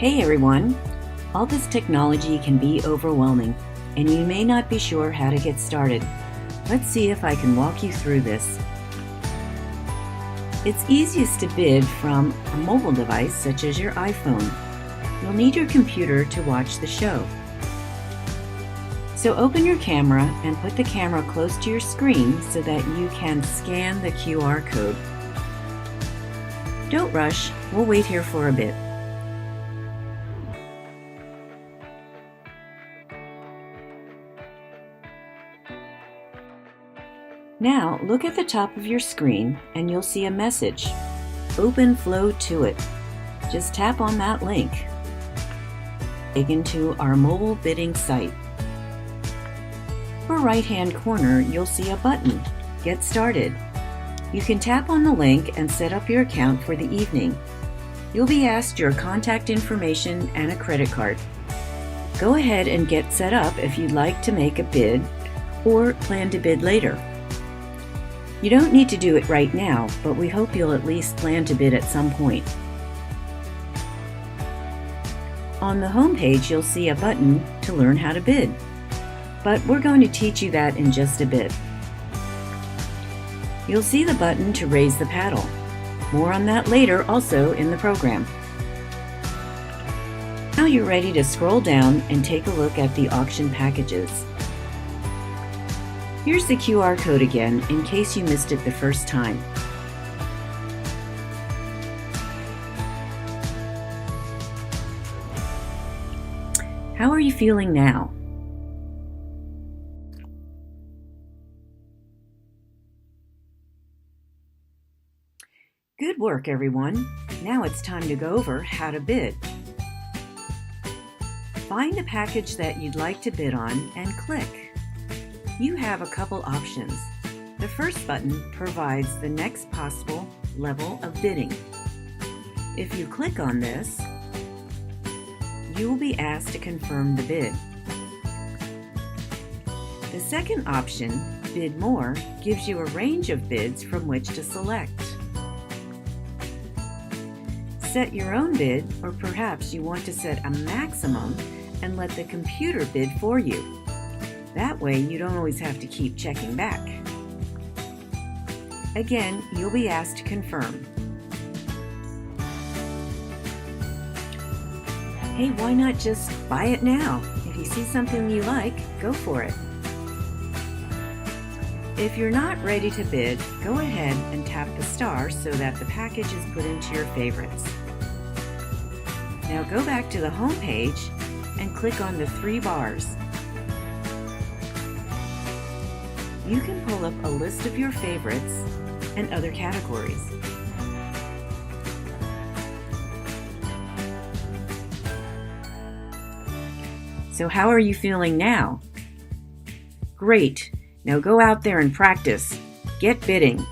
Hey everyone! All this technology can be overwhelming, and you may not be sure how to get started. Let's see if I can walk you through this. It's easiest to bid from a mobile device such as your iPhone. You'll need your computer to watch the show. So open your camera and put the camera close to your screen so that you can scan the QR code. Don't rush, we'll wait here for a bit. Now look at the top of your screen and you'll see a message. Open Flow to it. Just tap on that link. Taken to our mobile bidding site. Upper right-hand corner, you'll see a button, Get Started. You can tap on the link and set up your account for the evening. You'll be asked your contact information and a credit card. Go ahead and get set up if you'd like to make a bid or plan to bid later. You don't need to do it right now, but we hope you'll at least plan to bid at some point. On the home page, you'll see a button to learn how to bid, but we're going to teach you that in just a bit. You'll see the button to raise the paddle. More on that later, also in the program. Now you're ready to scroll down and take a look at the auction packages. Here's the QR code again in case you missed it the first time. How are you feeling now? Good work, everyone. Now it's time to go over how to bid. Find a package that you'd like to bid on and click. You have a couple options. The first button provides the next possible level of bidding. If you click on this, you will be asked to confirm the bid. The second option, Bid More, gives you a range of bids from which to select. Set your own bid, or perhaps you want to set a maximum and let the computer bid for you. That way you don't always have to keep checking back. Again, you'll be asked to confirm. Hey, why not just buy it now? If you see something you like, go for it. If you're not ready to bid, go ahead and tap the star so that the package is put into your favorites. Now go back to the home page and click on the three bars. You can pull up a list of your favorites and other categories. So how are you feeling now? Great! Now go out there and practice. Get bidding.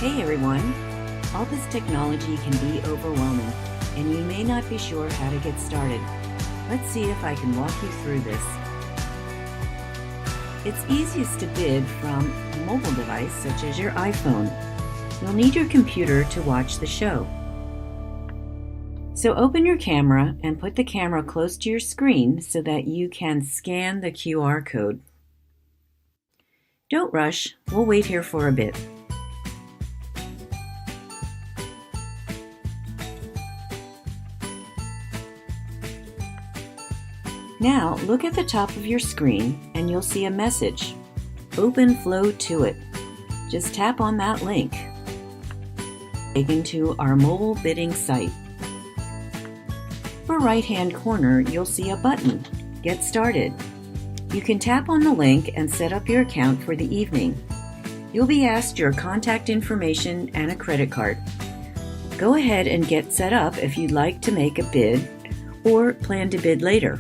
Hey everyone! All this technology can be overwhelming, and you may not be sure how to get started. Let's see if I can walk you through this. It's easiest to bid from a mobile device such as your iPhone. You'll need your computer to watch the show. So open your camera and put the camera close to your screen so that you can scan the QR code. Don't rush, we'll wait here for a bit. Now look at the top of your screen and you'll see a message. Open Flow to it. Just tap on that link. Taken to our mobile bidding site. Upper right-hand corner, you'll see a button, Get Started. You can tap on the link and set up your account for the evening. You'll be asked your contact information and a credit card. Go ahead and get set up if you'd like to make a bid or plan to bid later.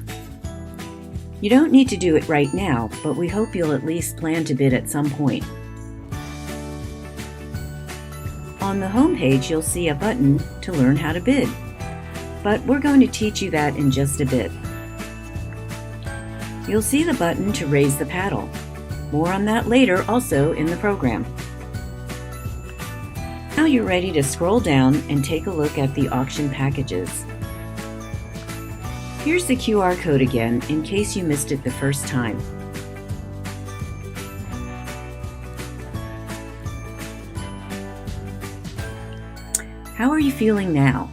You don't need to do it right now, but we hope you'll at least plan to bid at some point. On the home page, you'll see a button to learn how to bid, but we're going to teach you that in just a bit. You'll see the button to raise the paddle. More on that later, also in the program. Now you're ready to scroll down and take a look at the auction packages. Here's the QR code again in case you missed it the first time. How are you feeling now?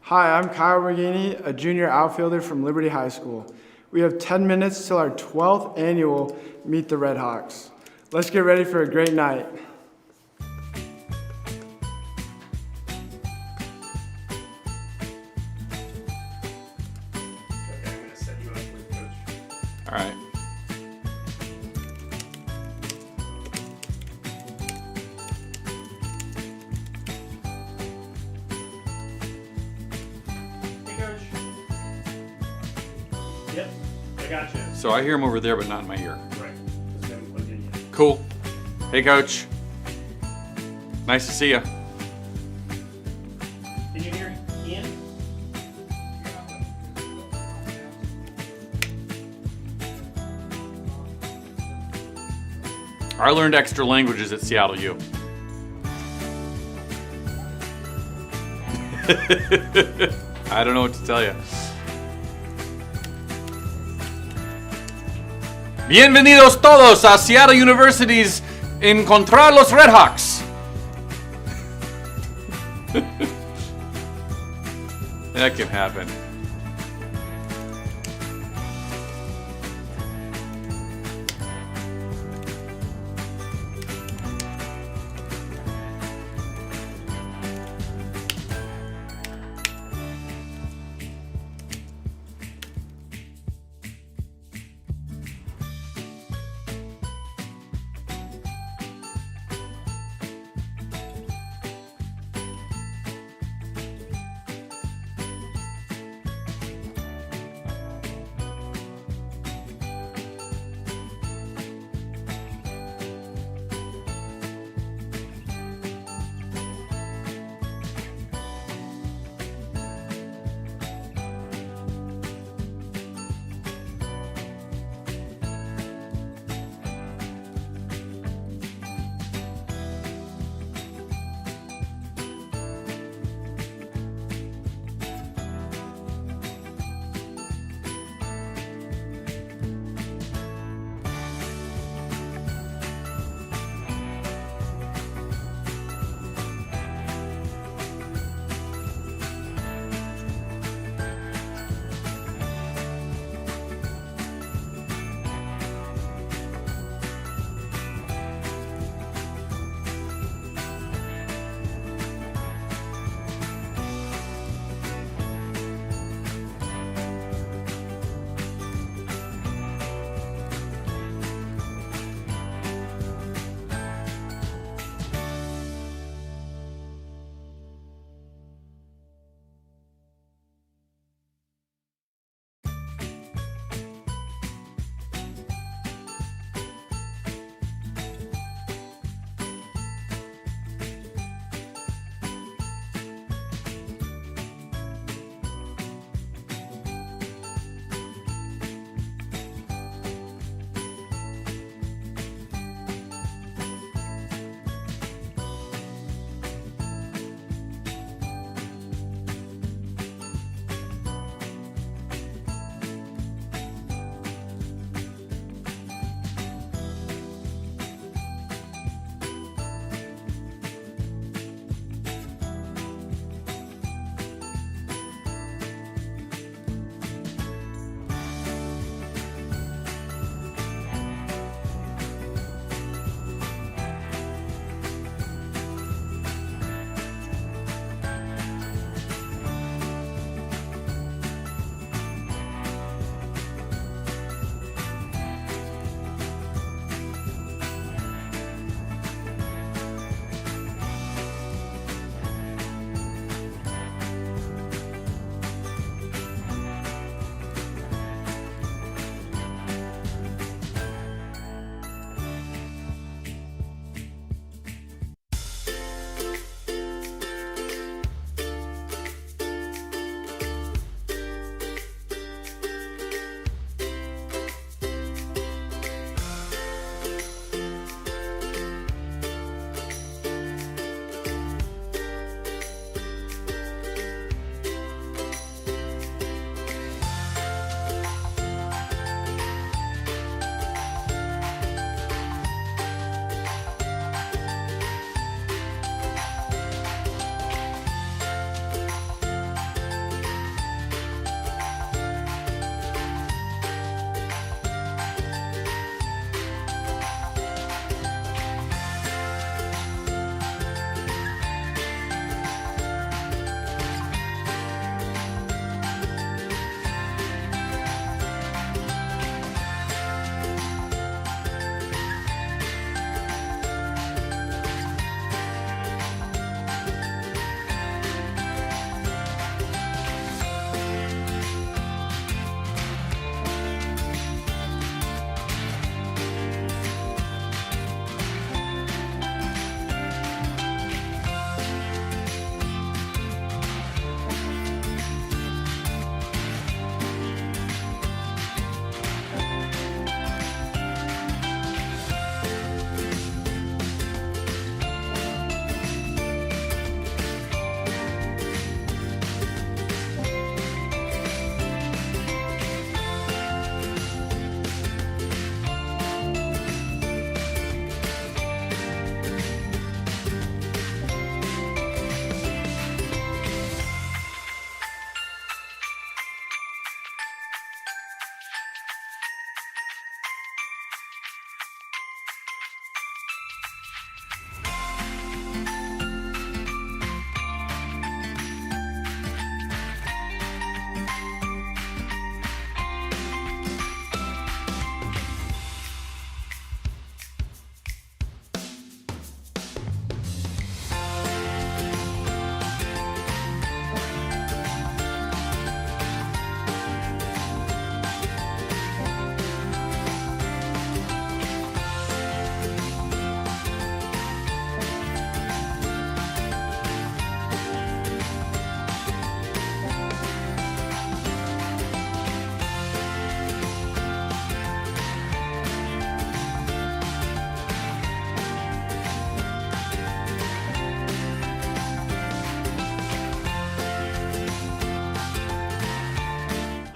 Hi, I'm Kyle Regini, a junior outfielder from Liberty High School. We have 10 minutes till our 12th annual Meet the Redhawks. Let's get ready for a great night. All right. Yep, I got you. So I hear him over there, but not in my ear. Right. Just haven't plugged in yet. Cool. Hey, Coach. Nice to see you. Can you hear Ian? I learned extra languages at Seattle U. I don't know what to tell you. Bienvenidos todos a Seattle University's Encontrar los Redhawks. That can happen.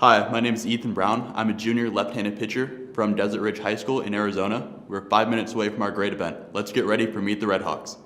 Hi, my name is Ethan Brown. I'm a junior left-handed pitcher from Desert Ridge High School in Arizona. We're 5 minutes away from our great event. Let's get ready for Meet the Redhawks.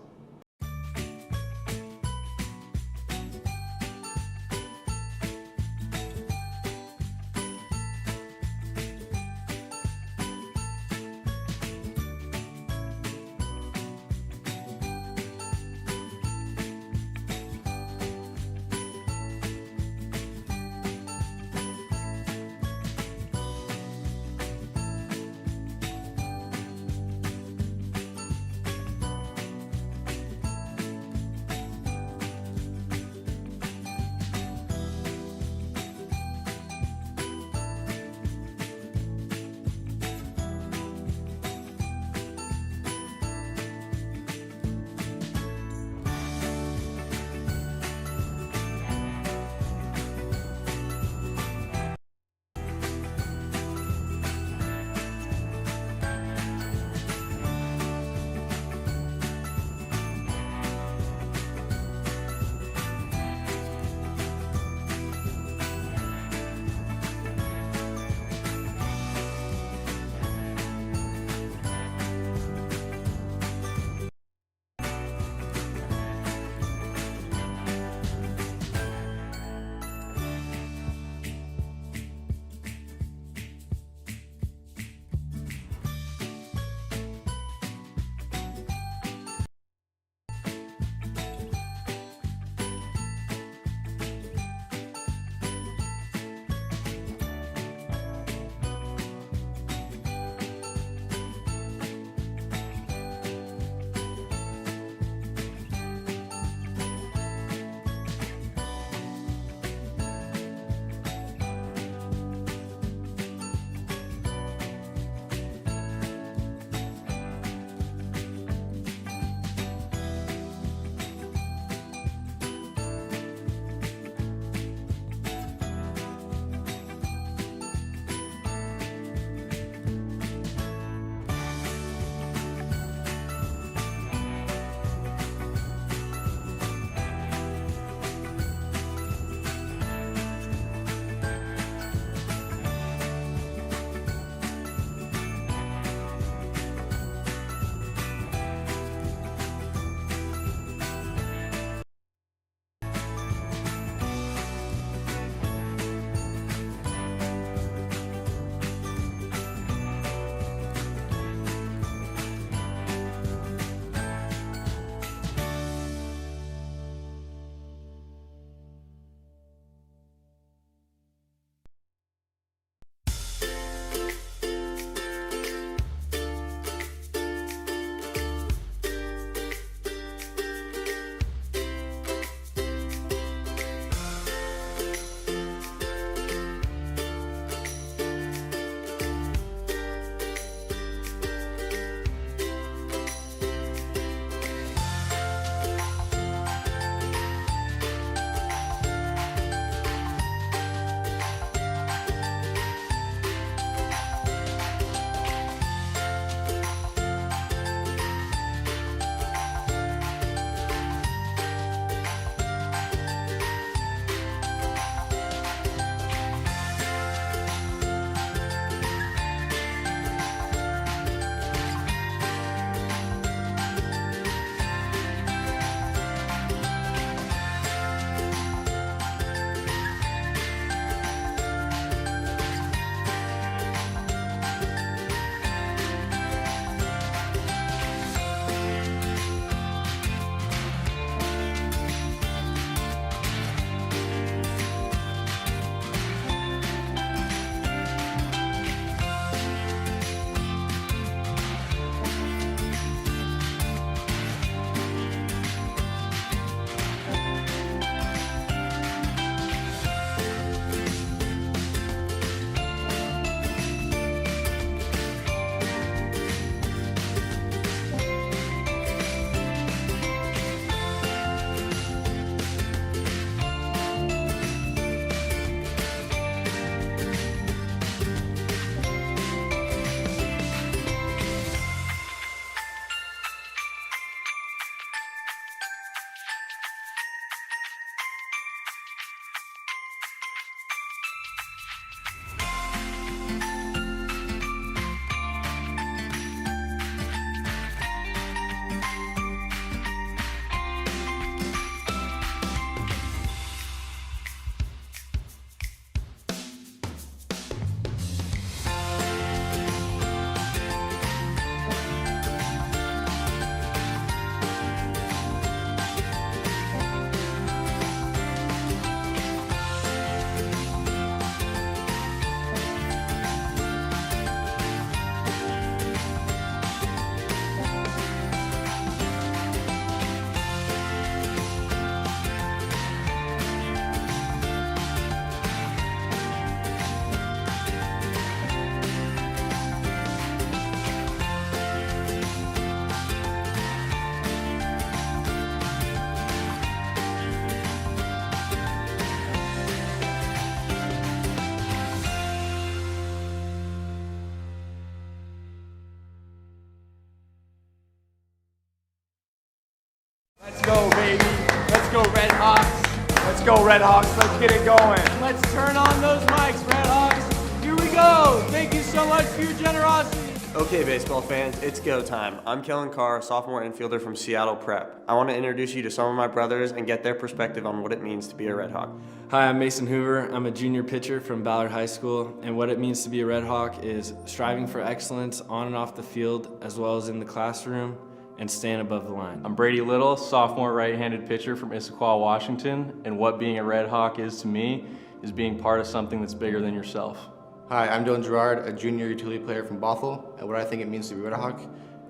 go, baby. Let's go, Red Hawks. Let's go, Red Hawks. Let's get it going. Let's turn on those mics, Red Hawks. Here we go. Thank you so much for your generosity. Okay, baseball fans, it's go time. I'm Kellen Carr, sophomore infielder from Seattle Prep. I want to introduce you to some of my brothers and get their perspective on what it means to be a Red Hawk. Hi, I'm Mason Hoover. I'm a junior pitcher from Ballard High School, and what it means to be a Red Hawk is striving for excellence on and off the field, as well as in the classroom, and staying above the line. I'm Brady Little, sophomore right-handed pitcher from Issaquah, Washington, and what being a Red Hawk is to me is being part of something that's bigger than yourself. Hi, I'm Dylan Gerard, a junior utility player from Bothell, and what I think it means to be Red Hawk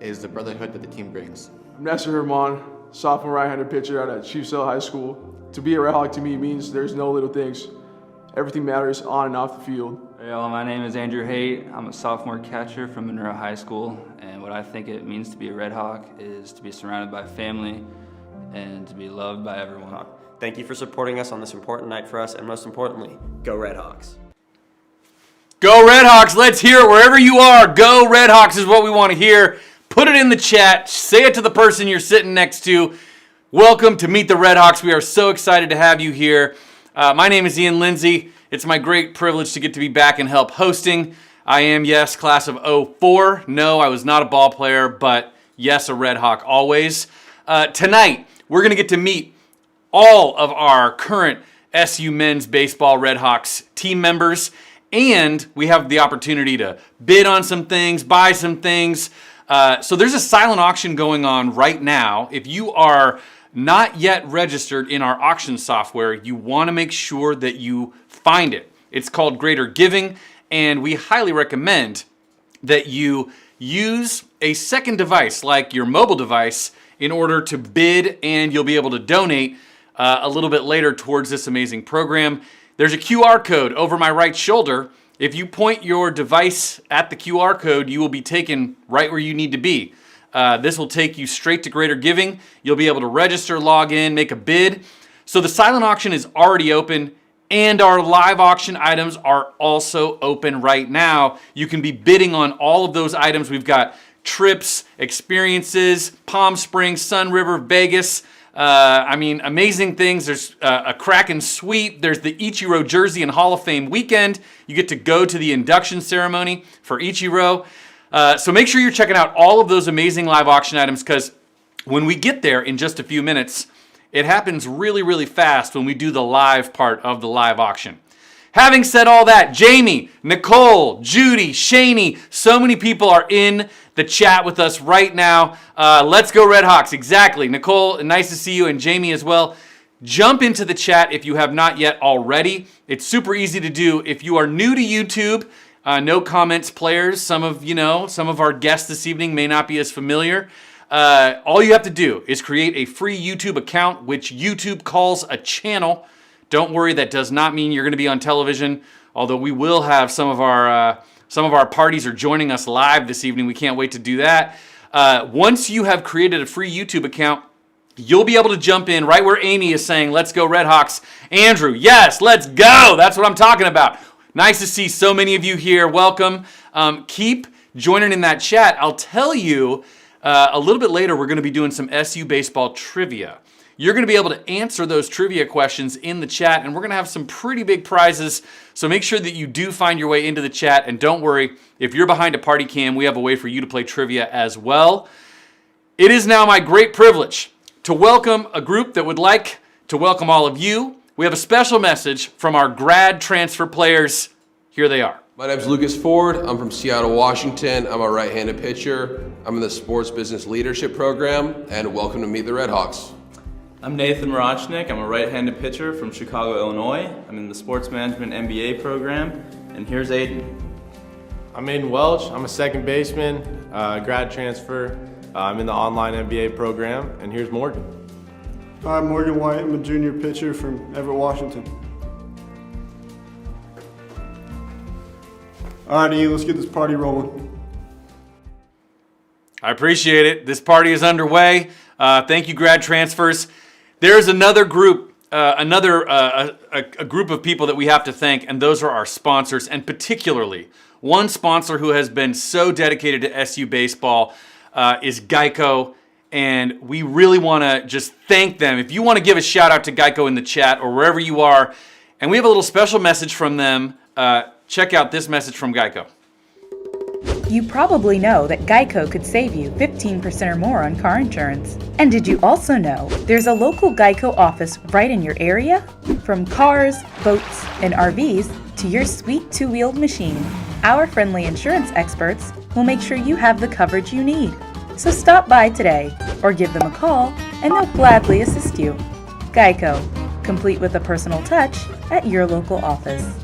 is the brotherhood that the team brings. I'm Nestor Herman, sophomore right-handed pitcher out at Chief Sealth High School. To be a Red Hawk to me means there's no little things. Everything matters on and off the field. Hey, y'all, my name is Andrew Haight. I'm a sophomore catcher from Monroe High School, and what I think it means to be a Red Hawk is to be surrounded by family and to be loved by everyone. Thank you for supporting us on this important night for us, and most importantly, go Red Hawks. Go Red Hawks. Let's hear it wherever you are. Go Red Hawks is what we want to hear. Put it in the chat. Say it to the person you're sitting next to. Welcome to Meet the Red Hawks. We are so excited to have you here. My name is Ian Lindsay. It's my great privilege to get to be back and help hosting. I am, yes, class of 04. No, I was not a ball player, but yes, a Red Hawk always. Tonight, we're going to get to meet all of our current SU men's baseball Red Hawks team members, and we have the opportunity to bid on some things, buy some things. So there's a silent auction going on right now. If you are not yet registered in our auction software, you want to make sure that you find it. It's called Greater Giving, and we highly recommend that you use a second device like your mobile device in order to bid, and you'll be able to donate a little bit later towards this amazing program. There's a QR code over my right shoulder. If you point your device at the QR code, you will be taken right where you need to be. This will take you straight to Greater Giving. You'll be able to register, log in, make a bid. So the silent auction is already open, and our live auction items are also open right now. You can be bidding on all of those items. We've got trips, experiences, Palm Springs, Sun River, Vegas. Amazing things. There's a Kraken suite. There's the Ichiro Jersey and Hall of Fame weekend. You get to go to the induction ceremony for Ichiro. So make sure you're checking out all of those amazing live auction items, because when we get there in just a few minutes, it happens really, really fast when we do the live part of the live auction. Having said all that, Jamie, Nicole, Judy, Shaney, so many people are in the chat with us right now. Let's go Red Hawks. Exactly. Nicole, nice to see you, and Jamie as well. Jump into the chat if you have not yet already. It's super easy to do. If you are new to YouTube, no comments players, some of our guests this evening may not be as familiar. All you have to do is create a free YouTube account, which YouTube calls a channel. Don't worry, that does not mean you're going to be on television, although we will have some of our parties are joining us live this evening. We can't wait to do that. Once you have created a free YouTube account, you'll be able to jump in right where Amy is saying, let's go Red Hawks. Andrew, yes, let's go. That's what I'm talking about. Nice to see so many of you here. Welcome. Keep joining in that chat. I'll tell you a little bit later, we're going to be doing some SU baseball trivia. You're going to be able to answer those trivia questions in the chat, and we're going to have some pretty big prizes. So make sure that you do find your way into the chat, and don't worry, if you're behind a party cam, we have a way for you to play trivia as well. It is now my great privilege to welcome a group that would like to welcome all of you. We have a special message from our grad transfer players. Here they are. My name's Lucas Ford. I'm from Seattle, Washington. I'm a right-handed pitcher. I'm in the Sports Business Leadership Program, and welcome to Meet the Red Hawks. I'm Nathan Marachnik. I'm a right-handed pitcher from Chicago, Illinois. I'm in the Sports Management MBA program, and here's Aiden. I'm Aiden Welch. I'm a second baseman, grad transfer. I'm in the online MBA program, and here's Morgan. I'm Morgan White. I'm a junior pitcher from Everett, Washington. All right, Ian, let's get this party rolling. I appreciate it. This party is underway. Thank you, grad transfers. There's another group, a group of people that we have to thank, and those are our sponsors, and particularly one sponsor who has been so dedicated to SU baseball is Geico. and we really want to just thank them. If you want to give a shout out to Geico in the chat or wherever you are, and we have a little special message from them, check out this message from Geico. You probably know that Geico could save you 15% or more on car insurance. And did you also know there's a local Geico office right in your area? From cars, boats, and RVs to your sweet two-wheeled machine, our friendly insurance experts will make sure you have the coverage you need. So stop by today or give them a call and they'll gladly assist you. Geico, complete with a personal touch at your local office.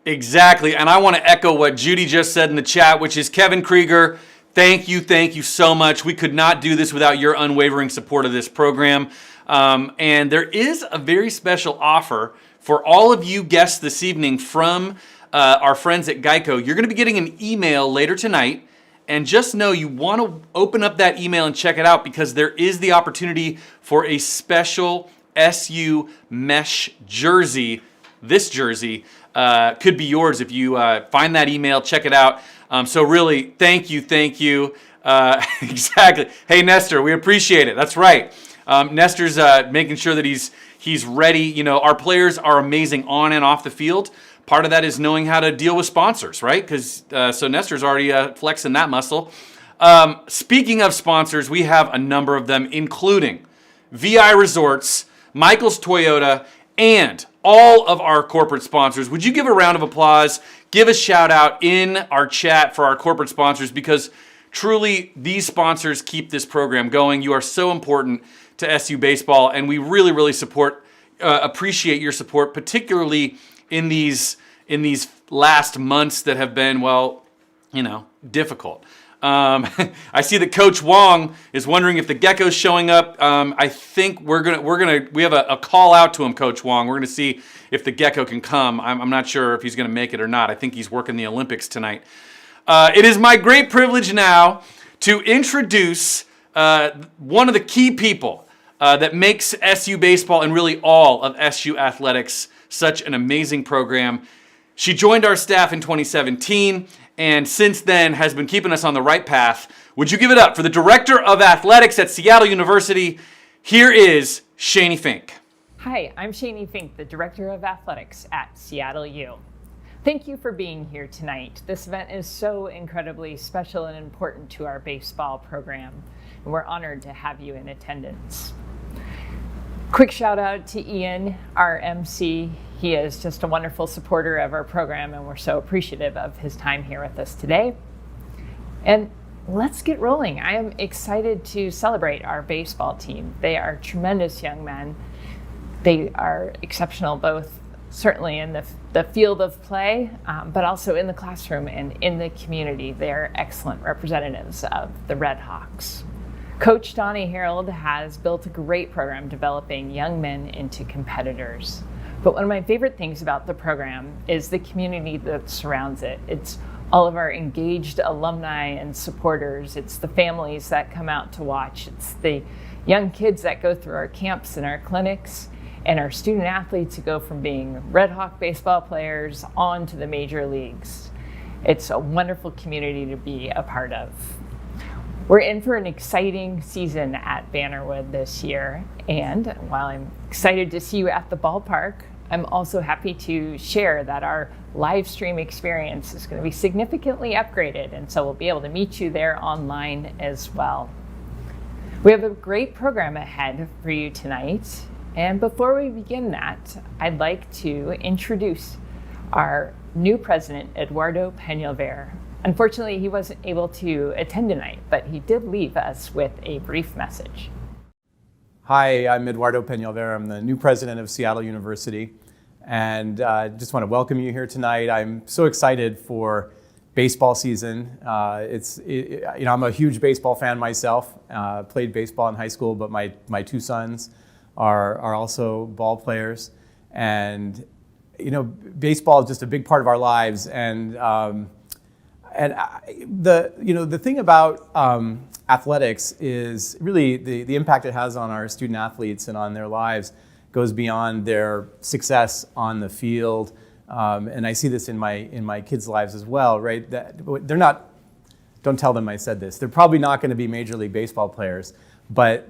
Exactly, and I want to echo what Judy just said in the chat, which is Kevin Krieger, thank you so much. We could not do this without your unwavering support of this program. And there is a very special offer for all of you guests this evening from our friends at Geico. You're going to be getting an email later tonight, and just know you want to open up that email and check it out because there is the opportunity for a special SU mesh jersey. This jersey could be yours if you find that email, check it out. So really, thank you. Exactly. Hey, Nestor, we appreciate it. That's right. Nestor's making sure that he's ready. You know, our players are amazing on and off the field. Part of that is knowing how to deal with sponsors, right? Because so Nestor's already flexing that muscle. Speaking of sponsors, we have a number of them, including VI Resorts, Michael's Toyota, and all of our corporate sponsors. Would you give a round of applause, give a shout out in our chat for our corporate sponsors, because truly these sponsors keep this program going. You are so important to SU baseball, and we really appreciate your support, particularly in these last months that have been, well, you know, difficult. I see that Coach Wong is wondering if the Gecko's showing up. I think we have a call out to him, Coach Wong. We're gonna see if the Gecko can come. I'm not sure if he's gonna make it or not. I think he's working the Olympics tonight. It is my great privilege now to introduce one of the key people that makes SU baseball and really all of SU athletics such an amazing program. She joined our staff in 2017. And since then has been keeping us on the right path. Would you give it up for the Director of Athletics at Seattle University? Here is Shani Fink. Hi, I'm Shani Fink, the Director of Athletics at Seattle U. Thank you for being here tonight. This event is so incredibly special and important to our baseball program, and we're honored to have you in attendance. Quick shout out to Ian, our MC. He is just a wonderful supporter of our program, and we're so appreciative of his time here with us today. And let's get rolling. I am excited to celebrate our baseball team. They are tremendous young men. They are exceptional, both certainly in the field of play, but also in the classroom and in the community. They are excellent representatives of the Redhawks. Coach Donnie Harold has built a great program developing young men into competitors. But one of my favorite things about the program is the community that surrounds it. It's all of our engaged alumni and supporters. It's the families that come out to watch. It's the young kids that go through our camps and our clinics, and our student athletes who go from being Red Hawk baseball players on to the major leagues. It's a wonderful community to be a part of. We're in for an exciting season at Bannerwood this year, and while I'm excited to see you at the ballpark, I'm also happy to share that our live stream experience is going to be significantly upgraded, and so we'll be able to meet you there online as well. We have a great program ahead for you tonight, and before we begin that, I'd like to introduce our new president, Eduardo Peñalver. Unfortunately, he wasn't able to attend tonight, but he did leave us with a brief message. Hi, I'm Eduardo Peñalver. I'm the new president of Seattle University, and just want to welcome you here tonight. I'm so excited for baseball season. I'm a huge baseball fan myself. Played baseball in high school, but my two sons are also ball players, and baseball is just a big part of our lives. The thing about athletics is really the impact it has on our student athletes and on their lives goes beyond their success on the field, and I see this in my kids' lives as well. Right, that don't don't tell them I said this. They're probably not going to be Major League Baseball players, but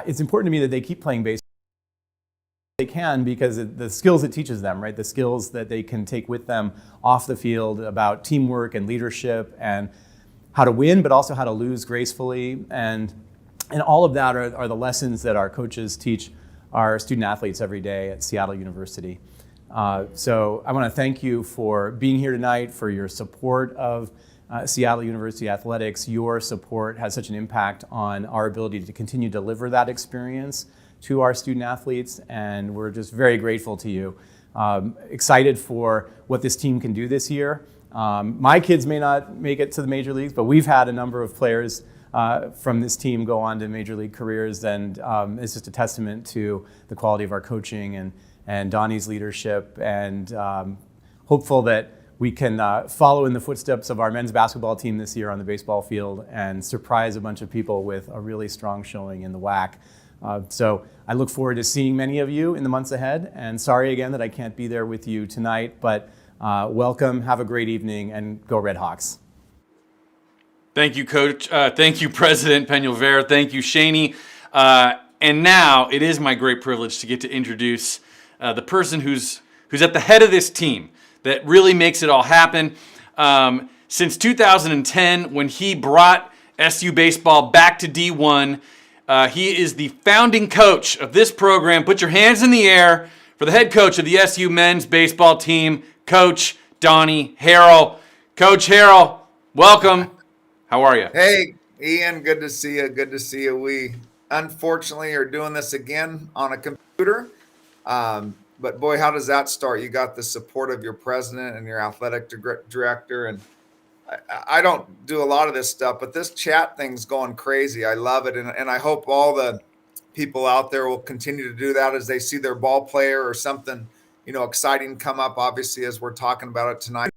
it's important to me that they keep playing baseball. They can, because the skills it teaches them, right? The skills that they can take with them off the field about teamwork and leadership and how to win, but also how to lose gracefully. And all of that are the lessons that our coaches teach our student athletes every day at Seattle University. So I want to thank you for being here tonight, for your support of Seattle University athletics. Your support has such an impact on our ability to continue to deliver that experience to our student athletes, and we're just very grateful to you. Excited for what this team can do this year. My kids may not make it to the major leagues, but we've had a number of players from this team go on to major league careers, and it's just a testament to the quality of our coaching and Donnie's leadership, and hopeful that we can follow in the footsteps of our men's basketball team this year on the baseball field and surprise a bunch of people with a really strong showing in the WAC. So I look forward to seeing many of you in the months ahead, and sorry again that I can't be there with you tonight, but welcome, have a great evening, and go Redhawks. Thank you, Coach. Thank you, President Peñalver. Thank you, Shaney. And now it is my great privilege to get to introduce the person who's at the head of this team that really makes it all happen. Since 2010, when he brought SU baseball back to D1, he is the founding coach of this program. Put your hands in the air for the head coach of the SU men's baseball team, Coach Donnie Harrell. Coach Harrell, welcome. How are you? Hey, Ian, good to see you. Good to see you. We unfortunately are doing this again on a computer. But boy, how does that start? You got the support of your president and your athletic director. And I don't do a lot of this stuff, but this chat thing's going crazy. I love it. And I hope all the people out there will continue to do that as they see their ball player or something, exciting come up, obviously, as we're talking about it tonight.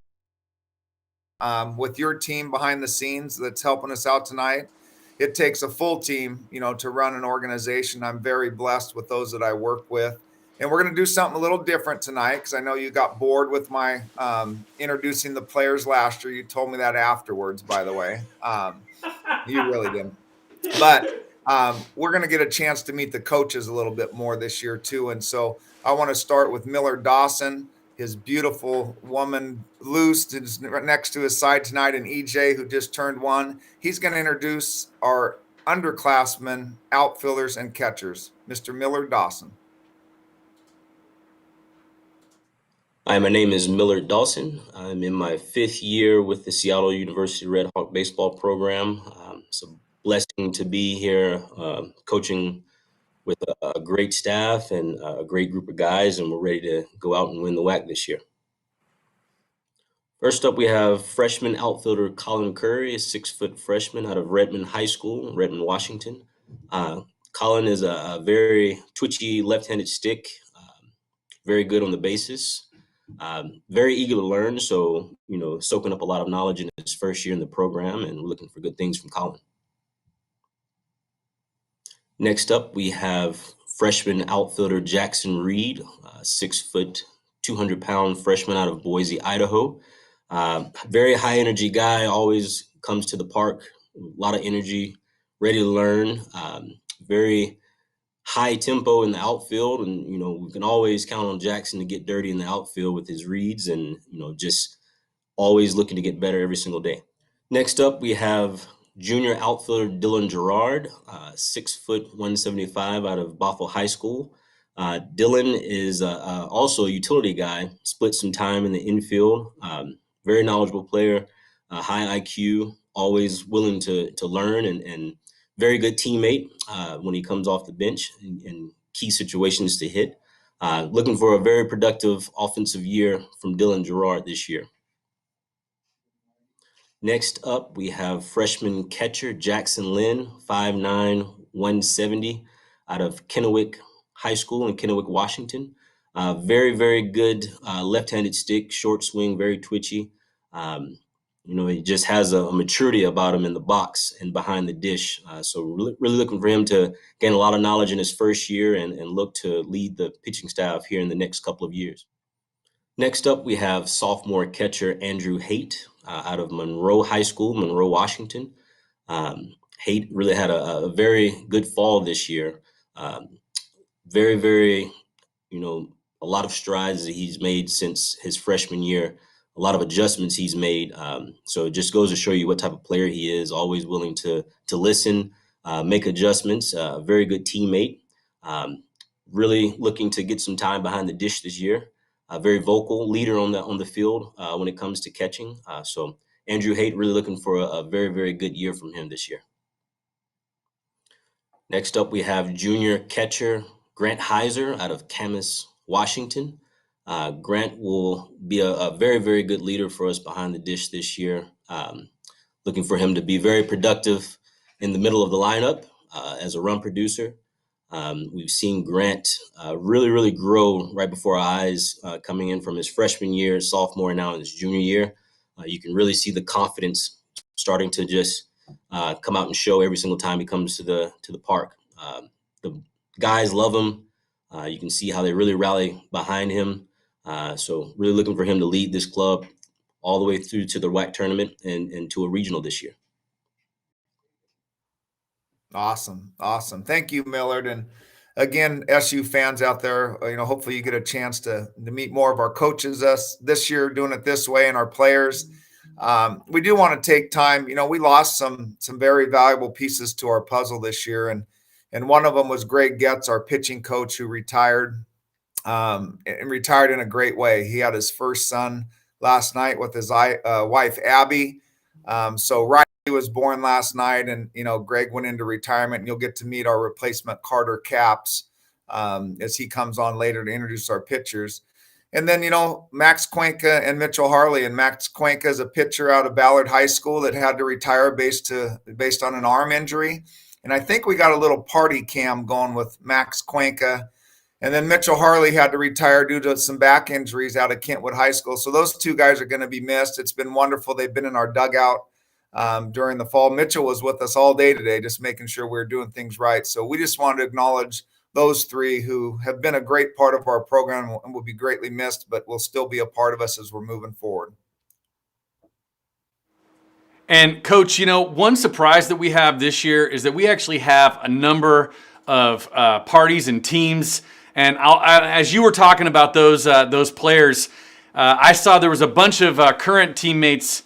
With your team behind the scenes that's helping us out tonight, it takes a full team, to run an organization. I'm very blessed with those that I work with. And we're going to do something a little different tonight because I know you got bored with my introducing the players last year. You told me that afterwards, by the way. You really didn't. But we're going to get a chance to meet the coaches a little bit more this year, too. And so I want to start with Miller Dawson, his beautiful woman, Luce, is next to his side tonight, and EJ, who just turned 1. He's going to introduce our underclassmen, outfielders, and catchers. Mr. Miller Dawson. Hi, my name is Miller Dawson. I'm in my 5th year with the Seattle University Redhawk baseball program. It's a blessing to be here coaching with a great staff and a great group of guys, and we're ready to go out and win the WAC this year. First up, we have freshman outfielder Colin Curry, a 6-foot freshman out of Redmond High School, Redmond, Washington. Colin is a very twitchy left-handed stick, very good on the bases. Very eager to learn, so soaking up a lot of knowledge in his first year in the program, and we're looking for good things from Colin. Next up, we have freshman outfielder Jackson Reed, 6-foot, 200-pound freshman out of Boise, Idaho. Very high energy guy, always comes to the park, a lot of energy, ready to learn, very high tempo in the outfield, and we can always count on Jackson to get dirty in the outfield with his reads, and just always looking to get better every single day. Next up, we have junior outfielder Dylan Gerard, 6', 175 out of Bothell High School. Dylan is also a utility guy, split some time in the infield, very knowledgeable player, high IQ, always willing to learn, and very good teammate when he comes off the bench in key situations to hit. Looking for a very productive offensive year from Dylan Gerard this year. Next up, we have freshman catcher Jackson Lynn, 5'9", 170, out of Kennewick High School in Kennewick, Washington. Very, very good left-handed stick, short swing, very twitchy. He just has a maturity about him in the box and behind the dish. So really looking for him to gain a lot of knowledge in his first year and look to lead the pitching staff here in the next couple of years. Next up, we have sophomore catcher Andrew Haight, out of Monroe High School, Monroe, Washington. Haight really had a very good fall this year. Very, very, a lot of strides that he's made since his freshman year, a lot of adjustments he's made. So it just goes to show you what type of player he is, always willing to listen, make adjustments, very good teammate. Really looking to get some time behind the dish this year. A very vocal leader on the field when it comes to catching. So Andrew Haight, really looking for a very, very good year from him this year. Next up, we have junior catcher Grant Heiser out of Camas, Washington. Grant will be a very, very good leader for us behind the dish this year. Looking for him to be very productive in the middle of the lineup as a run producer. We've seen Grant really, really grow right before our eyes coming in from his freshman year, sophomore, now in his junior year. You can really see the confidence starting to just come out and show every single time he comes to the park. The guys love him. You can see how they really rally behind him. So really looking for him to lead this club all the way through to the WAC tournament and to a regional this year. Awesome. Thank you, Millard. And again, SU fans out there, hopefully you get a chance to meet more of our coaches this year, doing it this way, and our players. We do want to take time. We lost some very valuable pieces to our puzzle this year, and one of them was Greg Getz, our pitching coach, who retired, and retired in a great way. He had his first son last night with his wife Abby. So Riley was born last night, and Greg went into retirement, and you'll get to meet our replacement Carter Capps as he comes on later to introduce our pitchers. And then, Max Cuenca and Mitchell Harley. And Max Cuenca is a pitcher out of Ballard High School that had to retire based on an arm injury. And I think we got a little party cam going with Max Cuenca. And then Mitchell Harley had to retire due to some back injuries out of Kentwood High School. So those two guys are going to be missed. It's been wonderful. They've been in our dugout during the fall. Mitchell was with us all day today, just making sure we're doing things right. So we just wanted to acknowledge those three who have been a great part of our program and will be greatly missed, but will still be a part of us as we're moving forward. And Coach, one surprise that we have this year is that we actually have a number of parties and teams. And as you were talking about those players, I saw there was a bunch of current teammates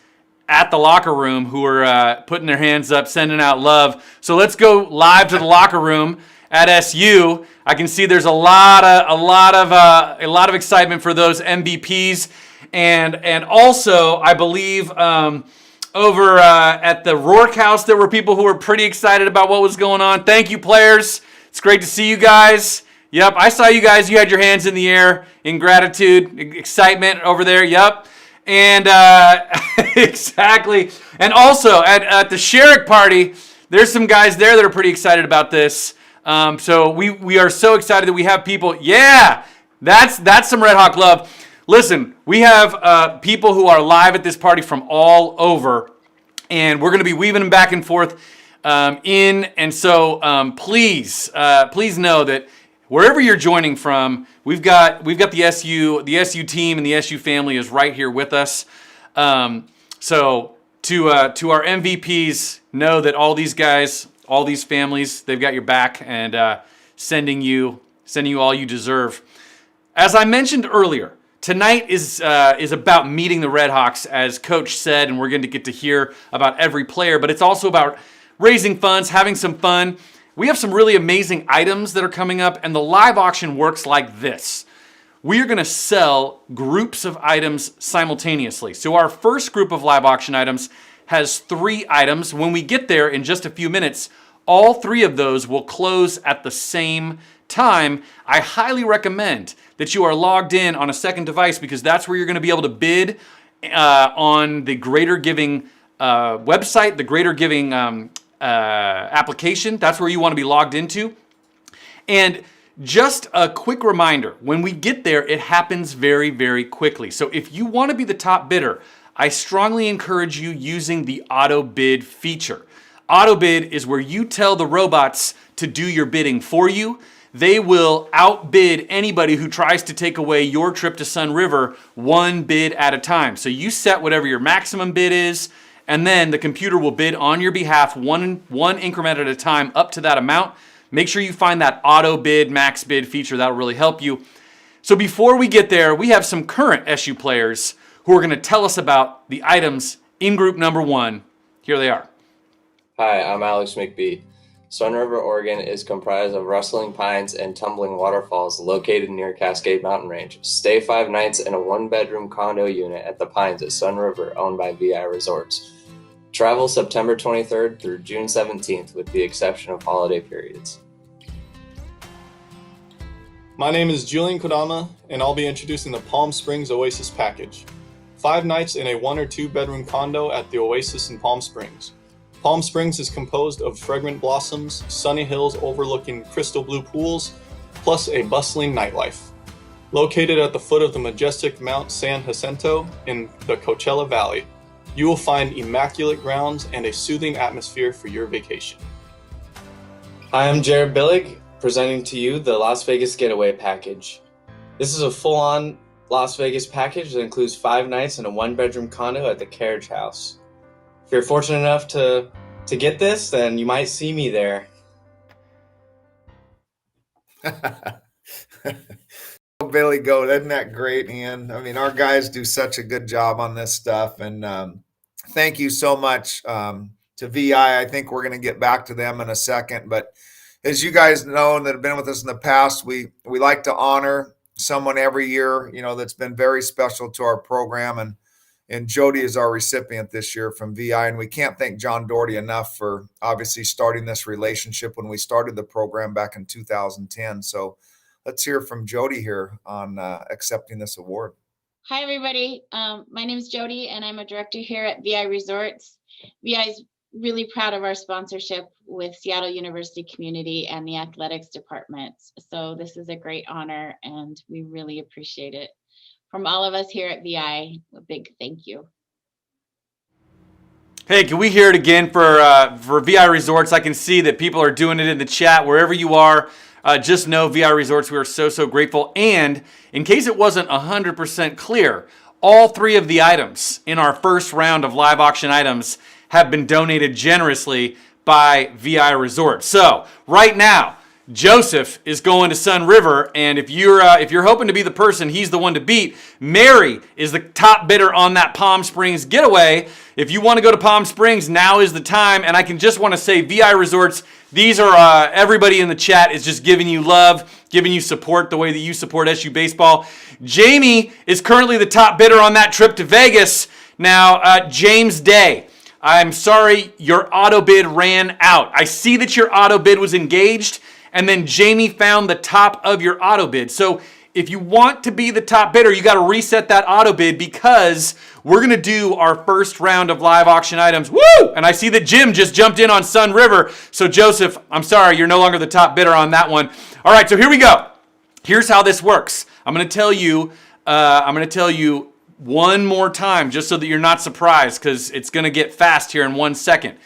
at the locker room who were putting their hands up, sending out love. So let's go live to the locker room at SU. I can see there's a lot of excitement for those MVPs, and also I believe over at the Rourke House there were people who were pretty excited about what was going on. Thank you, players. It's great to see you guys. Yep, I saw you guys. You had your hands in the air in gratitude, excitement over there. Yep. And exactly. And also at the Sherrick party, there's some guys there that are pretty excited about this. So we are so excited that we have people. Yeah, that's some Red Hawk love. Listen, we have people who are live at this party from all over, and we're going to be weaving them back and forth and so please know that wherever you're joining from, we've got the SU team and the SU family is right here with us. So to our MVPs, know that all these guys, all these families, they've got your back and sending you all you deserve. As I mentioned earlier, tonight is about meeting the Redhawks, as Coach said, and we're going to get to hear about every player, but it's also about raising funds, having some fun. We have some really amazing items that are coming up, and the live auction works like this. We are going to sell groups of items simultaneously. So our first group of live auction items has 3 items. When we get there in just a few minutes, all 3 of those will close at the same time. I highly recommend that you are logged in on a second device, because that's where you're going to be able to bid on the Greater Giving website, the Greater Giving application. That's where you want to be logged into. And just a quick reminder, when we get there, it happens very, very quickly. So if you want to be the top bidder, I strongly encourage you using the auto bid feature. Auto bid is where you tell the robots to do your bidding for you. They will outbid anybody who tries to take away your trip to Sun River one bid at a time. So you set whatever your maximum bid is, and then the computer will bid on your behalf one increment at a time up to that amount. Make sure you find that auto bid, max bid feature. That'll really help you. So before we get there, we have some current SU players who are going to tell us about the items in group number 1. Here they are. Hi, I'm Alex McBee. Sun River, Oregon is comprised of rustling pines and tumbling waterfalls located near Cascade Mountain Range. Stay 5 nights in a 1-bedroom condo unit at the Pines at Sun River, owned by VI Resorts. Travel September 23rd through June 17th with the exception of holiday periods. My name is Julian Kodama, and I'll be introducing the Palm Springs Oasis package. 5 nights in a 1 or 2 bedroom condo at the Oasis in Palm Springs. Palm Springs is composed of fragrant blossoms, sunny hills overlooking crystal blue pools, plus a bustling nightlife. Located at the foot of the majestic Mount San Jacinto in the Coachella Valley, you will find immaculate grounds and a soothing atmosphere for your vacation. Hi, I'm Jared Billig, presenting to you the Las Vegas Getaway Package. This is a full-on Las Vegas package that includes 5 nights in a 1-bedroom condo at the Carriage House. If you're fortunate enough to get this, then you might see me there. Billy Goat, isn't that great, Ian? I mean, our guys do such a good job on this stuff, and thank you so much to VI. I think we're going to get back to them in a second, but as you guys know and that have been with us in the past, we like to honor someone every year, that's been very special to our program, and Jody is our recipient this year from VI, and we can't thank John Doherty enough for obviously starting this relationship when we started the program back in 2010. So let's hear from Jody here on accepting this award. Hi, everybody. My name is Jody, and I'm a director here at VI Resorts. VI is really proud of our sponsorship with Seattle University Community and the athletics department. So this is a great honor, and we really appreciate it. From all of us here at VI, a big thank you. Hey, can we hear it again for VI Resorts? I can see that people are doing it in the chat wherever you are. Just know VI Resorts, we are so grateful. And in case it wasn't 100% clear, all 3 of the items in our first round of live auction items have been donated generously by VI Resorts. So right now, Joseph is going to Sun River, and if you're hoping to be the person, he's the one to beat. Mary is the top bidder on that Palm Springs getaway. If you want to go to Palm Springs, now is the time. And I can just want to say, VI Resorts, these are everybody in the chat is just giving you love, giving you support the way that you support SU baseball. Jamie is currently the top bidder on that trip to Vegas. Now, James Day, I'm sorry, your auto bid ran out. I see that your auto bid was engaged, and then Jamie found the top of your auto bid. So if you want to be the top bidder, you got to reset that auto bid because we're going to do our first round of live auction items. Woo! And I see that Jim just jumped in on Sun River. So Joseph, I'm sorry, you're no longer the top bidder on that one. All right, so here we go. Here's how this works. I'm going to tell you one more time just so that you're not surprised because it's going to get fast here in 1 second.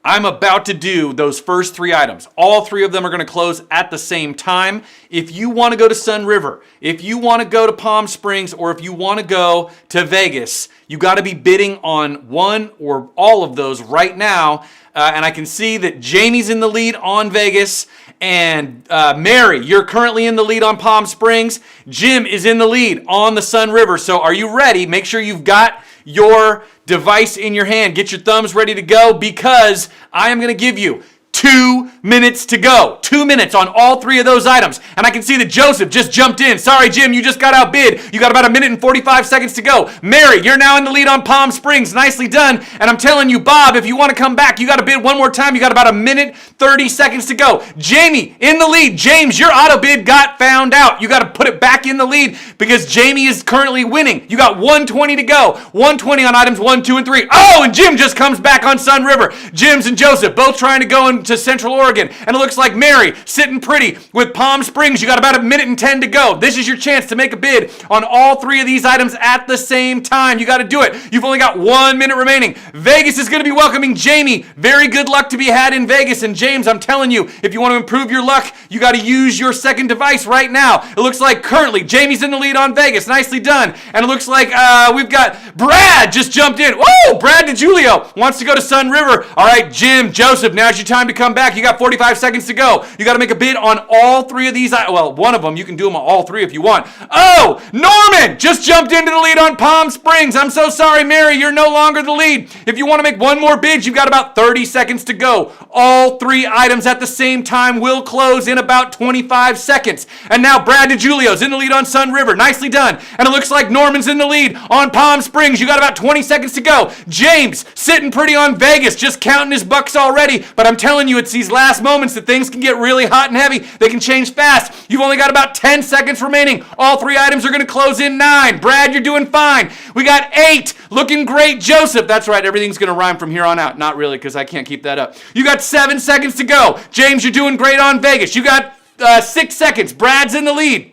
I'm about to do those first 3 items. All 3 of them are going to close at the same time. If you want to go to Sun River, if you want to go to Palm Springs, or if you want to go to Vegas, you got to be bidding on one or all of those right now. And I can see that Jamie's in the lead on Vegas, and Mary, you're currently in the lead on Palm Springs. Jim is in the lead on the Sun River. So are you ready? Make sure you've got your device in your hand. Get your thumbs ready to go because I am going to give you 2 minutes to go. 2 minutes on all 3 of those items. And I can see that Joseph just jumped in. Sorry, Jim, you just got outbid. You got about 1 minute and 45 seconds to go. Mary, you're now in the lead on Palm Springs. Nicely done. And I'm telling you, Bob, if you want to come back, you got to bid one more time. You got about 1 minute, 30 seconds to go. Jamie, in the lead. James, your auto bid got found out. You got to put it back in the lead because Jamie is currently winning. You got 120 to go. 120 on items 1, 2, and 3. Oh, and Jim just comes back on Sun River. James and Joseph both trying to go into Central Oregon. Oregon. And it looks like Mary sitting pretty with Palm Springs. You got about 1:10 to go. This is your chance to make a bid on all 3 of these items at the same time. You got to do it. You've only got 1 minute remaining. Vegas is going to be welcoming Jamie. Very good luck to be had in Vegas. And James, I'm telling you, if you want to improve your luck, you got to use your second device right now. It looks like currently Jamie's in the lead on Vegas. Nicely done. And it looks like we've got Brad just jumped in. Whoa! Brad DeJulio wants to go to Sun River. All right, Jim, Joseph, now's your time to come back. You got 45 seconds to go. You got to make a bid on all 3 of these. Well, one of them. You can do them on all 3 if you want. Oh, Norman just jumped into the lead on Palm Springs. I'm so sorry, Mary. You're no longer the lead. If you want to make one more bid, you've got about 30 seconds to go. All 3 items at the same time will close in about 25 seconds. And now Brad DeJulio's in the lead on Sun River. Nicely done. And it looks like Norman's in the lead on Palm Springs. You got about 20 seconds to go. James sitting pretty on Vegas, just counting his bucks already. But I'm telling you, it's these last moments that things can get really hot and heavy. They can change fast. You've only got about 10 seconds remaining. All 3 items are going to close in 9. Brad, you're doing fine. We got 8. Looking great. Joseph, that's right. Everything's going to rhyme from here on out. Not really, because I can't keep that up. You got 7 seconds to go. James, you're doing great on Vegas. You got 6 seconds. Brad's in the lead.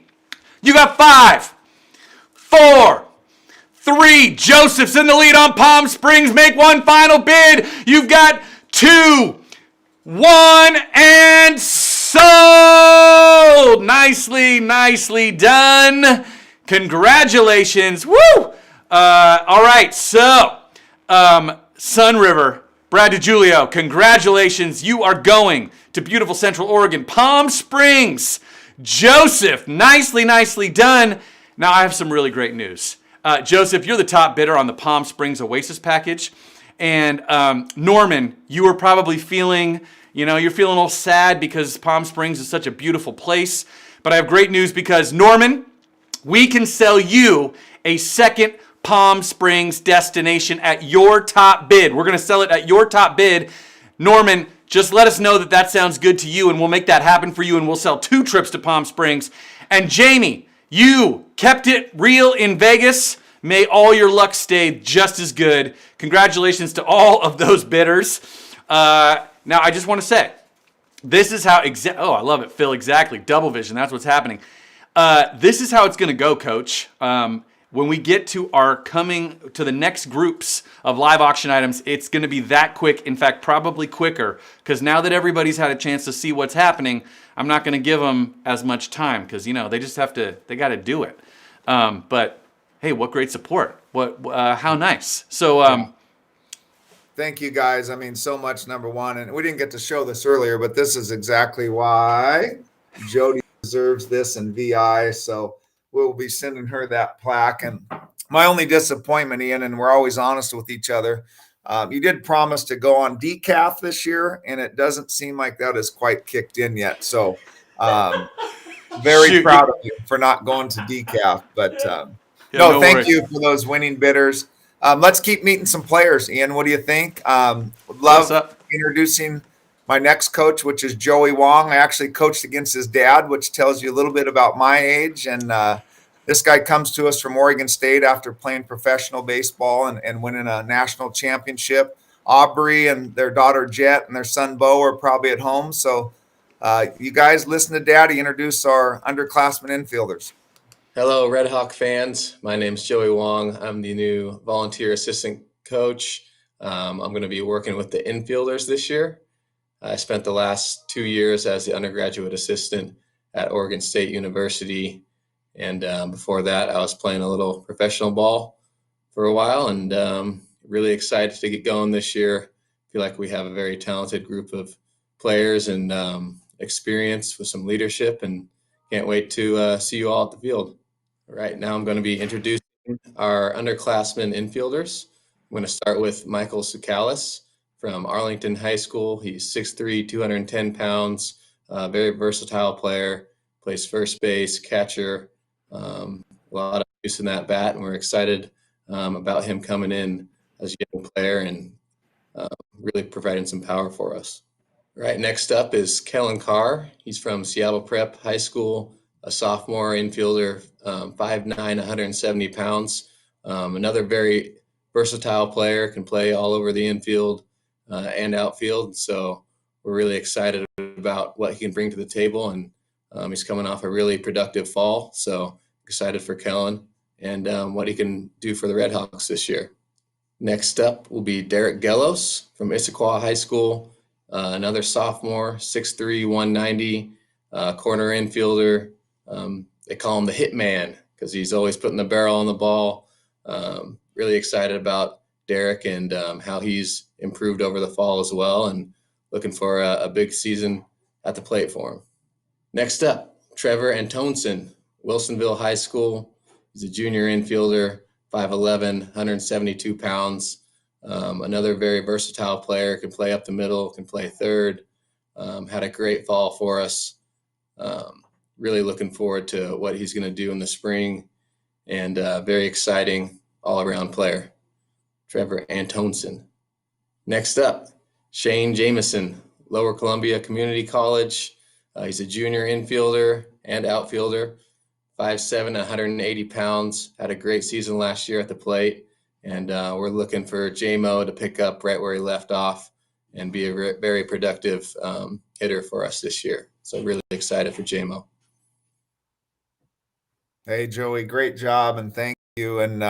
You got 5, 4, 3. Joseph's in the lead on Palm Springs. Make one final bid. You've got 2, 1, and sold. Nicely done. Congratulations. Woo! All right, so Sun River, Brad DeJulio, congratulations. You are going to beautiful Central Oregon. Palm Springs, Joseph, nicely done. Now I have some really great news. Joseph, you're the top bidder on the Palm Springs Oasis package. And Norman, you were probably feeling, you're feeling a little sad because Palm Springs is such a beautiful place. But I have great news because Norman, we can sell you a second Palm Springs destination at your top bid. We're going to sell it at your top bid. Norman, just let us know that that sounds good to you, and we'll make that happen for you, and we'll sell 2 trips to Palm Springs. And Jamie, you kept it real in Vegas. May all your luck stay just as good. Congratulations to all of those bidders. Now, I just want to say, this is how, I love it, Phil, exactly. Double vision, that's what's happening. This is how it's going to go, Coach. When we get to our coming to the next groups of live auction items, it's going to be that quick. In fact, probably quicker, because now that everybody's had a chance to see what's happening, I'm not going to give them as much time because, they just have to, they got to do it. But hey, what great support. How nice. So, thank you guys. I mean, so much, number one. And we didn't get to show this earlier, but this is exactly why Jody deserves this in VI. So we'll be sending her that plaque. And my only disappointment, Ian, and we're always honest with each other, you did promise to go on decaf this year, and it doesn't seem like that is quite kicked in yet. So very proud of you for not going to decaf. But no, thank you for those winning bidders. Let's keep meeting some players. Ian, what do you think? Would love introducing my next coach, which is Joey Wong. I actually coached against his dad, which tells you a little bit about my age. And this guy comes to us from Oregon State after playing professional baseball and winning a national championship. Aubrey and their daughter Jet and their son Bo are probably at home. So you guys listen to Daddy introduce our underclassmen infielders. Hello, Red Hawk fans. My name's Joey Wong. I'm the new volunteer assistant coach. I'm going to be working with the infielders this year. I spent the last 2 years as the undergraduate assistant at Oregon State University. And before that, I was playing a little professional ball for a while, and really excited to get going this year. I feel like we have a very talented group of players and experience with some leadership, and can't wait to see you all at the field. Right now, I'm going to be introducing our underclassmen infielders. I'm going to start with Michael Sukalis from Arlington High School. He's 6'3", 210 pounds, very versatile player, plays first base, catcher, a lot of use in that bat, and we're excited about him coming in as a young player and really providing some power for us. Right, next up is Kellen Carr. He's from Seattle Prep High School, a sophomore infielder, 5'9", 170 pounds. Another very versatile player, can play all over the infield and outfield. So we're really excited about what he can bring to the table, and he's coming off a really productive fall. So excited for Kellen and what he can do for the Redhawks this year. Next up will be Derek Gellos from Issaquah High School, another sophomore, 6'3", 190, corner infielder. They call him the Hitman because he's always putting the barrel on the ball. Really excited about Derek and how he's improved over the fall as well, and looking for a big season at the plate for him. Next up, Trevor Antonsen, Wilsonville High School. He's a junior infielder, 5'11", 172 pounds. Another very versatile player, can play up the middle, can play third. Had a great fall for us. Really looking forward to what he's going to do in the spring, and very exciting all-around player, Trevor Antonsen. Next up, Shane Jamison, Lower Columbia Community College. He's a junior infielder and outfielder, 5'7", 180 pounds. Had a great season last year at the plate, and we're looking for J-Mo to pick up right where he left off and be a very productive hitter for us this year. So really excited for J-Mo. Hey, Joey, great job, and thank you. And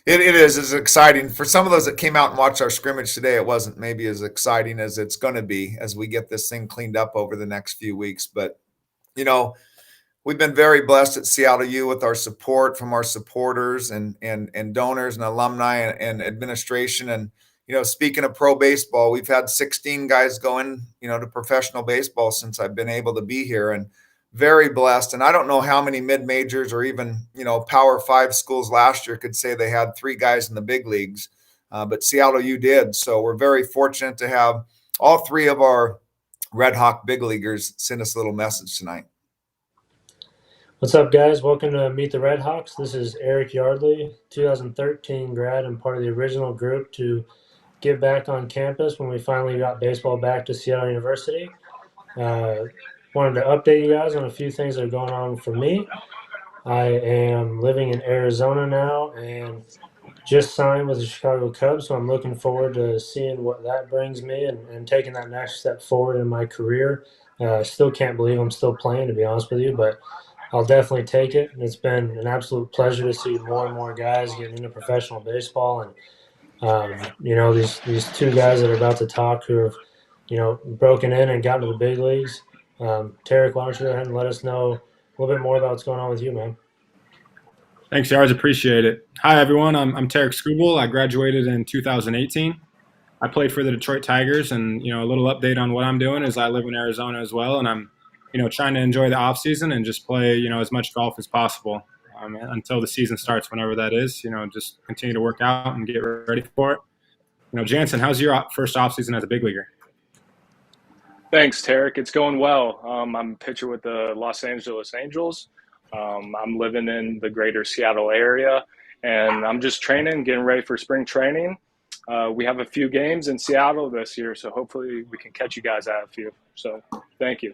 it is exciting. For some of those that came out and watched our scrimmage today, it wasn't maybe as exciting as it's going to be as we get this thing cleaned up over the next few weeks. But, you know, we've been very blessed at Seattle U with our support from our supporters and donors and alumni and administration. And, you know, speaking of pro baseball, we've had 16 guys going, you know, to professional baseball since I've been able to be here, and very blessed. And I don't know how many mid-majors or even, you know, Power 5 schools last year could say they had 3 guys in the big leagues, but Seattle U did. So we're very fortunate to have all 3 of our Red Hawk big leaguers send us a little message tonight. What's up, guys? Welcome to Meet the Redhawks. This is Eric Yardley, 2013 grad and part of the original group to get back on campus when we finally got baseball back to Seattle University. Wanted to update you guys on a few things that are going on for me. I am living in Arizona now and just signed with the Chicago Cubs, so I'm looking forward to seeing what that brings me and taking that next step forward in my career. I still can't believe I'm still playing, to be honest with you, but I'll definitely take it. And it's been an absolute pleasure to see more and more guys getting into professional baseball. And, you know, these 2 guys that are about to talk who have, you know, broken in and gotten to the big leagues. Tarek, why don't you go ahead and let us know a little bit more about what's going on with you, man? Thanks, Yards. Appreciate it. Hi, everyone. I'm Tarek Skubal. I graduated in 2018. I played for the Detroit Tigers, and, you know, a little update on what I'm doing is I live in Arizona as well, and I'm, you know, trying to enjoy the off season and just play, you know, as much golf as possible until the season starts, whenever that is. You know, just continue to work out and get ready for it. You know, Jansen, how's your first off season as a big leaguer? Thanks, Tarek. It's going well. I'm a pitcher with the Los Angeles Angels. I'm living in the greater Seattle area, and I'm just training, getting ready for spring training. We have a few games in Seattle this year, so hopefully we can catch you guys at a few. So thank you.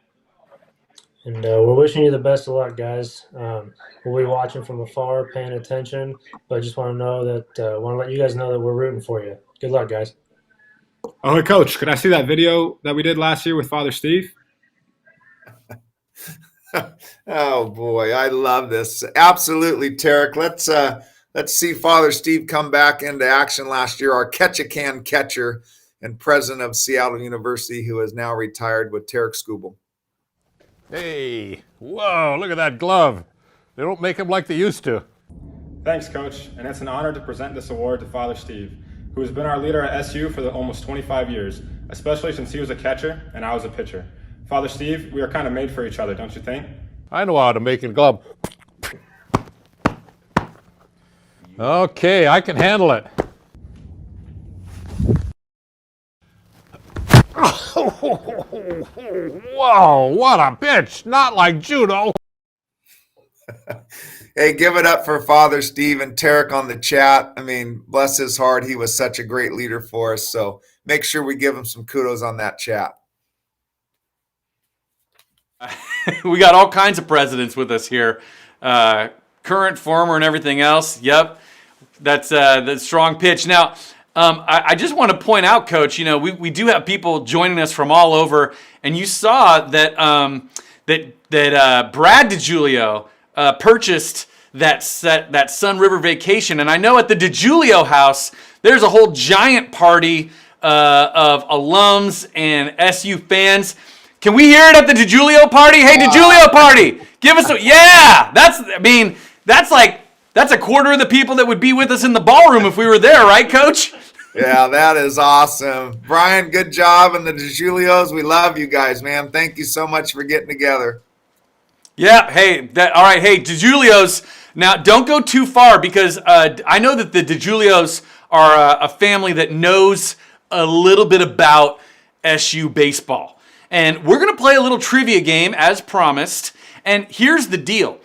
And we're wishing you the best of luck, guys. We'll be watching from afar, paying attention, but I just want to know that want to let you guys know that we're rooting for you. Good luck, guys. Oh, hey, Coach, could I see that video that we did last year with Father Steve? Oh boy, I love this. Absolutely, Tarek. Let's see Father Steve come back into action last year, our catch-a-can catcher and president of Seattle University, who is now retired, with Tarek Skubal. Hey, whoa, look at that glove. They don't make them like they used to. Thanks, Coach, and it's an honor to present this award to Father Steve, who has been our leader at SU for almost 25 years, especially since he was a catcher and I was a pitcher. Father Steve, we are kind of made for each other, don't you think? I know how to make a glove. Okay, I can handle it. Whoa, what a pitch. Not like judo. Hey, give it up for Father Steve and Tarek on the chat. I mean, bless his heart. He was such a great leader for us. So make sure we give him some kudos on that chat. We got all kinds of presidents with us here. Current, former, and everything else. Yep. That's the strong pitch. Now, I just want to point out, Coach, we do have people joining us from all over, and you saw that Brad DiGiulio purchased that Sun River Vacation, and I know at the DiGiulio house there's a whole giant party of alums and SU fans. Can we hear it at the DiGiulio party? Hey, DiGiulio party, give us yeah. That's a quarter of the people that would be with us in the ballroom if we were there, right, Coach? Yeah, that is awesome. Brian, good job. And the DiGiulios, we love you guys, man. Thank you so much for getting together. Yeah, hey, all right, hey, DiGiulios, now don't go too far because I know that the DiGiulios are a family that knows a little bit about SU baseball. And we're going to play a little trivia game as promised. And here's the deal.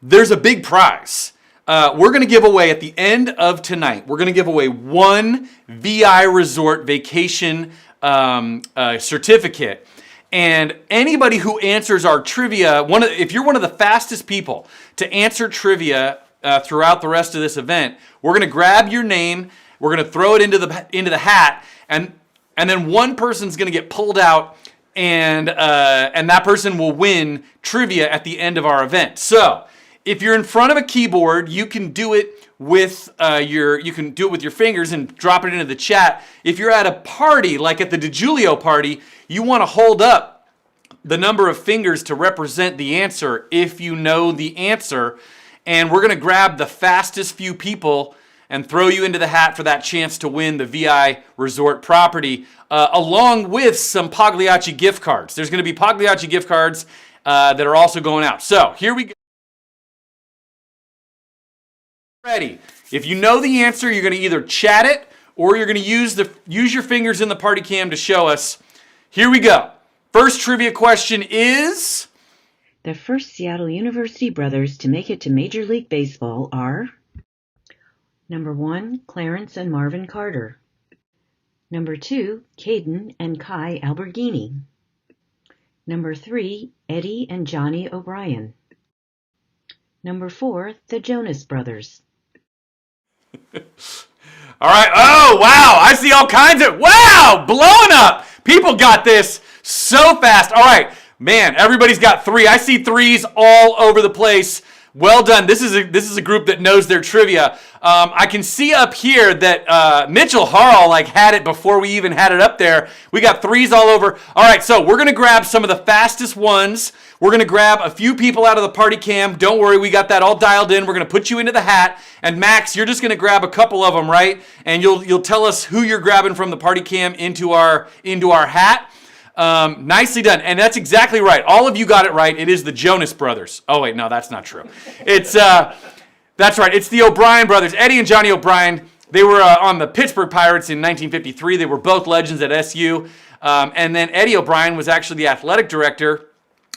There's a big prize. We're going to give away at the end of tonight, we're going to give away one VI Resort vacation certificate. And anybody who answers our trivia, if you're one of the fastest people to answer trivia throughout the rest of this event, we're going to grab your name, we're going to throw it into the hat, and then one person's going to get pulled out, and that person will win trivia at the end of our event. So if you're in front of a keyboard, you can do it with your fingers and drop it into the chat. If you're at a party, like at the DiGiulio party, you want to hold up the number of fingers to represent the answer if you know the answer. And we're going to grab the fastest few people and throw you into the hat for that chance to win the VI Resort property, along with some Pagliacci gift cards. There's going to be Pagliacci gift cards that are also going out. So here we go. Ready. If you know the answer, you're going to either chat it or you're going to use your fingers in the party cam to show us. Here we go. First trivia question is... The first Seattle University brothers to make it to Major League Baseball are... Number 1, Clarence and Marvin Carter. Number 2, Caden and Kai Alberghini. Number 3, Eddie and Johnny O'Brien. Number 4, the Jonas Brothers. All right. Oh, wow. I see all kinds of... Wow! Blowing up. People got this so fast. All right. Man, everybody's got 3. I see 3s all over the place. Well done. This is a group that knows their trivia. I can see up here that Mitchell Harrell had it before we even had it up there. We got 3s all over. All right, so we're going to grab some of the fastest ones. We're going to grab a few people out of the party cam. Don't worry, we got that all dialed in. We're going to put you into the hat. And Max, you're just going to grab a couple of them, right? And you'll tell us who you're grabbing from the party cam into our hat. Nicely done. And that's exactly right. All of you got it right. It is the Jonas Brothers. Oh, wait, no, that's not true. It's, that's right. It's the O'Brien brothers. Eddie and Johnny O'Brien. They were on the Pittsburgh Pirates in 1953. They were both legends at SU. And then Eddie O'Brien was actually the athletic director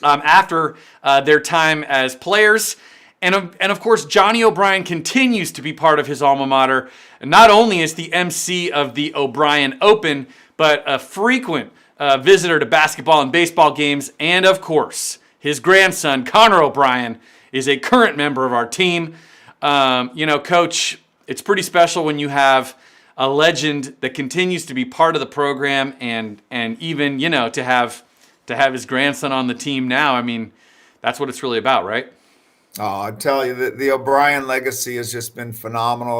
after their time as players. And of course, Johnny O'Brien continues to be part of his alma mater. And not only is the MC of the O'Brien Open, but a frequent visitor to basketball and baseball games. And of course, his grandson, Connor O'Brien, is a current member of our team. Coach, it's pretty special when you have a legend that continues to be part of the program and even, to have his grandson on the team now. I mean, that's what it's really about, right? Oh, I tell you, the O'Brien legacy has just been phenomenal.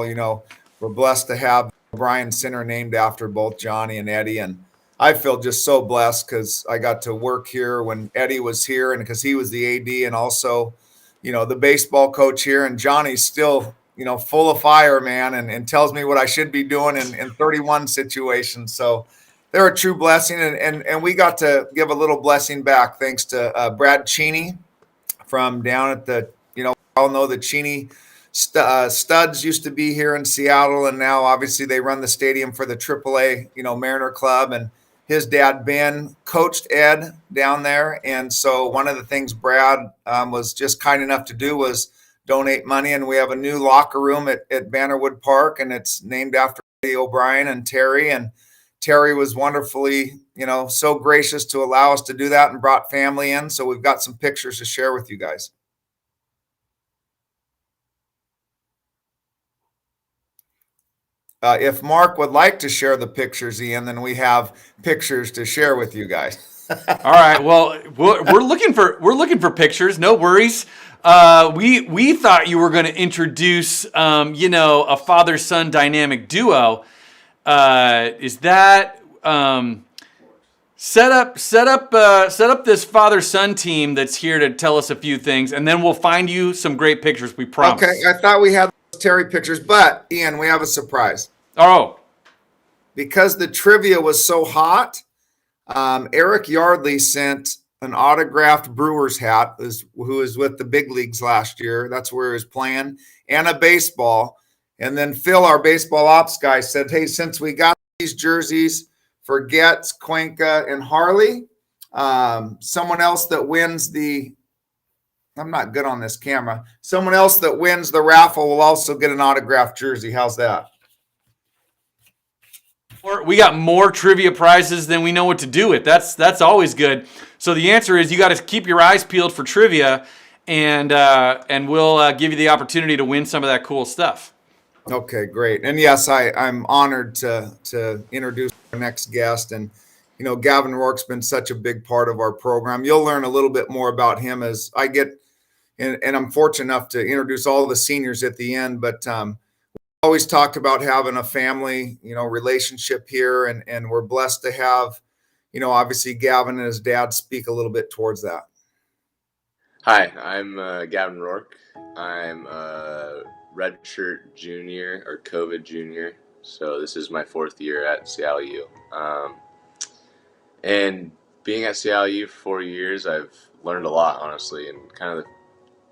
We're blessed to have the O'Brien Center named after both Johnny and Eddie. And I feel just so blessed because I got to work here when Eddie was here and because he was the AD and also, the baseball coach here. And Johnny's still, full of fire, man, and tells me what I should be doing in 31 situations. So they're a true blessing. And we got to give a little blessing back thanks to Brad Cheney from down at the, all know the Cheney studs used to be here in Seattle. And now obviously they run the stadium for the AAA, Mariner Club. And his dad, Ben, coached Ed down there. And so one of the things Brad was just kind enough to do was donate money. And we have a new locker room at Bannerwood Park, and it's named after Eddie O'Brien and Terry. And Terry was wonderfully, so gracious to allow us to do that and brought family in. So we've got some pictures to share with you guys. if Mark would like to share the pictures, Ian, then we have pictures to share with you guys. All right. Well, we're looking for pictures. No worries. We thought you were going to introduce, a father-son dynamic duo. Is that set up this father-son team that's here to tell us a few things, and then we'll find you some great pictures. We promise. Okay, I thought we had those Terry pictures, but Ian, we have a surprise. Oh, because the trivia was so hot. Eric Yardley sent an autographed Brewers hat, who was with the big leagues last year. That's where he was playing, and a baseball. And then Phil, our baseball ops guy, said, hey, since we got these jerseys for Getz, Cuenca, and Harley, someone else that wins I'm not good on this camera. Someone else that wins the raffle will also get an autographed jersey. How's that? We got more trivia prizes than we know what to do with. That's always good. So the answer is you got to keep your eyes peeled for trivia, and we'll give you the opportunity to win some of that cool stuff. Okay, great. And yes, I'm honored to introduce our next guest. And Gavin Rourke's been such a big part of our program. You'll learn a little bit more about him as I get, and I'm fortunate enough to introduce all the seniors at the end. But always talked about having a family, relationship here, and we're blessed to have, obviously Gavin and his dad speak a little bit towards that. Hi, I'm Gavin Rourke. I'm a redshirt junior or COVID junior, so this is my 4th year at Seattle U. And being at Seattle U for 4 years, I've learned a lot, honestly, and kind of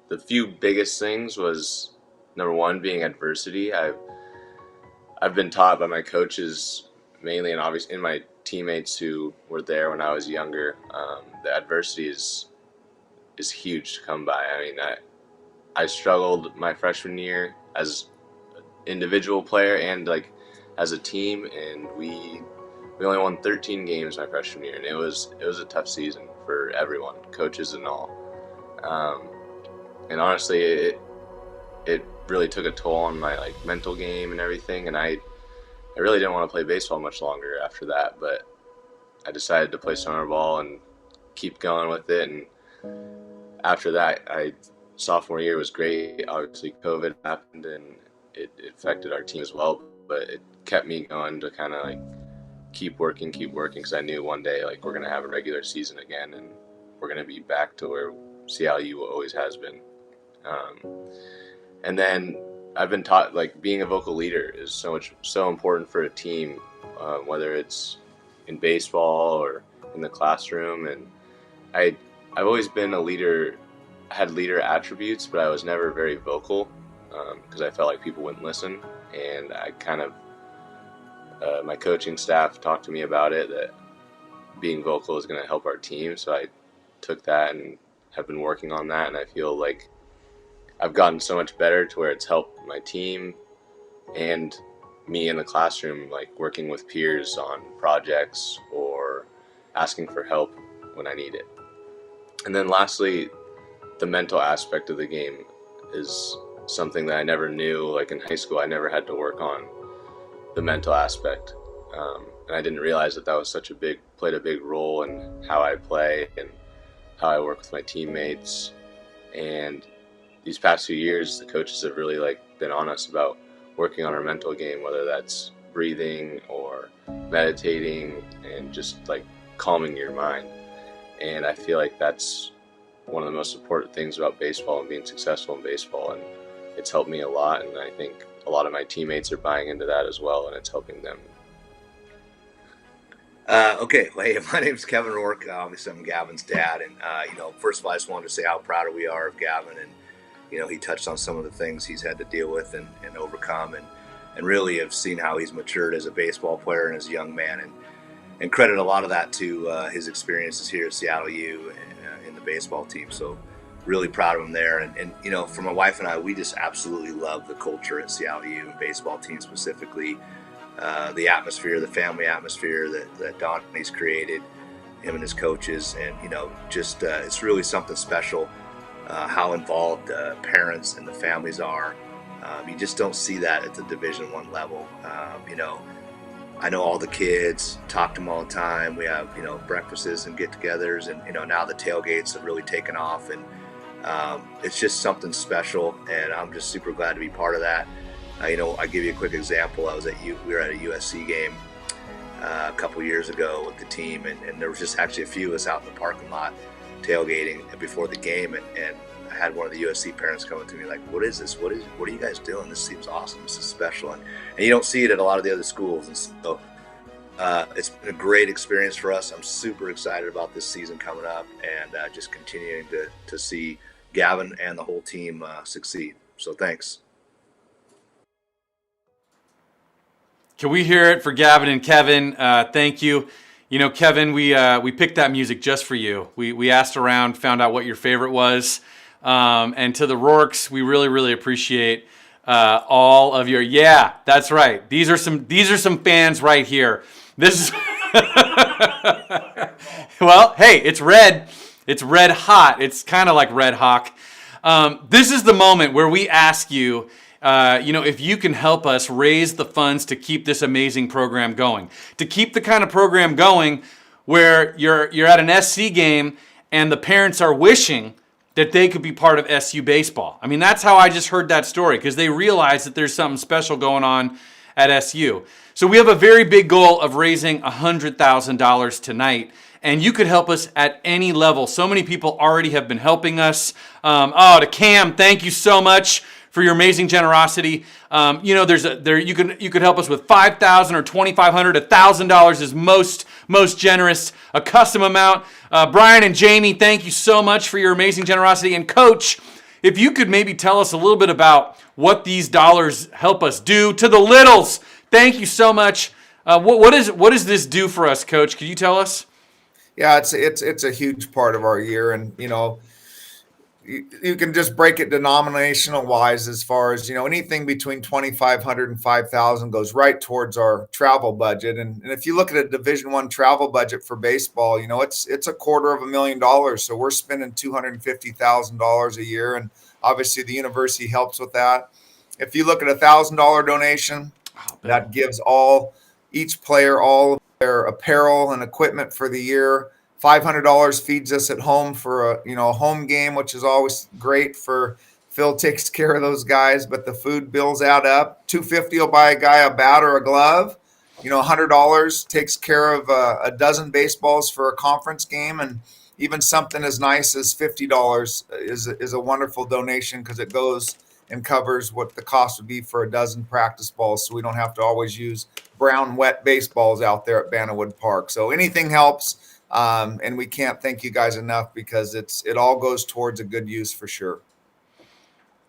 the few biggest things was, number one, being adversity. I've been taught by my coaches mainly, and obviously in my teammates who were there when I was younger, the adversity is huge to come by. I mean, I struggled my freshman year as an individual player and as a team, and we only won 13 games my freshman year, and it was a tough season for everyone, coaches and all. And honestly, it really took a toll on my mental game and everything, and I really didn't want to play baseball much longer after that, but I decided to play summer ball and keep going with it. And after that, sophomore year was great. Obviously COVID happened and it affected our team as well, but it kept me going to kind of keep working, because I knew one day we're going to have a regular season again and we're going to be back to where Seattle U always has been. And then I've been taught being a vocal leader is so important for a team, whether it's in baseball or in the classroom. And I've always been a leader, had leader attributes, but I was never very vocal because I felt like people wouldn't listen. And I kind of my coaching staff talked to me about it, that being vocal is going to help our team. So I took that and have been working on that, and I feel like I've gotten so much better to where it's helped my team and me in the classroom, working with peers on projects or asking for help when I need it. And then lastly, the mental aspect of the game is something that I never knew. In high school, I never had to work on the mental aspect. And I didn't realize that was played a big role in how I play and how I work with my teammates. And these past few years, the coaches have really been on us about working on our mental game, whether that's breathing or meditating and just calming your mind. And I feel like that's one of the most important things about baseball and being successful in baseball. And it's helped me a lot. And I think a lot of my teammates are buying into that as well, and it's helping them. Okay, well, hey, my name's Kevin Rourke. Obviously, I'm Gavin's dad, and first of all, I just wanted to say how proud we are of Gavin, and he touched on some of the things he's had to deal with and overcome, and really have seen how he's matured as a baseball player and as a young man, and credit a lot of that to his experiences here at Seattle U and in the baseball team. So really proud of him there, and for my wife and I, we just absolutely love the culture at Seattle U and baseball team specifically. The atmosphere, the family atmosphere that Donnie's created, him and his coaches, and it's really something special how involved parents and the families are You just don't see that at the Division I level. I know all the kids, talk to them all the time. We have, breakfasts and get-togethers, and, now the tailgates have really taken off, and it's just something special, and I'm just super glad to be part of that. I give you a quick example. We were at a USC game a couple years ago with the team, and there was just actually a few of us out in the parking lot tailgating before the game, and I had one of the USC parents coming to me like, what is this? What are you guys doing? This seems awesome. This is special. And you don't see it at a lot of the other schools. And so it's been a great experience for us. I'm super excited about this season coming up, and just continuing to see Gavin and the whole team succeed. So thanks. Can we hear it for Gavin and Kevin? Thank you. Kevin, we picked that music just for you. We asked around, found out what your favorite was. And to the Rourkes, we really, really appreciate all of your. Yeah, that's right. These are some fans right here. This is well, hey, it's red. It's red hot. It's kind of like Red Hawk. This is the moment where we ask you, if you can help us raise the funds to keep this amazing program going, to keep the kind of program going where you're at an SC game and the parents are wishing that they could be part of SU baseball. I mean, that's how I just heard that story, because they realize that there's something special going on at SU. So we have a very big goal of raising $100,000 tonight, and you could help us at any level. So many people already have been helping us. To Cam, thank you so much for your amazing generosity. You could help us with $5,000 or $2,500. $1,000 is most generous. A custom amount. Brian and Jamie, thank you so much for your amazing generosity. And Coach, if you could maybe tell us a little bit about what these dollars help us do. To the Littles, thank you so much. What does this do for us, Coach? Could you tell us? Yeah, it's a huge part of our year, and you can just break it denominational wise as far as, anything between 2,500 and 5,000 goes right towards our travel budget. And if you look at a Division I travel budget for baseball, it's $250,000. So we're spending $250,000 a year. And obviously the university helps with that. If you look at $1,000 donation, that gives each player all of their apparel and equipment for the year. $500 feeds us at home for a home game, which is always great. For Phil takes care of those guys, but the food bills add up. $250 will buy a guy a bat or a glove. $100 takes care of a dozen baseballs for a conference game, and even something as nice as $50 is a wonderful donation, because it goes and covers what the cost would be for a dozen practice balls, so we don't have to always use brown wet baseballs out there at Bannerwood Park. So anything helps. And we can't thank you guys enough, because it all goes towards a good use for sure.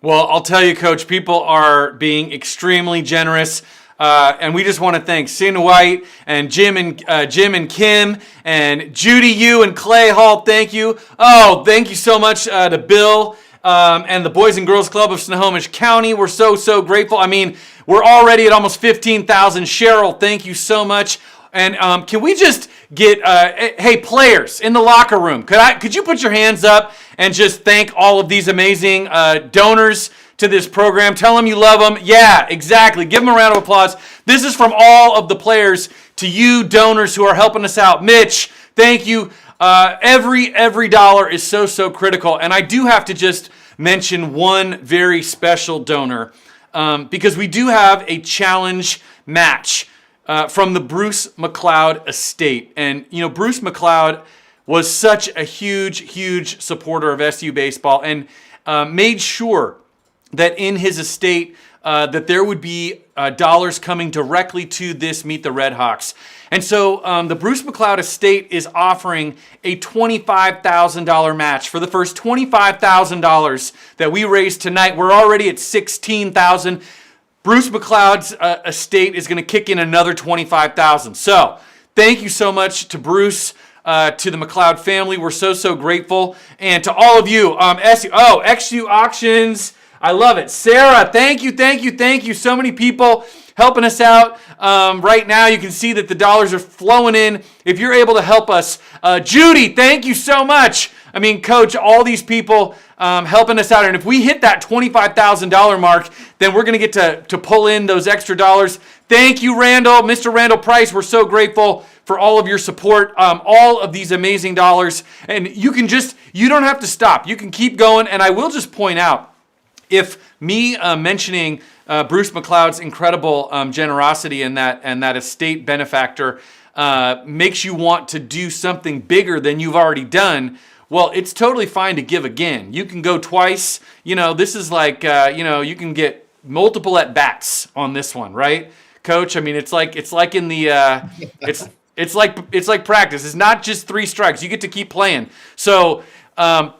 Well, I'll tell you, Coach, people are being extremely generous. And we just want to thank Sin White and Jim and Kim and Judy, you and Clay Hall. Thank you. Oh, thank you so much to Bill and the Boys and Girls Club of Snohomish County. We're so grateful. I mean, we're already at almost 15,000. Cheryl, thank you so much. And can we just get, hey, players in the locker room, could you put your hands up and just thank all of these amazing donors to this program? Tell them you love them. Yeah, exactly. Give them a round of applause. This is from all of the players to you donors who are helping us out. Mitch, thank you. Every dollar is so critical. And I do have to just mention one very special donor, because we do have a challenge match from the Bruce McLeod estate. And, Bruce McLeod was such a huge supporter of SU baseball, and made sure that in his estate that there would be dollars coming directly to this Meet the Redhawks. And so the Bruce McLeod estate is offering a $25,000 match. For the first $25,000 that we raised tonight, we're already at $16,000. Bruce McLeod's estate is going to kick in another $25,000. So thank you so much to Bruce, to the McLeod family. We're so grateful. And to all of you, XU Auctions, I love it. Sarah, thank you. So many people helping us out right now. You can see that the dollars are flowing in. If you're able to help us, Judy, thank you so much. I mean, Coach, all these people helping us out. And if we hit that $25,000 mark, then we're going to get to pull in those extra dollars. Thank you, Randall. Mr. Randall Price, we're so grateful for all of your support, all of these amazing dollars. And you don't have to stop. You can keep going. And I will just point out, if me mentioning Bruce McLeod's incredible generosity and that estate benefactor makes you want to do something bigger than you've already done, well, it's totally fine to give again. You can go twice. This is like, you can get multiple at bats on this one, right, Coach? I mean, it's like in the it's like practice. It's not just 3 strikes. You get to keep playing. So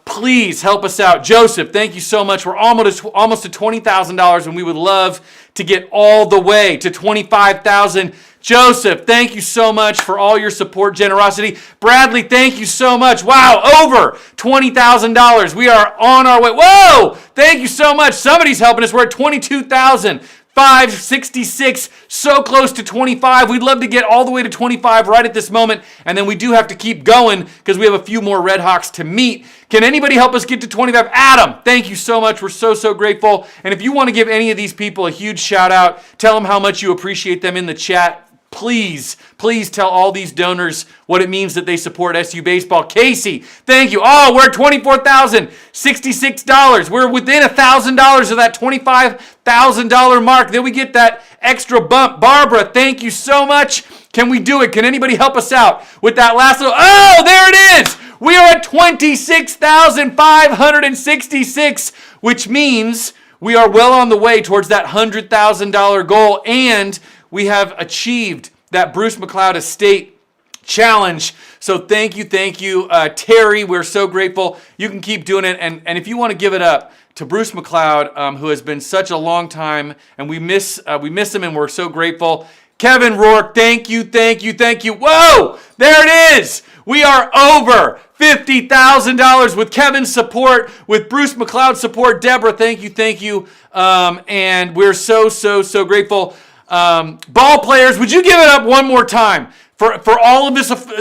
please help us out. Joseph, thank you so much. We're almost to $20,000, and we would love to get all the way to $25,000. Joseph, thank you so much for all your support, generosity. Bradley, thank you so much. Wow, over $20,000. We are on our way. Whoa, thank you so much. Somebody's helping us. We're at $22,566, so close to 25. We'd love to get all the way to 25 right at this moment, and then we do have to keep going because we have a few more Redhawks to meet. Can anybody help us get to 25? Adam, thank you so much. We're so grateful. And if you want to give any of these people a huge shout out, tell them how much you appreciate them in the chat. Please tell all these donors what it means that they support SU baseball. Casey, thank you. Oh, we're at $24,066. We're within $1,000 of that $25,000 mark. Then we get that extra bump. Barbara, thank you so much. Can we do it? Can anybody help us out with that last little? Oh, there it is. We are at $26,566, which means we are well on the way towards that $100,000 goal, and we have achieved that Bruce McLeod Estate Challenge. So thank you, Terry. We're so grateful. You can keep doing it. And if you want to give it up to Bruce McLeod, who has been such a long time, and we miss him, and we're so grateful. Kevin Rourke, thank you. Whoa, there it is. We are over $50,000 with Kevin's support, with Bruce McLeod's support. Deborah, thank you. And we're so grateful. Ball players, would you give it up one more time for all of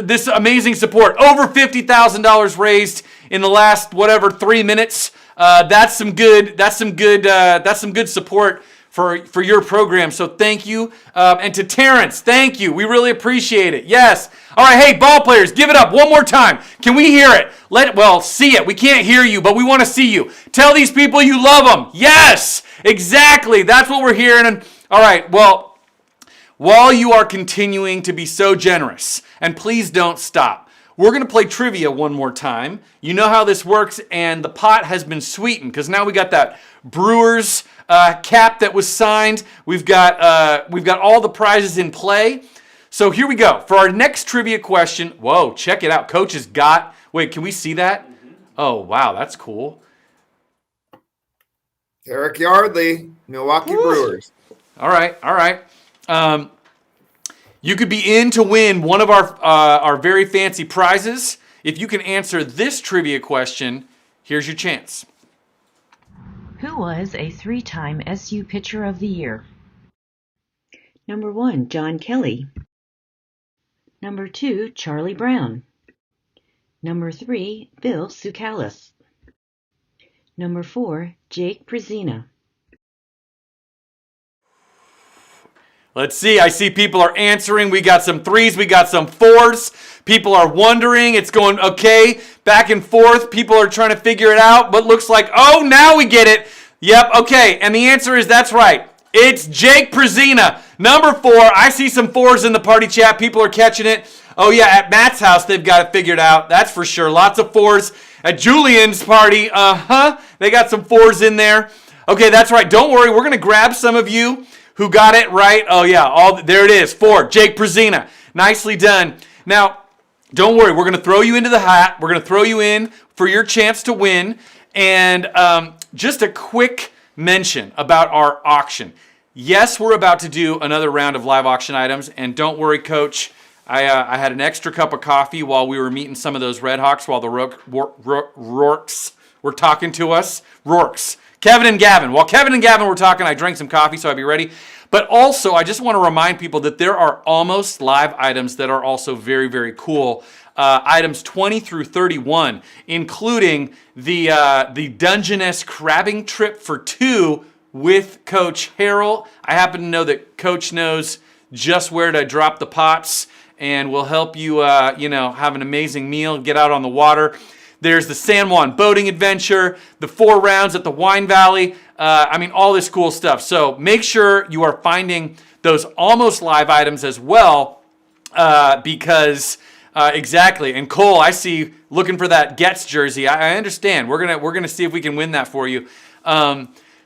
this amazing support? Over $50,000 raised in the last 3 minutes. That's some good support for your program. So thank you. And to Terrence, thank you. We really appreciate it. Yes. All right, hey, ball players, give it up one more time. Can we hear it? See it. We can't hear you, but we want to see you. Tell these people you love them. Yes, exactly. That's what we're hearing. And all right, well, while you are continuing to be so generous, and please don't stop, we're going to play trivia one more time. You know how this works, and the pot has been sweetened because now we got that Brewers cap that was signed. We've got all the prizes in play. So here we go. For our next trivia question, whoa, check it out. Coach has got, wait, can we see that? Oh, wow, that's cool. Eric Yardley, Milwaukee Brewers. All right. You could be in to win one of our very fancy prizes. If you can answer this trivia question, here's your chance. Who was a 3-time SU Pitcher of the Year? Number 1, John Kelly. Number 2, Charlie Brown. Number 3, Bill Sukalis. Number 4, Jake Przina. Let's see. I see people are answering. We got some 3s. We got some 4s. People are wondering. It's going okay. Back and forth. People are trying to figure it out. But looks like, oh, now we get it. Yep, okay. And the answer is that's right. It's Jake Przina. Number 4. I see some 4s in the party chat. People are catching it. Oh, yeah, at Matt's house, they've got it figured out. That's for sure. Lots of 4s. At Julian's party, they got some 4s in there. Okay, that's right. Don't worry. We're going to grab some of you who got it right. Oh, yeah. There it is. 4. Jake Przina. Nicely done. Now, don't worry. We're going to throw you into the hat. We're going to throw you in for your chance to win. And just a quick mention about our auction. Yes, we're about to do another round of live auction items. And don't worry, Coach. I had an extra cup of coffee while we were meeting some of those Redhawks while the Rourkes were talking to us. Rourkes. Kevin and Gavin. While Kevin and Gavin were talking, I drank some coffee so I'd be ready. But also, I just want to remind people that there are almost live items that are also very, very cool. Items 20 through 31, including the Dungeness crabbing trip for 2 with Coach Harrell. I happen to know that Coach knows just where to drop the pots and will help you, have an amazing meal, get out on the water. There's the San Juan boating adventure, the 4 rounds at the Wine Valley. All this cool stuff. So make sure you are finding those almost live items as well, because exactly. And Cole, I see looking for that Getz jersey. I understand. We're gonna see if we can win that for you.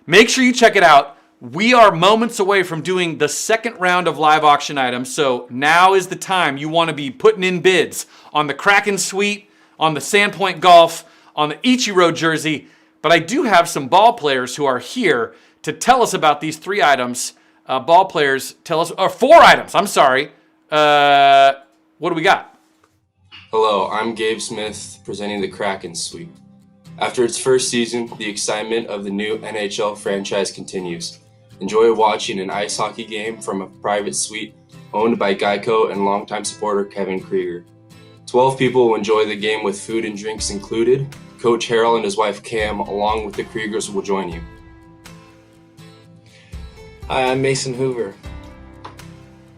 Make sure you check it out. We are moments away from doing the second round of live auction items. So now is the time you want to be putting in bids on the Kraken Suite, on the Sandpoint Golf, on the Ichiro jersey. But I do have some ball players who are here to tell us about these 3 items. Ball players tell us, or 4 items, I'm sorry. What do we got? Hello, I'm Gabe Smith presenting the Kraken Suite. After its first season, the excitement of the new NHL franchise continues. Enjoy watching an ice hockey game from a private suite owned by Geico and longtime supporter Kevin Krieger. 12 people will enjoy the game with food and drinks included. Coach Harrell and his wife Cam, along with the Kriegers, will join you. Hi, I'm Mason Hoover.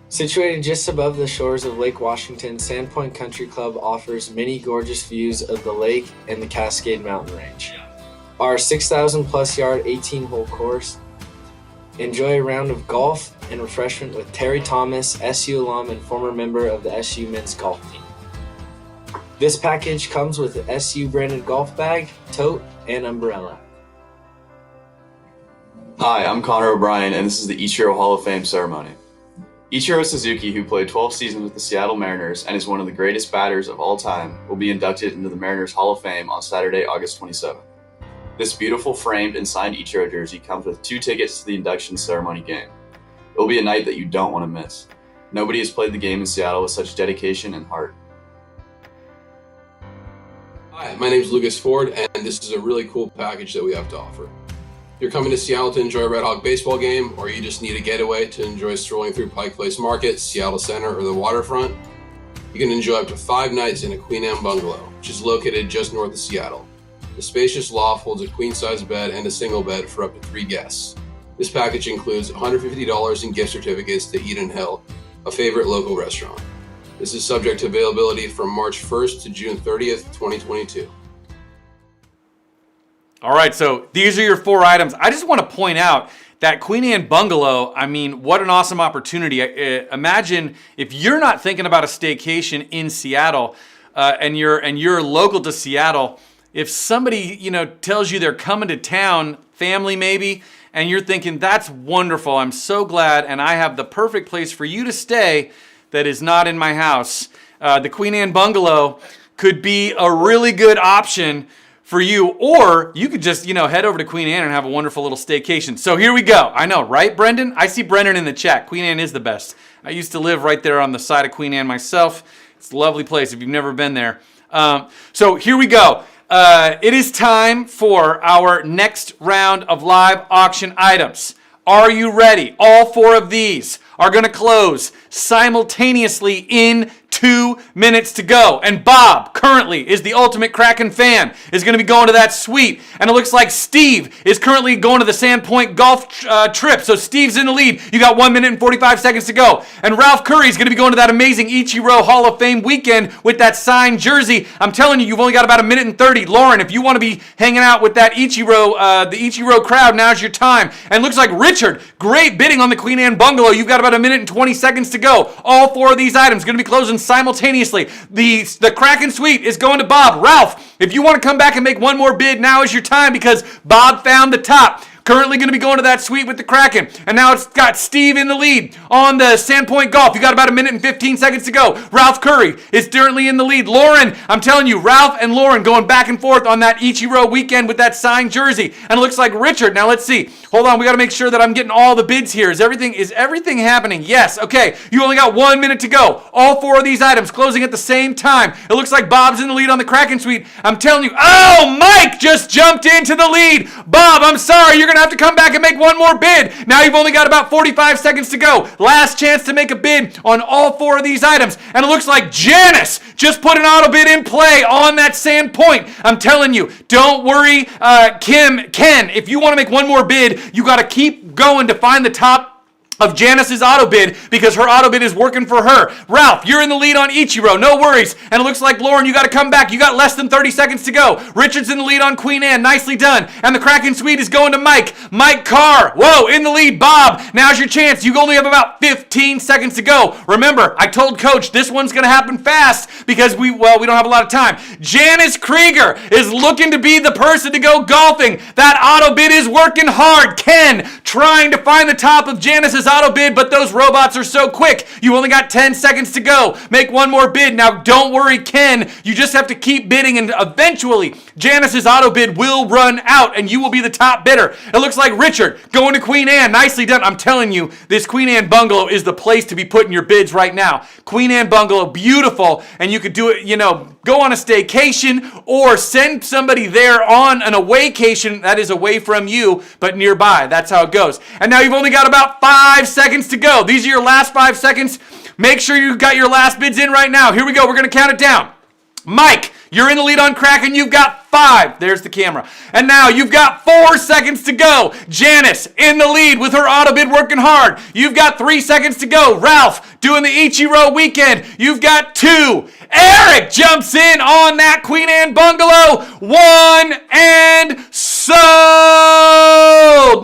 Situated just above the shores of Lake Washington, Sandpoint Country Club offers many gorgeous views of the lake and the Cascade Mountain Range. Our 6,000 plus yard 18-hole course. Enjoy a round of golf and refreshment with Terry Thomas, SU alum and former member of the SU men's golf team. This package comes with an SU branded golf bag, tote, and umbrella. Hi, I'm Connor O'Brien, and this is the Ichiro Hall of Fame ceremony. Ichiro Suzuki, who played 12 seasons with the Seattle Mariners and is one of the greatest batters of all time, will be inducted into the Mariners Hall of Fame on Saturday, August 27th. This beautiful framed and signed Ichiro jersey comes with 2 tickets to the induction ceremony game. It will be a night that you don't want to miss. Nobody has played the game in Seattle with such dedication and heart. Hi, my name is Lucas Ford, and this is a really cool package that we have to offer. You're coming to Seattle to enjoy a Red Hawk baseball game, or you just need a getaway to enjoy strolling through Pike Place Market, Seattle Center, or the waterfront. You can enjoy up to 5 nights in a Queen Anne bungalow, which is located just north of Seattle. The spacious loft holds a queen-size bed and a single bed for up to 3 guests. This package includes $150 in gift certificates to Eat and Hill, a favorite local restaurant. This is subject to availability from March 1st to June 30th, 2022. All right, so these are your 4 items. I just want to point out that Queen Anne Bungalow, what an awesome opportunity. Imagine if you're not thinking about a staycation in Seattle and you're local to Seattle, if somebody, tells you they're coming to town, family maybe, and you're thinking, that's wonderful, I'm so glad, and I have the perfect place for you to stay that is not in my house. The Queen Anne Bungalow could be a really good option for you, or you could just, head over to Queen Anne and have a wonderful little staycation. So here we go. I know, right, Brendan? I see Brendan in the chat. Queen Anne is the best. I used to live right there on the side of Queen Anne myself. It's a lovely place if you've never been there. So here we go. It is time for our next round of live auction items. Are you ready? All 4 of these are going to close simultaneously in 2 minutes to go. And Bob, currently, is the ultimate Kraken fan, is going to be going to that suite. And it looks like Steve is currently going to the Sandpoint golf trip. So Steve's in the lead. You got 1 minute and 45 seconds to go. And Ralph Curry is going to be going to that amazing Ichiro Hall of Fame weekend with that signed jersey. I'm telling you, you've only got about 1 minute and 30. Lauren, if you want to be hanging out with that Ichiro, the Ichiro crowd, now's your time. And looks like Richard, great bidding on the Queen Anne Bungalow. You've got about 1 minute and 20 seconds to go. All 4 of these items going to be closing simultaneously. The Kraken Suite is going to Bob. Ralph, if you want to come back and make one more bid, now is your time because Bob found the top. currently going to be going to that suite with the Kraken. And now it's got Steve in the lead on the Sandpoint Golf. You got about a minute and 15 seconds to go. Ralph Curry is currently in the lead. Lauren, I'm telling you, Ralph and Lauren going back and forth on that Ichiro weekend with that signed jersey. And it looks like Richard. Now let's see. Hold on, we got to make sure that I'm getting all the bids here. Is everything happening? Yes. Okay. You only got 1 minute to go. All 4 of these items closing at the same time. It looks like Bob's in the lead on the Kraken suite. I'm telling you. Oh, Mike just jumped into the lead. Bob, I'm sorry. You're going to have to come back and make one more bid. Now you've only got about 45 seconds to go. Last chance to make a bid on all 4 of these items. And it looks like Janice just put an auto bid in play on that Sandpoint. I'm telling you, don't worry, Ken, if you want to make one more bid, you got to keep going to find the top of Janice's auto bid because her auto bid is working for her. Ralph, you're in the lead on Ichiro. No worries. And it looks like, Lauren, you got to come back. You got less than 30 seconds to go. Richard's in the lead on Queen Anne. Nicely done. And the Kraken suite is going to Mike. Mike Carr. Whoa, in the lead. Bob, now's your chance. You only have about 15 seconds to go. Remember, I told Coach this one's going to happen fast because we don't have a lot of time. Janice Krieger is looking to be the person to go golfing. That auto bid is working hard. Ken trying to find the top of Janice's auto bid, but those robots are so quick. You only got 10 seconds to go. Make one more bid. Now, don't worry, Ken. You just have to keep bidding, and eventually, Janice's auto bid will run out, and you will be the top bidder. It looks like Richard going to Queen Anne. Nicely done. I'm telling you, this Queen Anne bungalow is the place to be putting your bids right now. Queen Anne bungalow, beautiful, and you could do it, go on a staycation or send somebody there on an awaycation that is away from you, but nearby. That's how it goes. And now you've only got about 5 seconds to go. These are your last 5 seconds. Make sure you got your last bids in right now. Here we go. We're going to count it down. Mike, you're in the lead on Kraken. You've got 5. There's the camera. And now you've got 4 seconds to go. Janice in the lead with her auto bid working hard. You've got 3 seconds to go. Ralph doing the Ichiro weekend. You've got 2. Eric jumps in on that Queen Anne bungalow. 1 and sold.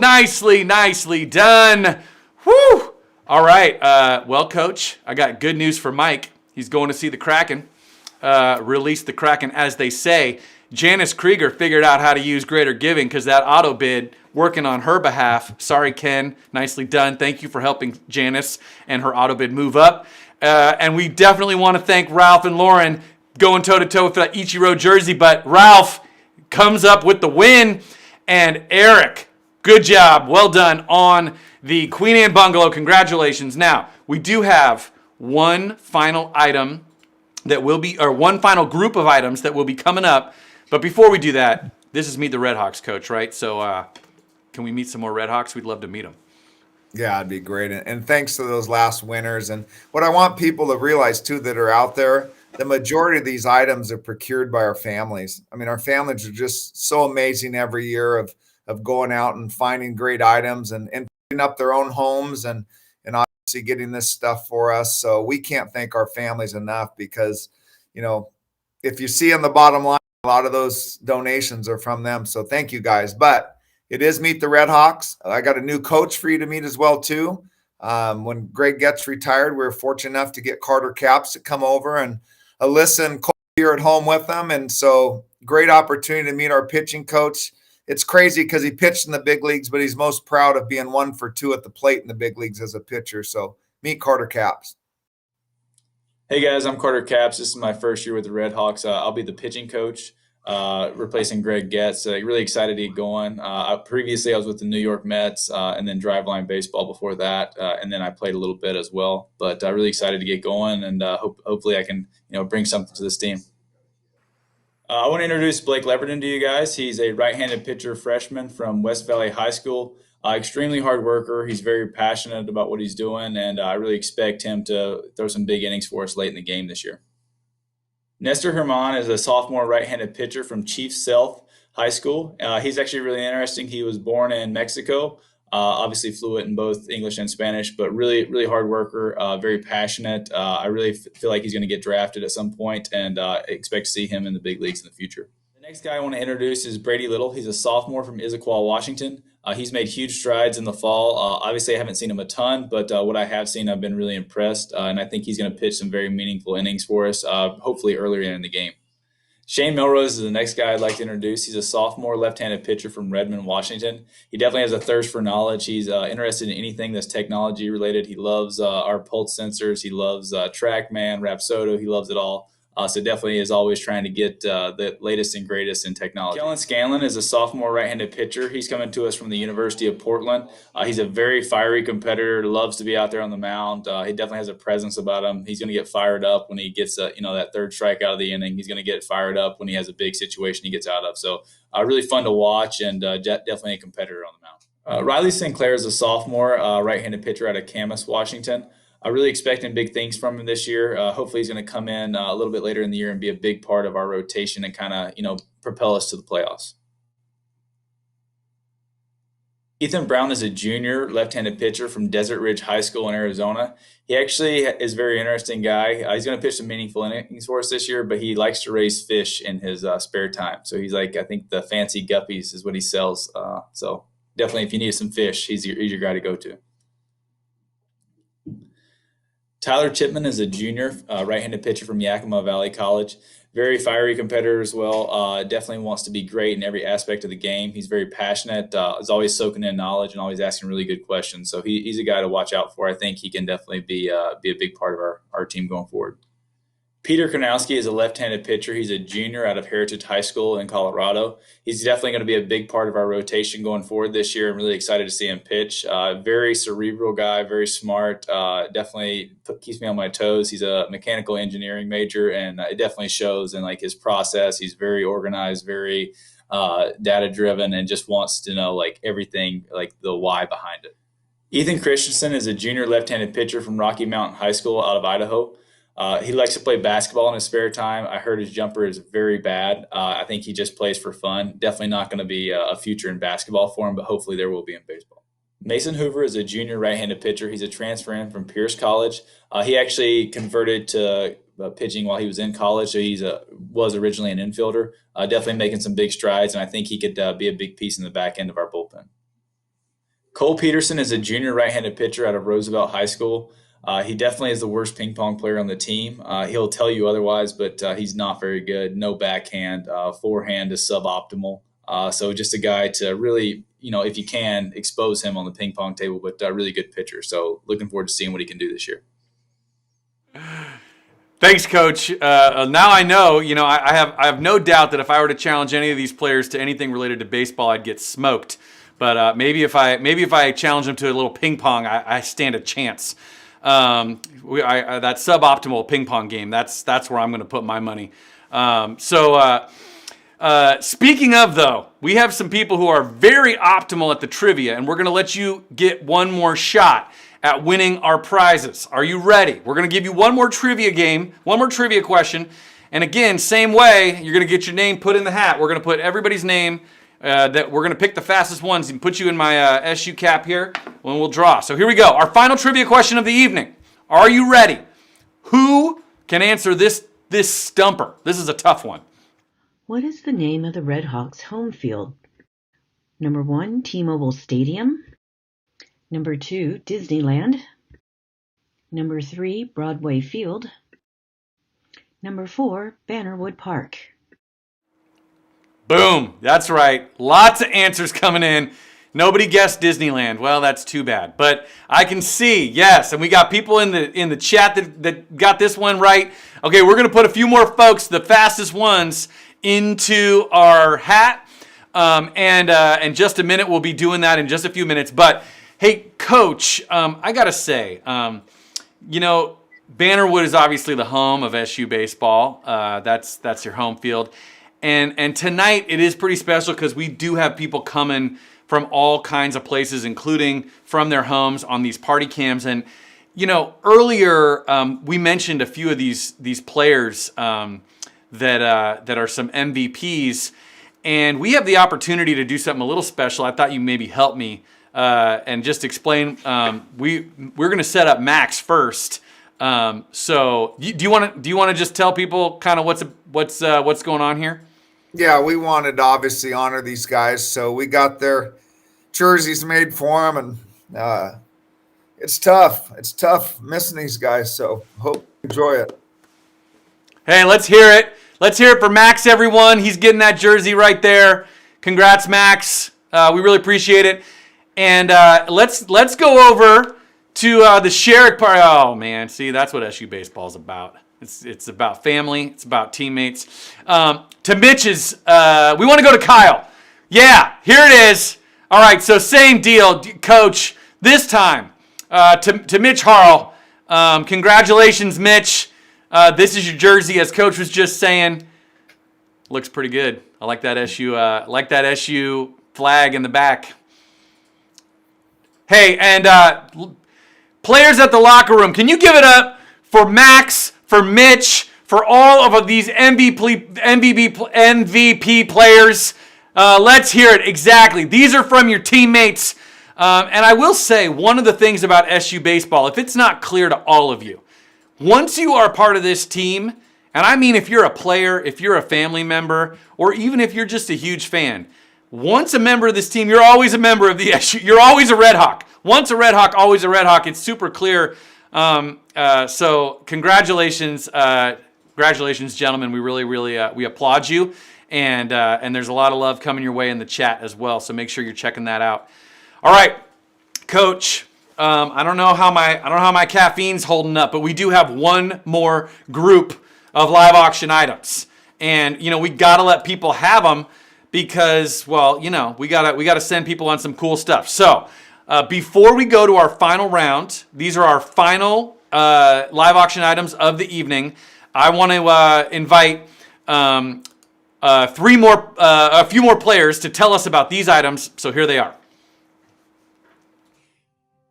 Nicely done. Whew. All right. Well, Coach, I got good news for Mike. He's going to see the Kraken. Release the Kraken, as they say. Janice Krieger figured out how to use greater giving because that auto bid working on her behalf. Sorry, Ken. Nicely done. Thank you for helping Janice and her auto bid move up. And we definitely want to thank Ralph and Lauren going toe-to-toe with that Ichiro jersey. But Ralph comes up with the win. And Eric, good job. Well done on the Queen Anne bungalow. Congratulations. Now, we do have one final item that will be, or one final group of items that will be coming up. But before we do that, this is Meet the Redhawks, Coach, right? So can we meet some more Redhawks? We'd love to meet them. Yeah, it'd be great. And thanks to those last winners. And what I want people to realize, too, that are out there, the majority of these items are procured by our families. I mean, our families are just so amazing every year of going out and finding great items and putting up their own homes and obviously getting this stuff for us. So we can't thank our families enough because, if you see on the bottom line, a lot of those donations are from them. So thank you guys. But it is Meet the Redhawks. I got a new coach for you to meet as well, too. When Greg gets retired, we were fortunate enough to get Carter Capps to come over, and Alyssa and Cole here at home with them. And so great opportunity to meet our pitching coach. It's crazy because he pitched in the big leagues, but he's most proud of being 1 for 2 at the plate in the big leagues as a pitcher. So meet Carter Capps. Hey guys, I'm Carter Capps. This is my first year with the Redhawks. I'll be the pitching coach, replacing Greg Getz. Really excited to get going. Previously, I was with the New York Mets and then Driveline Baseball before that, and then I played a little bit as well. But really excited to get going, and hopefully I can bring something to this team. I want to introduce Blake Leverton to you guys. He's a right-handed pitcher freshman from West Valley High School. Extremely hard worker. He's very passionate about what he's doing, and I really expect him to throw some big innings for us late in the game this year. Nestor Herman is a sophomore right-handed pitcher from Chief Sealth High School. He's actually really interesting. He was born in Mexico, obviously fluent in both English and Spanish, but really, really hard worker, very passionate. I really feel like he's going to get drafted at some point, and expect to see him in the big leagues in the future. The next guy I want to introduce is Brady Little. He's a sophomore from Issaquah, Washington. He's made huge strides in the fall. Obviously, I haven't seen him a ton, but what I have seen, I've been really impressed, and I think he's going to pitch some very meaningful innings for us, hopefully earlier in the game. Shane Melrose is the next guy I'd like to introduce. He's a sophomore left-handed pitcher from Redmond, Washington. He definitely has a thirst for knowledge. He's interested in anything that's technology related. He loves our pulse sensors. He loves TrackMan, Rapsodo. He loves it all. So definitely is always trying to get the latest and greatest in technology. Kellen Scanlon is a sophomore right-handed pitcher. He's coming to us from the University of Portland. He's a very fiery competitor, loves to be out there on the mound. He definitely has a presence about him. He's going to get fired up when he gets that third strike out of the inning. He's going to get fired up when he has a big situation he gets out of. So really fun to watch and definitely a competitor on the mound. Riley Sinclair is a sophomore right-handed pitcher out of Camas, Washington. I'm really expecting big things from him this year. Hopefully he's going to come in a little bit later in the year and be a big part of our rotation and kind of, propel us to the playoffs. Ethan Brown is a junior left-handed pitcher from Desert Ridge High School in Arizona. He actually is a very interesting guy. He's going to pitch some meaningful innings for us this year, but he likes to raise fish in his spare time. So he's like, I think the fancy guppies is what he sells. So definitely if you need some fish, he's your guy to go to. Tyler Chipman is a junior right-handed pitcher from Yakima Valley College. Very fiery competitor as well. Definitely wants to be great in every aspect of the game. He's very passionate. Is always soaking in knowledge and always asking really good questions. So he's a guy to watch out for. I think he can definitely be a big part of our team going forward. Peter Karnowski is a left-handed pitcher. He's a junior out of Heritage High School in Colorado. He's definitely going to be a big part of our rotation going forward this year. I'm really excited to see him pitch. Very cerebral guy, very smart. Definitely keeps me on my toes. He's a mechanical engineering major, and it definitely shows in like his process. He's very organized, very data-driven, and just wants to know like everything, like the why behind it. Ethan Christensen is a junior left-handed pitcher from Rocky Mountain High School out of Idaho. He likes to play basketball in his spare time. I heard his jumper is very bad. I think he just plays for fun. Definitely not going to be a future in basketball for him, but hopefully there will be in baseball. Mason Hoover is a junior right-handed pitcher. He's a transfer in from Pierce College. He actually converted to pitching while he was in college, so he was originally an infielder. Definitely making some big strides, and I think he could be a big piece in the back end of our bullpen. Cole Peterson is a junior right-handed pitcher out of Roosevelt High School. He definitely is the worst ping pong player on the team. He'll tell you otherwise, but he's not very good. No backhand. Forehand is suboptimal. So just a guy to really, if you can, expose him on the ping pong table, but a really good pitcher. So looking forward to seeing what he can do this year. Thanks, Coach. Now I know, I have no doubt that if I were to challenge any of these players to anything related to baseball, I'd get smoked. But maybe if I challenge them to a little ping pong, I stand a chance. That suboptimal ping pong game, that's where I'm going to put my money. Speaking of, though, we have some people who are very optimal at the trivia, and we're going to let you get one more shot at winning our prizes. Are you ready? We're going to give you one more trivia question. And again, same way, you're going to get your name put in the hat. We're going to put everybody's name that we're going to pick the fastest ones and put you in my SU cap here when we'll draw. So here we go. Our final trivia question of the evening. Are you ready? Who can answer this stumper? This is a tough one. What is the name of the Redhawks' home field? Number 1, T-Mobile Stadium. Number 2, Disneyland. Number 3, Broadway Field. Number 4, Bannerwood Park. Boom. That's right. Lots of answers coming in. Nobody guessed Disneyland. Well, that's too bad. But I can see, yes, and we got people in the chat that got this one right. Okay, we're going to put a few more folks, the fastest ones, into our hat. And just a minute, we'll be doing that in just a few minutes. But hey, Coach, I got to say, Bannerwood is obviously the home of SU baseball. That's your home field. And tonight it is pretty special because we do have people coming from all kinds of places, including from their homes on these party cams. And, earlier we mentioned a few of these players that are some MVPs. And we have the opportunity to do something a little special. I thought you maybe help me and just explain. We're going to set up Max first. So do you want to just tell people kind of what's going on here? Yeah, we wanted to obviously honor these guys, so we got their jerseys made for them, and it's tough. It's tough missing these guys, so hope you enjoy it. Hey, let's hear it. Let's hear it for Max, everyone. He's getting that jersey right there. Congrats, Max. We really appreciate it. And let's go over to the Sherrick part. Oh, man. See, that's what SU baseball is about. It's about family. It's about teammates. To Mitch's, we want to go to Kyle. Yeah, here it is. All right, so same deal, Coach. This time to Mitch Harrell. Congratulations, Mitch. This is your jersey, as Coach was just saying. Looks pretty good. I like that SU flag in the back. Hey, and players at the locker room, can you give it up for Max, for Mitch, for all of these MVP players? Let's hear it. Exactly. These are from your teammates. And I will say, one of the things about SU baseball, if it's not clear to all of you, once you are part of this team, and I mean if you're a player, if you're a family member, or even if you're just a huge fan, once a member of this team, you're always a member of the SU. You're always a Red Hawk. Once a Red Hawk, always a Red Hawk. It's super clear. So congratulations, gentlemen. We really, we applaud you. And there's a lot of love coming your way in the chat as well. So make sure you're checking that out. All right, Coach. I don't know how my caffeine's holding up, but we do have one more group of live auction items, and we gotta let people have them because, well, we gotta send people on some cool stuff. So before we go to our final round, these are our final live auction items of the evening. I want to invite a few more players to tell us about these items. So here they are.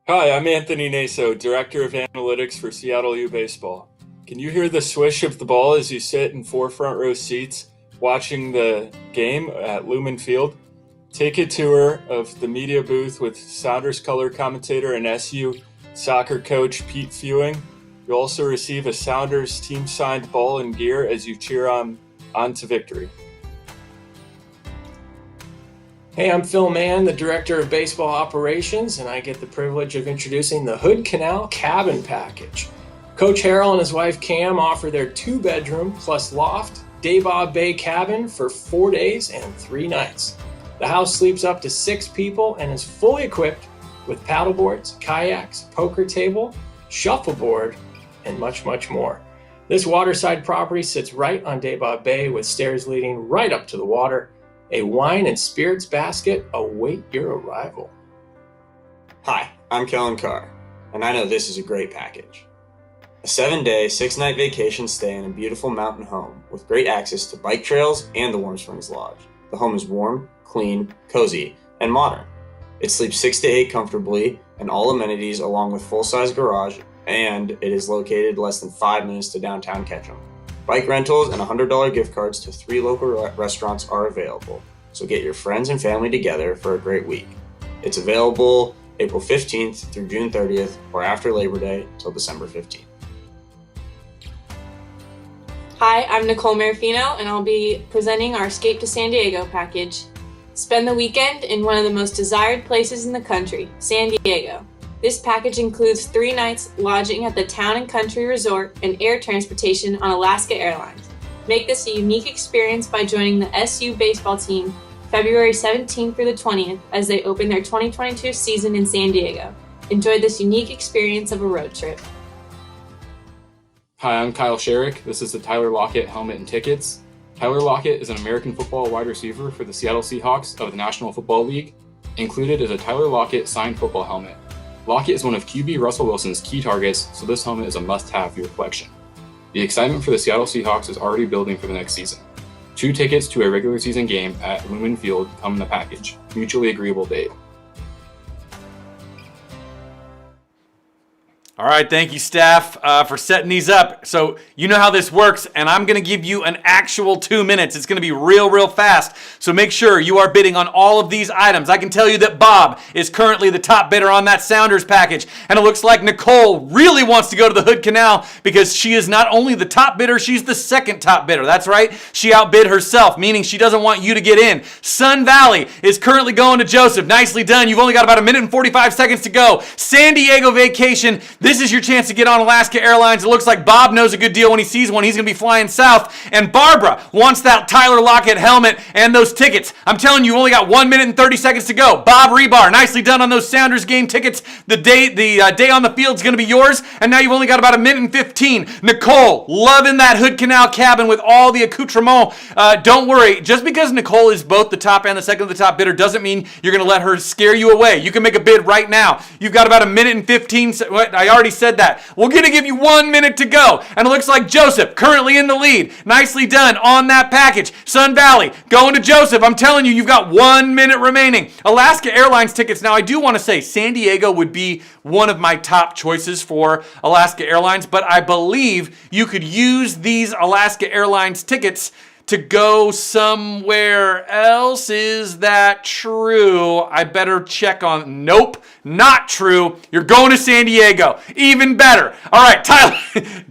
Hi, I'm Anthony Naso, Director of Analytics for Seattle U Baseball. Can you hear the swish of the ball as you sit in 4 front row seats watching the game at Lumen Field? Take a tour of the media booth with Sounders color commentator and SU soccer coach Pete Fewing. You'll also receive a Sounders team-signed ball and gear as you cheer on to victory. Hey, I'm Phil Mann, the Director of Baseball Operations, and I get the privilege of introducing the Hood Canal Cabin Package. Coach Harrell and his wife Cam offer their 2-bedroom plus loft Daybob Bay cabin for 4 days and 3 nights. The house sleeps up to 6 people and is fully equipped with paddleboards, kayaks, poker table, shuffleboard, and much, much more. This waterside property sits right on Daybob Bay with stairs leading right up to the water. A wine and spirits basket await your arrival. Hi, I'm Kellen Carr, and I know this is a great package. A 7-day, 6-night vacation stay in a beautiful mountain home with great access to bike trails and the Warm Springs Lodge. The home is warm, clean, cozy, and modern. It sleeps 6 to 8 comfortably and all amenities along with full-size garage, and it is located less than 5 minutes to downtown Ketchum. Bike rentals and $100 gift cards to 3 local restaurants are available, so get your friends and family together for a great week. It's available April 15th through June 30th or after Labor Day till December 15th. Hi, I'm Nicole Marifino, and I'll be presenting our Escape to San Diego package. Spend the weekend in one of the most desired places in the country, San Diego. This package includes 3 nights lodging at the Town and Country Resort and air transportation on Alaska Airlines. Make this a unique experience by joining the SU baseball team February 17th through the 20th as they open their 2022 season in San Diego. Enjoy this unique experience of a road trip. Hi, I'm Kyle Sherrick. This is the Tyler Lockett helmet and tickets. Tyler Lockett is an American football wide receiver for the Seattle Seahawks of the National Football League. Included is a Tyler Lockett signed football helmet. Lockett is one of QB Russell Wilson's key targets, so this helmet is a must-have for your collection. The excitement for the Seattle Seahawks is already building for the next season. 2 tickets to a regular season game at Lumen Field come in the package. Mutually agreeable date. All right, thank you, staff, for setting these up. So you know how this works, and I'm going to give you an actual 2 minutes. It's going to be real fast, so make sure you are bidding on all of these items. I can tell you that Bob is currently the top bidder on that Sounders package, and it looks like Nicole really wants to go to the Hood Canal because she is not only the top bidder, she's the second top bidder. That's right, she outbid herself, meaning she doesn't want you to get in. Sun Valley is currently going to Joseph. Nicely done. You've only got about 1 minute and 45 seconds to go. San Diego vacation. This is your chance to get on Alaska Airlines. It looks like Bob knows a good deal when he sees one. He's going to be flying south. And Barbara wants that Tyler Lockett helmet and those tickets. I'm telling you, only got 1 minute and 30 seconds to go. Bob Rebar, nicely done on those Sounders game tickets. The day on the field is going to be yours. And now you've only got about 1 minute and 15. Nicole, loving that Hood Canal cabin with all the accoutrement. Don't worry, just because Nicole is both the top and the second to the top bidder doesn't mean you're going to let her scare you away. You can make a bid right now. You've got about 1 minute and 15. I already said that. We're going to give you 1 minute to go. And it looks like Joseph currently in the lead. Nicely done on that package. Sun Valley going to Joseph. I'm telling you, you've got 1 minute remaining. Alaska Airlines tickets. Now, I do want to say San Diego would be one of my top choices for Alaska Airlines, but I believe you could use these Alaska Airlines tickets to go somewhere else. Is that true? I better check on. Nope, not true. You're going to San Diego. Even better. All right, Tyler,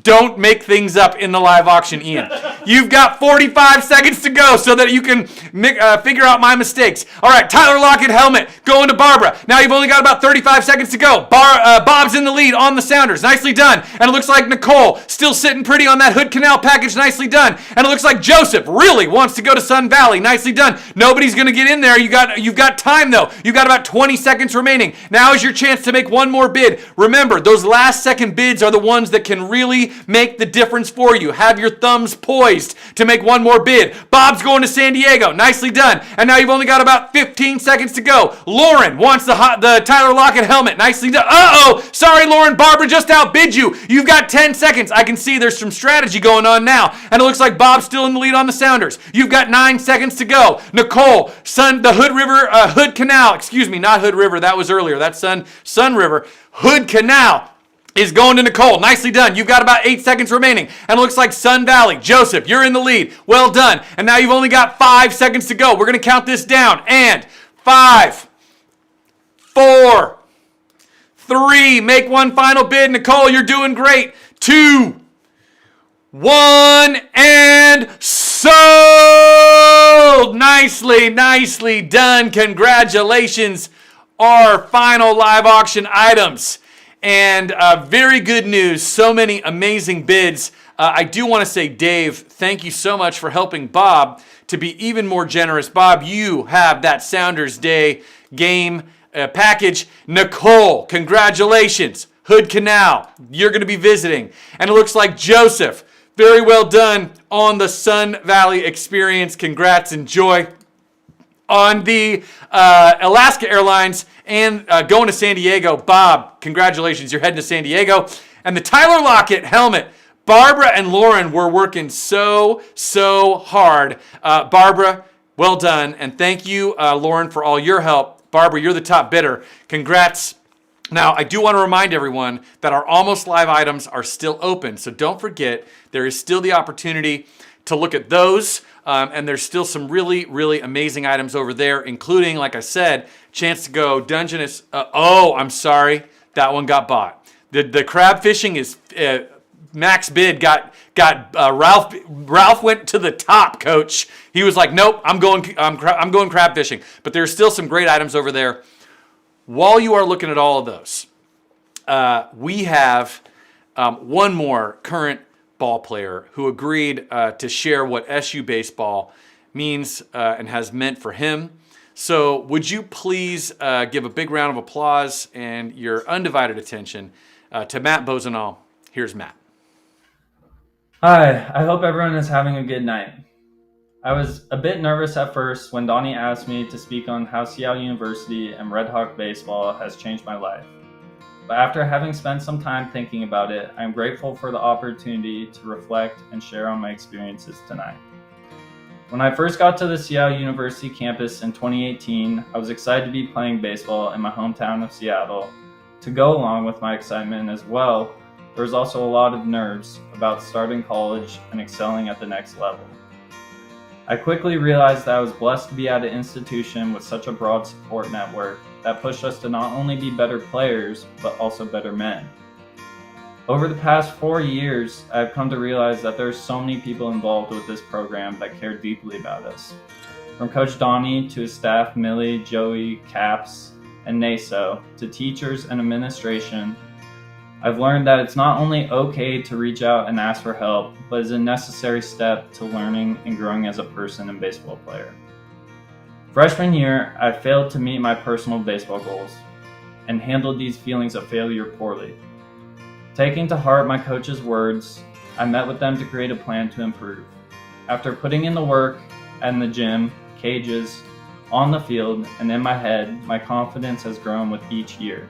don't make things up in the live auction, Ian. You've got 45 seconds to go so that you can figure out my mistakes. All right, Tyler Lockett helmet going to Barbara. Now you've only got about 35 seconds to go. Bob's in the lead on the Sounders. Nicely done. And it looks like Nicole still sitting pretty on that Hood Canal package. Nicely done. And it looks like Joseph really wants to go to Sun Valley. Nicely done. Nobody's going to get in there. You've got time, though. You've got about 20 seconds remaining. Now is your chance to make one more bid. Remember, those last second bids are the ones that can really make the difference for you. Have your thumbs poised to make one more bid. Bob's going to San Diego. Nicely done. And now you've only got about 15 seconds to go. Lauren wants the Tyler Lockett helmet. Nicely done. Uh-oh. Sorry, Lauren. Barbara just outbid you. You've got 10 seconds. I can see there's some strategy going on now. And it looks like Bob's still in the lead on the Sounders. You've got 9 seconds to go. Nicole, Hood Canal, excuse me, not Hood River. That was earlier. That's Sun River. Hood Canal is going to Nicole. Nicely done. You've got about 8 seconds remaining. And it looks like Sun Valley. Joseph, you're in the lead. Well done. And now you've only got 5 seconds to go. We're going to count this down. And 5, 4, 3, make one final bid. Nicole, you're doing great. 2, 1, and sold! Nicely done. Congratulations. Our final live auction items. And very good news. So many amazing bids. I do want to say, Dave, thank you so much for helping Bob to be even more generous. Bob, you have that Sounders Day game package. Nicole, congratulations. Hood Canal, you're going to be visiting. And it looks like Joseph, very well done on the Sun Valley experience. Congrats, enjoy. On the Alaska Airlines and going to San Diego, Bob, congratulations, you're heading to San Diego. And the Tyler Lockett helmet, Barbara and Lauren were working so hard. Barbara, well done. And thank you, Lauren, for all your help. Barbara, you're the top bidder. Congrats. Now, I do want to remind everyone that our Almost Live items are still open. So don't forget, there is still the opportunity to look at those. And there's still some really amazing items over there, including, like I said, chance to go Dungeness. I'm sorry. That one got bought. The crab fishing is max bid got Ralph. Ralph went to the top, coach. He was like, nope, I'm going crab fishing. But there's still some great items over there. While you are looking at all of those, we have one more current ball player who agreed to share what SU baseball means and has meant for him. So would you please give a big round of applause and your undivided attention to Matt Bozenall. Here's Matt. Hi, I hope everyone is having a good night. I was a bit nervous at first when Donnie asked me to speak on how Seattle University and Red Hawk baseball has changed my life. But after having spent some time thinking about it, I'm grateful for the opportunity to reflect and share on my experiences tonight. When I first got to the Seattle University campus in 2018, I was excited to be playing baseball in my hometown of Seattle. To go along with my excitement as well, there was also a lot of nerves about starting college and excelling at the next level. I quickly realized that I was blessed to be at an institution with such a broad support network that pushed us to not only be better players, but also better men. Over the past 4 years, I've come to realize that there are so many people involved with this program that care deeply about us. From Coach Donnie to his staff, Millie, Joey, Caps, and Naso, to teachers and administration, I've learned that it's not only okay to reach out and ask for help, but is a necessary step to learning and growing as a person and baseball player. Freshman year, I failed to meet my personal baseball goals and handled these feelings of failure poorly. Taking to heart my coach's words, I met with them to create a plan to improve. After putting in the work in the gym, cages, on the field, and in my head, my confidence has grown with each year.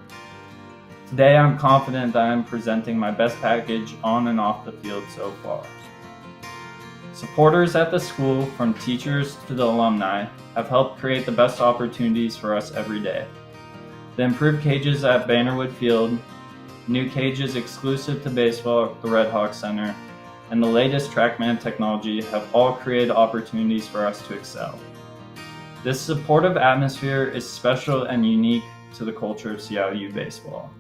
Today, I'm confident that I'm presenting my best package on and off the field so far. Supporters at the school, from teachers to the alumni, have helped create the best opportunities for us every day. The improved cages at Bannerwood Field, new cages exclusive to baseball at the Redhawks Center, and the latest TrackMan technology have all created opportunities for us to excel. This supportive atmosphere is special and unique to the culture of Seattle U baseball.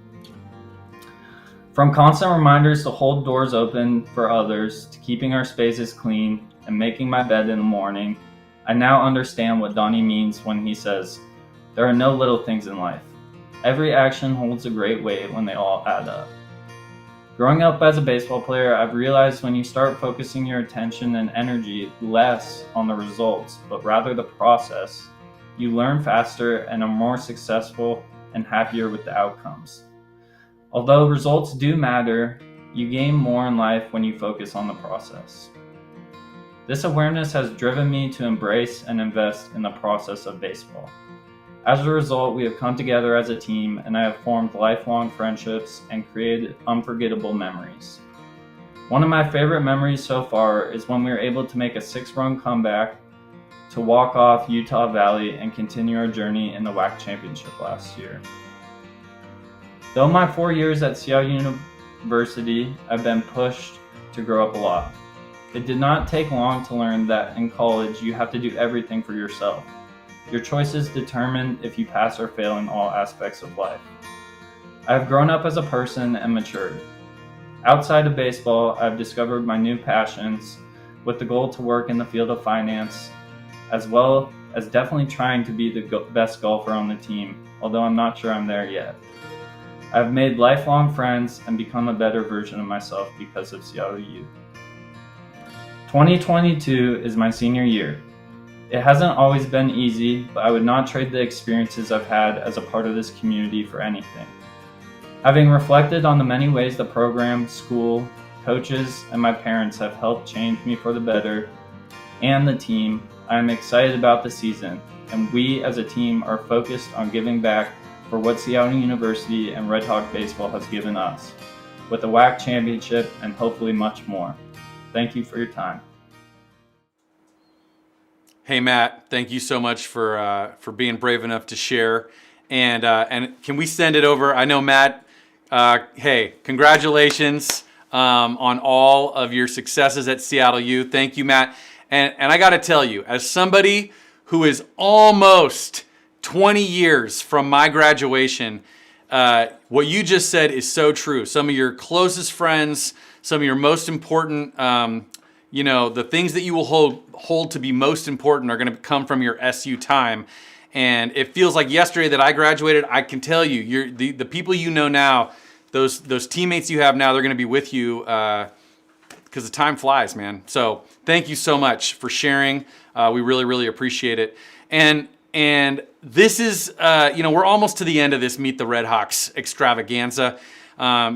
From constant reminders to hold doors open for others, to keeping our spaces clean and making my bed in the morning, I now understand what Donnie means when he says, "There are no little things in life. Every action holds a great weight when they all add up." Growing up as a baseball player, I've realized when you start focusing your attention and energy less on the results, but rather the process, you learn faster and are more successful and happier with the outcomes. Although results do matter, you gain more in life when you focus on the process. This awareness has driven me to embrace and invest in the process of baseball. As a result, we have come together as a team, and I have formed lifelong friendships and created unforgettable memories. One of my favorite memories so far is when we were able to make a 6-run comeback to walk off Utah Valley and continue our journey in the WAC championship last year. Though my 4 years at Seattle University, I've been pushed to grow up a lot. It did not take long to learn that in college you have to do everything for yourself. Your choices determine if you pass or fail in all aspects of life. I have grown up as a person and matured. Outside of baseball, I've discovered my new passions with the goal to work in the field of finance, as well as definitely trying to be the best golfer on the team, although I'm not sure I'm there yet. I've made lifelong friends and become a better version of myself because of Seattle U. 2022 is my senior year. It hasn't always been easy, but I would not trade the experiences I've had as a part of this community for anything. Having reflected on the many ways the program, school, coaches, and my parents have helped change me for the better, and the team, I am excited about the season, and we as a team are focused on giving back for what Seattle University and Red Hawk Baseball has given us, with the WAC championship and hopefully much more. Thank you for your time. Hey Matt, thank you so much for being brave enough to share, and can we send it over? I know Matt. Hey, congratulations on all of your successes at Seattle U. Thank you, Matt. And I got to tell you, as somebody who is almost 20 years from my graduation, what you just said is so true. Some of your closest friends, some of your most important, the things that you will hold to be most important are going to come from your SU time. And it feels like yesterday that I graduated. I can tell you, the people you know now, those teammates you have now, they're going to be with you because the time flies, man. So thank you so much for sharing. We really, really appreciate it. And this is, we're almost to the end of this Meet the Redhawks extravaganza.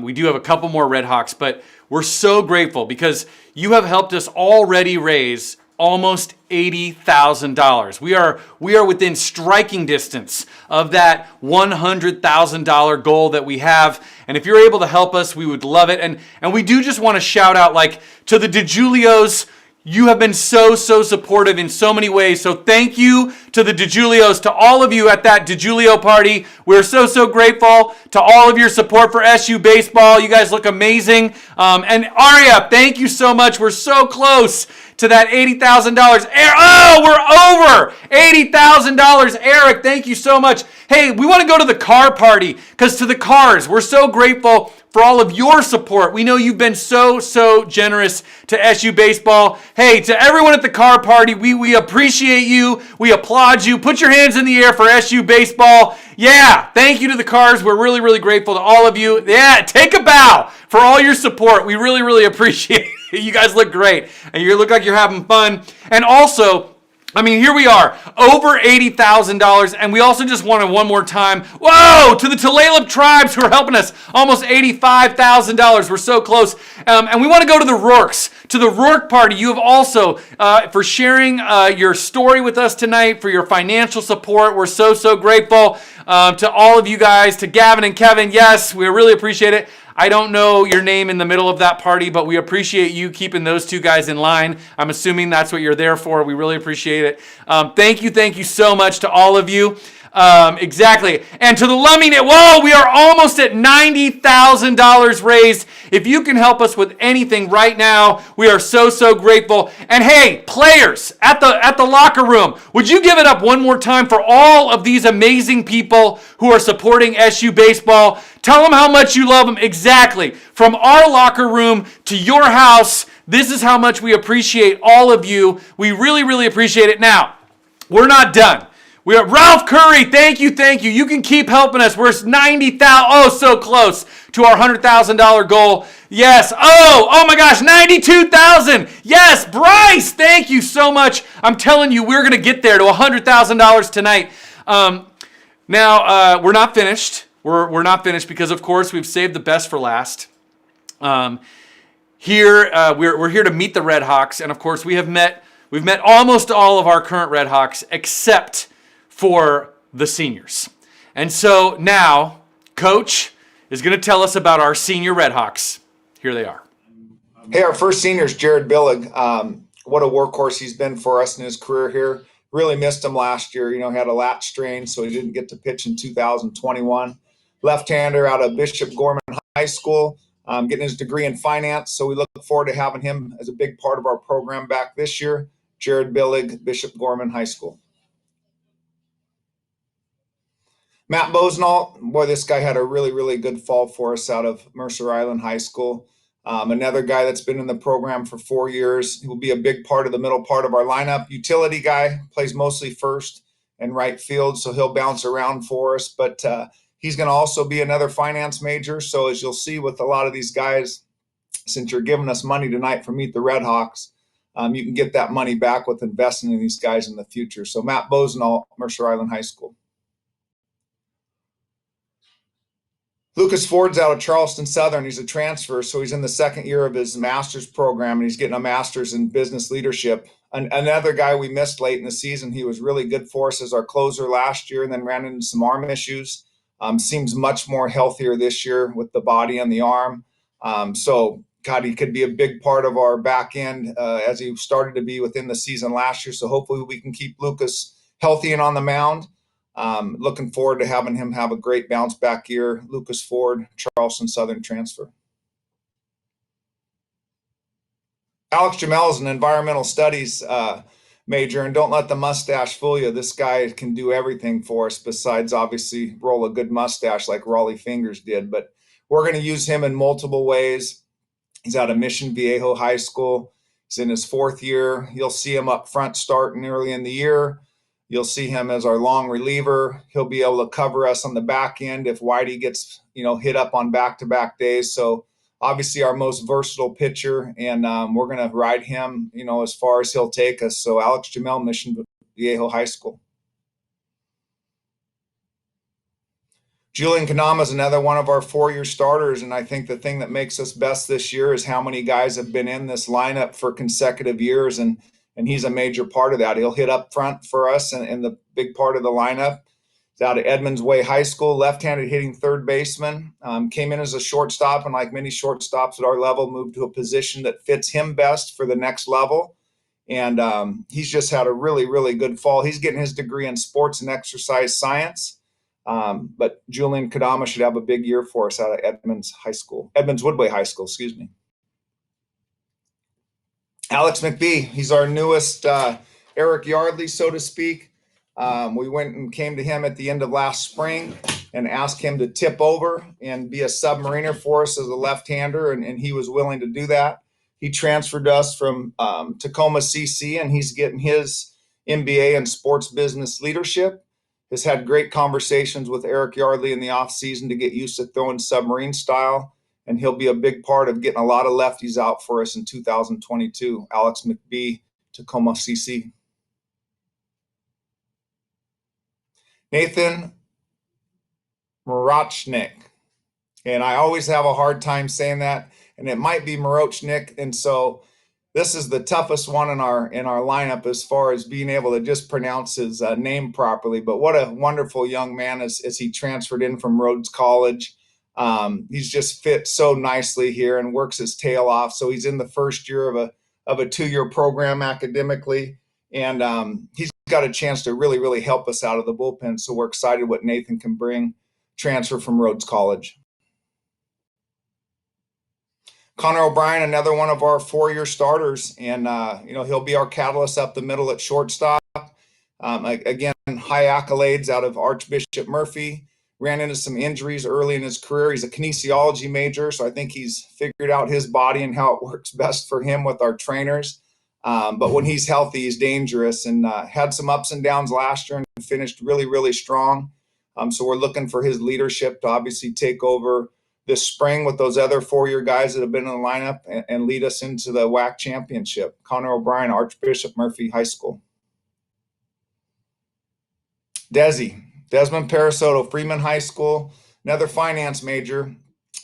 We do have a couple more Redhawks, but we're so grateful because you have helped us already raise almost $80,000. We are within striking distance of that $100,000 goal that we have. And if you're able to help us, we would love it. And we do just want to shout out to the DeJulios. You have been so supportive in so many ways. So thank you to the DeJulios, to all of you at that DeJulio party. We're so grateful to all of your support for SU baseball. You guys look amazing. And Aria, thank you so much. We're so close to that $80,000. Oh, we're over $80,000. Eric, thank you so much. Hey, we want to go to the car party because to the cars, we're so grateful for all of your support. We know you've been so generous to SU Baseball. Hey, to everyone at the car party, we appreciate you. We applaud you. Put your hands in the air for SU Baseball. Yeah, thank you to the cars. We're really grateful to all of you. Yeah, take a bow for all your support. We really appreciate it. You guys look great, and you look like you're having fun. And also, I mean, here we are, over $80,000, and we also just wanted one more time, whoa, to the Tulalip tribes who are helping us, almost $85,000. We're so close. And we want to go to the Rourkes, to the Rourke party. You have also, for sharing your story with us tonight, for your financial support. We're so grateful to all of you guys, to Gavin and Kevin. Yes, we really appreciate it. I don't know your name in the middle of that party, but we appreciate you keeping those two guys in line. I'm assuming that's what you're there for. We really appreciate it. Thank you so much to all of you. Exactly. And to the Lumming, whoa, we are almost at $90,000 raised. If you can help us with anything right now, we are so grateful. And hey, players at the locker room, would you give it up one more time for all of these amazing people who are supporting SU Baseball? Tell them how much you love them. Exactly. From our locker room to your house, this is how much we appreciate all of you. We really appreciate it. Now, we're not done. We are Ralph Curry. Thank you. You can keep helping us. We're 90,000. Oh, so close to our $100,000 goal. Yes. Oh my gosh, 92,000. Yes, Bryce. Thank you so much. I'm telling you, we're gonna get there to $100,000 tonight. Now we're not finished. We're not finished because, of course, we've saved the best for last. We're here to meet the Redhawks, and of course, we've met almost all of our current Redhawks except for the seniors. And so now, Coach is going to tell us about our senior Redhawks. Here they are. Hey, our first senior is Jared Billig. What a workhorse he's been for us in his career here. Really missed him last year. He had a lat strain, so he didn't get to pitch in 2021. Left-hander out of Bishop Gorman High School, getting his degree in finance. So we look forward to having him as a big part of our program back this year. Jared Billig, Bishop Gorman High School. Matt Bosenall, boy, this guy had a really good fall for us out of Mercer Island High School. Another guy that's been in the program for 4 years. He will be a big part of the middle part of our lineup. Utility guy, plays mostly first and right field, so he'll bounce around for us. But he's going to also be another finance major. So as you'll see with a lot of these guys, since you're giving us money tonight for Meet the Redhawks, you can get that money back with investing in these guys in the future. So Matt Bosenall, Mercer Island High School. Lucas Ford's out of Charleston Southern. He's a transfer, so he's in the second year of his master's program, and he's getting a master's in business leadership. Another guy we missed late in the season. He was really good for us as our closer last year and then ran into some arm issues. Seems much more healthier this year with the body and the arm. So, God, he could be a big part of our back end as he started to be within the season last year. So hopefully we can keep Lucas healthy and on the mound. Looking forward to having him have a great bounce back year. Lucas Ford, Charleston Southern transfer. Alex Jamel is an environmental studies major, and don't let the mustache fool you. This guy can do everything for us besides obviously roll a good mustache like Raleigh Fingers did. But we're going to use him in multiple ways. He's out of Mission Viejo High School. He's in his fourth year. You'll see him up front starting early in the year. You'll see him as our long reliever. He'll be able to cover us on the back end if Whitey gets, hit up on back-to-back days. So obviously our most versatile pitcher, and we're going to ride him, as far as he'll take us. So Alex Jamel, Mission Viejo High School. Julian Kanama is another one of our 4-year starters, and I think the thing that makes us best this year is how many guys have been in this lineup for consecutive years, and he's a major part of that. He'll hit up front for us and the big part of the lineup. He's out of Edmonds Way High School, left-handed hitting third baseman. Came in as a shortstop, and like many shortstops at our level, moved to a position that fits him best for the next level. And he's just had a really good fall. He's getting his degree in sports and exercise science. But Julian Kadama should have a big year for us out of Edmonds Woodway High School, excuse me. Alex McBee, he's our newest Eric Yardley, so to speak. We went and came to him at the end of last spring. and ask him to tip over and be a submariner for us as a left-hander, and he was willing to do that. He transferred to us from Tacoma CC, and he's getting his MBA in sports business leadership. Has had great conversations with Eric Yardley in the offseason to get used to throwing submarine style, and he'll be a big part of getting a lot of lefties out for us in 2022. Alex McBee, Tacoma CC. Nathan Morochnik, and I always have a hard time saying that, and it might be Morochnik, and so this is the toughest one in our lineup as far as being able to just pronounce his name properly. But what a wonderful young man as he transferred in from Rhodes College. He's just fit so nicely here and works his tail off. So he's in the first year of a 2-year program academically, and he's got a chance to really, really help us out of the bullpen. So we're excited what Nathan can bring, transfer from Rhodes College. Connor O'Brien, another one of our 4-year starters, and he'll be our catalyst up the middle at shortstop. Again, high accolades out of Archbishop Murphy. Ran into some injuries early in his career. He's a kinesiology major, so I think he's figured out his body and how it works best for him with our trainers. But when he's healthy, he's dangerous, and had some ups and downs last year and finished really, really strong. So we're looking for his leadership to obviously take over this spring with those other 4-year guys that have been in the lineup and lead us into the WAC championship. Connor O'Brien, Archbishop Murphy High School. Desmond Parasoto, Freeman High School, another finance major.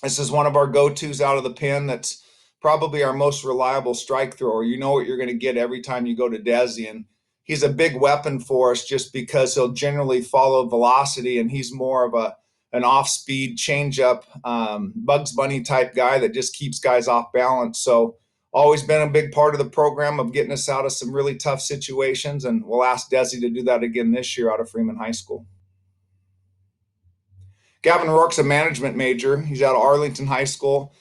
This is one of our go-tos out of the pen. That's probably our most reliable strike thrower. You know what you're going to get every time you go to Desi, and he's a big weapon for us just because he'll generally follow velocity, and he's more of an off-speed changeup, Bugs Bunny type guy that just keeps guys off balance. So always been a big part of the program of getting us out of some really tough situations, and we'll ask Desi to do that again this year out of Freeman High School. Gavin Rourke's a management major. He's out of Arlington High School.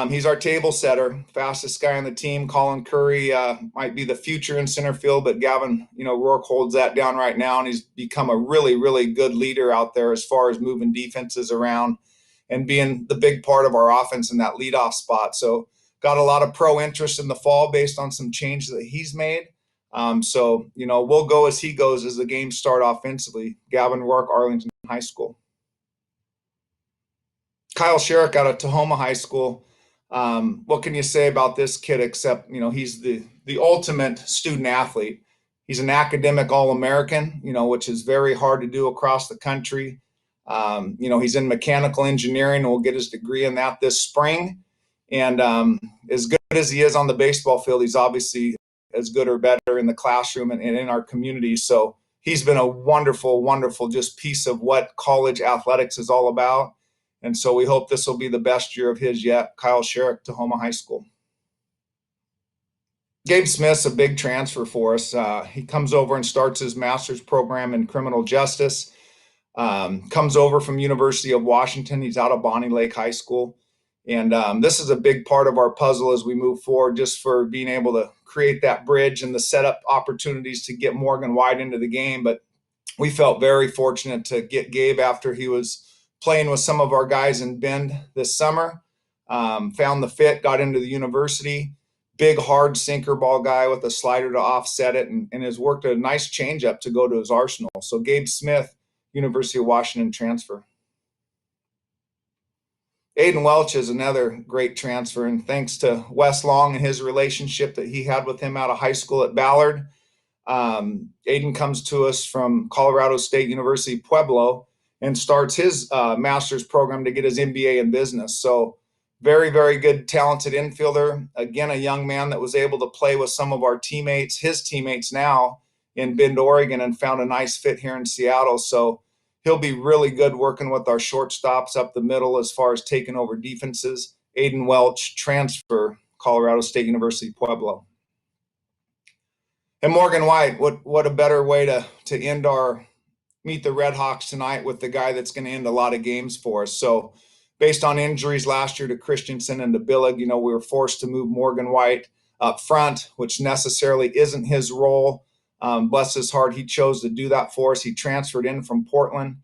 He's our table setter, fastest guy on the team. Colin Curry might be the future in center field, but Gavin, Rourke holds that down right now, and he's become a really, really good leader out there as far as moving defenses around and being the big part of our offense in that leadoff spot. So got a lot of pro interest in the fall based on some changes that he's made. So we'll go as he goes as the games start offensively. Gavin Rourke, Arlington High School. Kyle Sherrick out of Tahoma High School. What can you say about this kid except, he's the ultimate student athlete. He's an academic All-American, which is very hard to do across the country. He's in mechanical engineering and will get his degree in that this spring. And as good as he is on the baseball field, he's obviously as good or better in the classroom and in our community. So he's been a wonderful, wonderful just piece of what college athletics is all about. And so we hope this will be the best year of his yet. Kyle Sherrick, Tahoma High School. Gabe Smith's a big transfer for us. He comes over and starts his master's program in criminal justice. Comes over from University of Washington. He's out of Bonnie Lake High School. And this is a big part of our puzzle as we move forward, just for being able to create that bridge and the setup opportunities to get Morgan White into the game. But we felt very fortunate to get Gabe after he was playing with some of our guys in Bend this summer, found the fit, got into the university, big, hard sinker ball guy with a slider to offset it, and has worked a nice changeup to go to his arsenal. So Gabe Smith, University of Washington transfer. Aiden Welch is another great transfer, and thanks to Wes Long and his relationship that he had with him out of high school at Ballard, Aiden comes to us from Colorado State University Pueblo and starts his master's program to get his MBA in business. So very, very good, talented infielder. Again, a young man that was able to play with some of our teammates, his teammates now in Bend, Oregon, and found a nice fit here in Seattle. So he'll be really good working with our shortstops up the middle as far as taking over defenses. Aiden Welch, transfer, Colorado State University Pueblo. And Morgan White, what a better way to end our Meet the Redhawks tonight with the guy that's going to end a lot of games for us. So based on injuries last year to Christensen and to Billig, we were forced to move Morgan White up front, which necessarily isn't his role. Bless his heart, he chose to do that for us. He transferred in from Portland.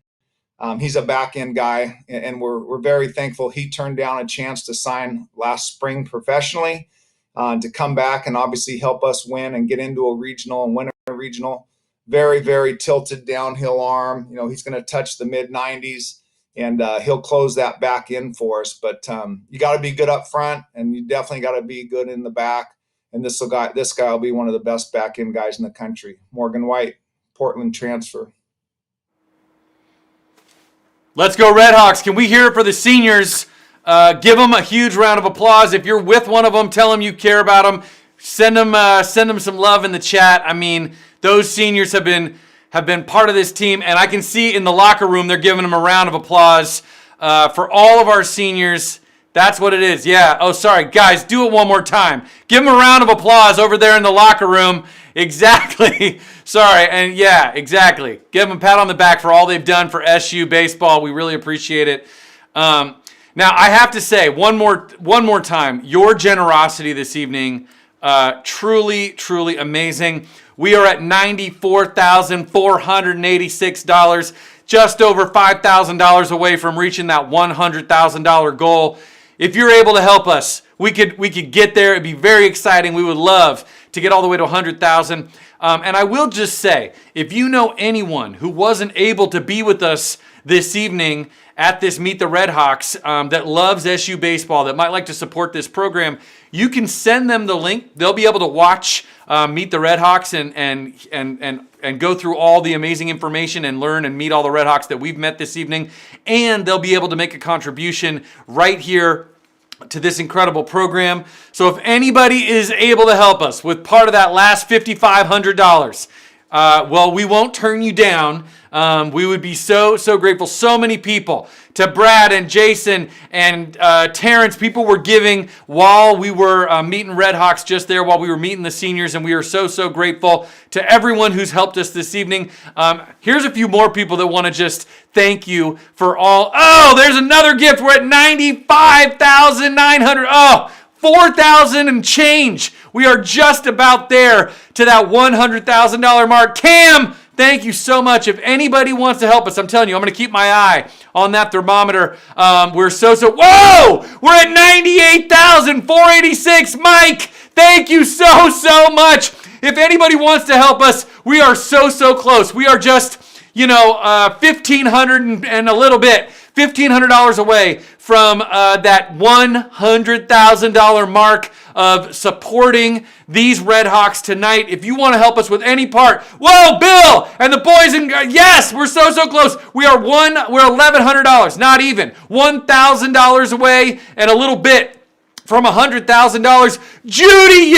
He's a back end guy, and we're very thankful he turned down a chance to sign last spring professionally, to come back and obviously help us win and get into a regional and win a regional. Very, very tilted downhill arm. He's going to touch the mid 90s, and he'll close that back in for us. But you got to be good up front, and you definitely got to be good in the back. And this guy will be one of the best back end guys in the country. Morgan White, Portland transfer. Let's go Redhawks. Can we hear it for the seniors? Give them a huge round of applause. If you're with one of them, tell them you care about them. Send them some love in the chat. I mean, those seniors have been part of this team, and I can see in the locker room they're giving them a round of applause for all of our seniors. That's what it is. Yeah. Oh, sorry. Guys, do it one more time. Give them a round of applause over there in the locker room. Exactly. Sorry. And yeah, exactly. Give them a pat on the back for all they've done for SU baseball. We really appreciate it. Now, I have to say one more time, your generosity this evening, truly, truly amazing. We are at $94,486, just over $5,000 away from reaching that $100,000 goal. If you're able to help us, we could get there. It'd be very exciting. We would love to get all the way to 100,000. And I will just say, if you know anyone who wasn't able to be with us this evening at this Meet the Redhawks that loves SU baseball, that might like to support this program, you can send them the link. They'll be able to watch Meet the Redhawks and go through all the amazing information and learn and meet all the Redhawks that we've met this evening. And they'll be able to make a contribution right here to this incredible program. So if anybody is able to help us with part of that last $5,500, well, we won't turn you down. We would be so grateful. So many people, to Brad and Jason and Terrence, people were giving while we were meeting Redhawks just there, while we were meeting the seniors, and we are so grateful to everyone who's helped us this evening. Here's a few more people that want to just thank you for all. Oh, there's another gift. We're at $95,900. Oh, 4,000 and change. We are just about there to that $100,000 mark. Cam, thank you so much. If anybody wants to help us, I'm telling you, I'm going to keep my eye on that thermometer. We're whoa! We're at 98,486. Mike, thank you so much. If anybody wants to help us, we are so close. We are just, $1,500 and a little bit. $1,500 away from that $100,000 mark of supporting these Redhawks tonight. If you want to help us with any part, whoa, Bill and the boys yes, we're so close. We're $1,100, not even $1,000 away and a little bit from $100,000. Judy,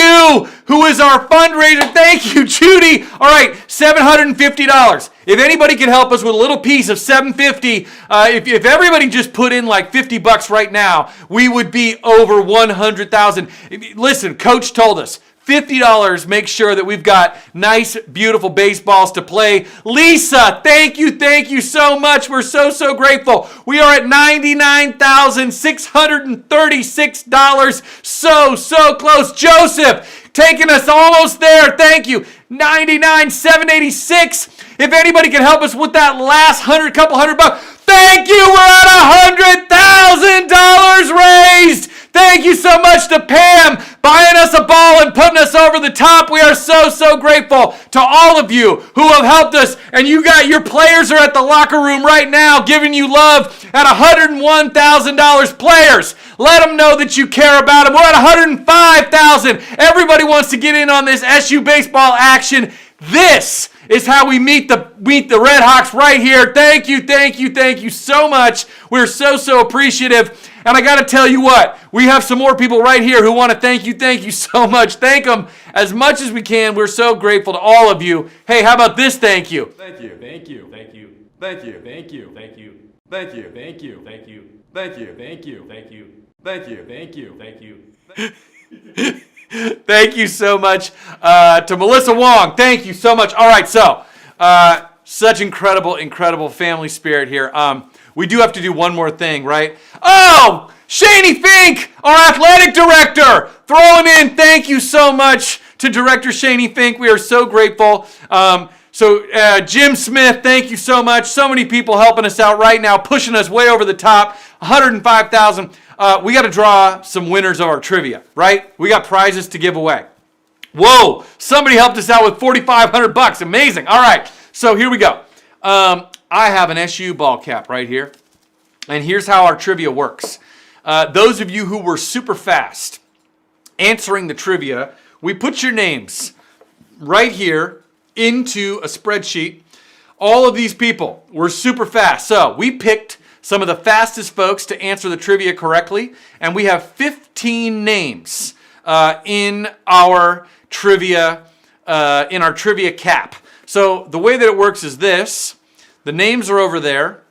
who is our fundraiser. Thank you, Judy. All right, $750. If anybody can help us with a little piece of $750, if everybody just put in like $50 right now, we would be over 100,000. Listen, Coach told us, $50, make sure that we've got nice, beautiful baseballs to play. Lisa, thank you so much. We're so grateful. We are at $99,636. So close. Joseph, taking us almost there. Thank you. $99,786. If anybody can help us with that last couple hundred bucks, thank you. We're at $100,000 raised. Thank you so much to Pam buying us a ball and putting us over the top. We are so grateful to all of you who have helped us. And your players are at the locker room right now giving you love at $101,000. Players, let them know that you care about them. We're at $105,000. Everybody wants to get in on this SU baseball action. This is how we meet the Redhawks right here. Thank you so much. We're so appreciative. And I got to tell you what, we have some more people right here who want to thank you so much. Thank them as much as we can. We're so grateful to all of you. Hey, how about this thank you? Thank you. Thank you so much to Melissa Wong. Thank you so much. All right, so such incredible family spirit here. We do have to do one more thing, right? Oh, Shaney Fink, our athletic director, throwing in. Thank you so much to Director Shaney Fink. We are so grateful. So Jim Smith, thank you so much. So many people helping us out right now, pushing us way over the top. 105,000. We got to draw some winners of our trivia, right? We got prizes to give away. Whoa! Somebody helped us out with $4,500. Amazing. All right. So here we go. I have an SU ball cap right here, and here's how our trivia works. Those of you who were super fast answering the trivia, we put your names right here into a spreadsheet. All of these people were super fast. So we picked some of the fastest folks to answer the trivia correctly, and we have 15 names in our trivia cap. So the way that it works is this. The names are over there,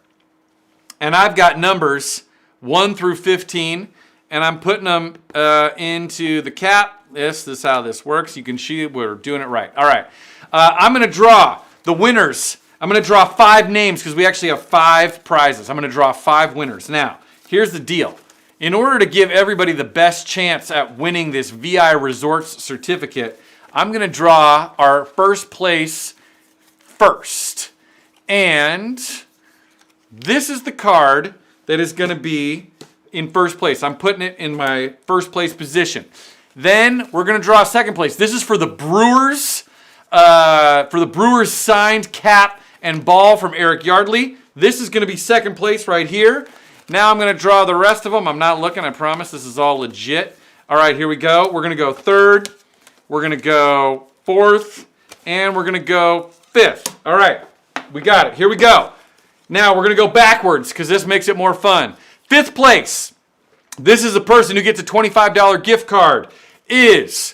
and I've got numbers 1 through 15, and I'm putting them into the cap. This is how this works. You can see we're doing it right. All right. I'm going to draw the winners. I'm going to draw 5 names because we actually have 5 prizes. I'm going to draw 5 winners. Now, here's the deal. In order to give everybody the best chance at winning this VI Resorts certificate, I'm going to draw our first place first. And this is the card that is going to be in first place. I'm putting it in my first place position. Then we're going to draw second place. This is for the Brewers. For the Brewers signed cap and ball from Eric Yardley. This is going to be second place right here. Now I'm going to draw the rest of them. I'm not looking, I promise. This is all legit. All right, here we go. We're going to go third. We're going to go fourth. And we're going to go fifth. All right, we got it. Here we go. Now we're going to go backwards because this makes it more fun. Fifth place. This is the person who gets a $25 gift card. Is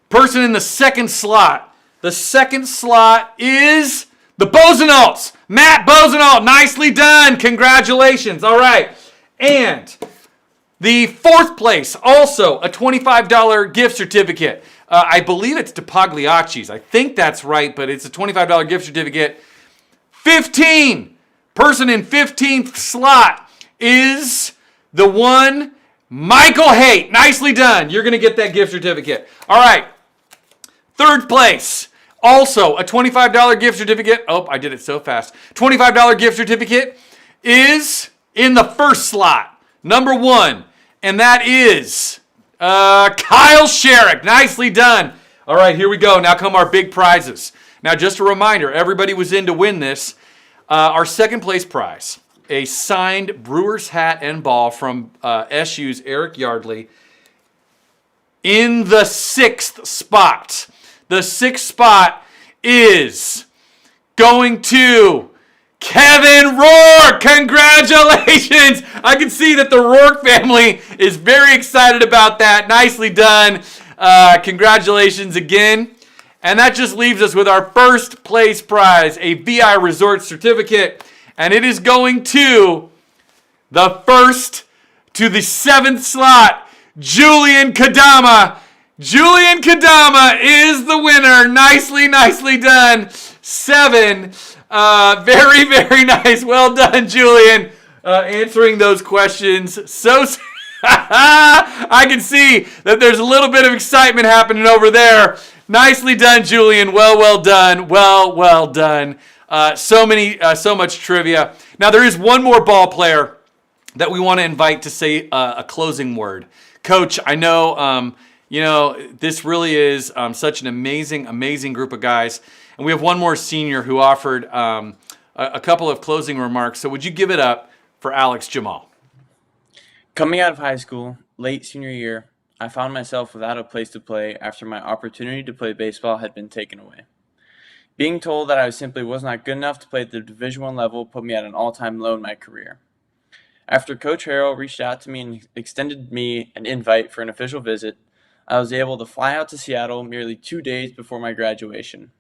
person in the second slot. The second slot is the Bosenalts. Matt Bosenalt, nicely done. Congratulations. All right. And the fourth place, also a $25 gift certificate. I believe it's to Pagliacci's. I think that's right, but it's a $25 gift certificate. 15. Person in 15th slot is the one, Michael Haight. Nicely done. You're going to get that gift certificate. All right. Third place, also a $25 gift certificate. Oh, I did it so fast. $25 gift certificate is in the first slot, number 1, and that is Kyle Sherrick. Nicely done. All right, here we go. Now come our big prizes. Now, just a reminder, everybody was in to win this. Our second place prize, a signed Brewers hat and ball from SU's Eric Yardley in the 6th spot. The 6th spot is going to Kevin Rourke. Congratulations. I can see that the Rourke family is very excited about that. Nicely done. Congratulations again. And that just leaves us with our first place prize, a VI Resort certificate. And it is going to the 1st to the 7th slot, Julian Kadama. Julian Kadama is the winner. Nicely, nicely done. 7. Very, very nice. Well done, Julian. Answering those questions. So I can see that there's a little bit of excitement happening over there. Nicely done, Julian. Well done. Well done. So much trivia. Now there is one more ball player that we want to invite to say a closing word. Coach, I know this really is such an amazing group of guys. And we have one more senior who offered a couple of closing remarks. So would you give it up for Alex Jamal? Coming out of high school, late senior year, I found myself without a place to play after my opportunity to play baseball had been taken away. Being told that I simply was not good enough to play at the Division I level put me at an all-time low in my career. After Coach Harrell reached out to me and extended me an invite for an official visit, I was able to fly out to Seattle merely 2 days before my graduation.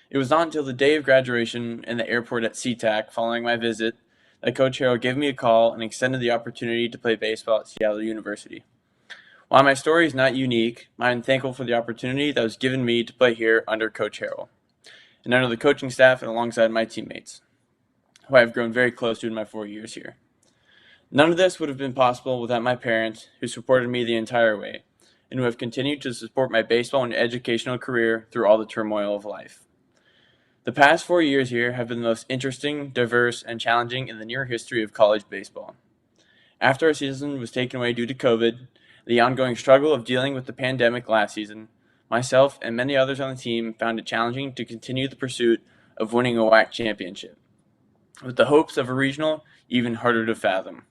It was not until the day of graduation in the airport at SeaTac following my visit that Coach Harrell gave me a call and extended the opportunity to play baseball at Seattle University. While my story is not unique, I am thankful for the opportunity that was given me to play here under Coach Harrell and under the coaching staff and alongside my teammates, who I have grown very close to in my 4 years here. None of this would have been possible without my parents, who supported me the entire way, and who have continued to support my baseball and educational career through all the turmoil of life. The past 4 years here have been the most interesting, diverse, and challenging in the near history of college baseball. After our season was taken away due to COVID, the ongoing struggle of dealing with the pandemic last season, myself and many others on the team found it challenging to continue the pursuit of winning a WAC championship, with the hopes of a regional even harder to fathom.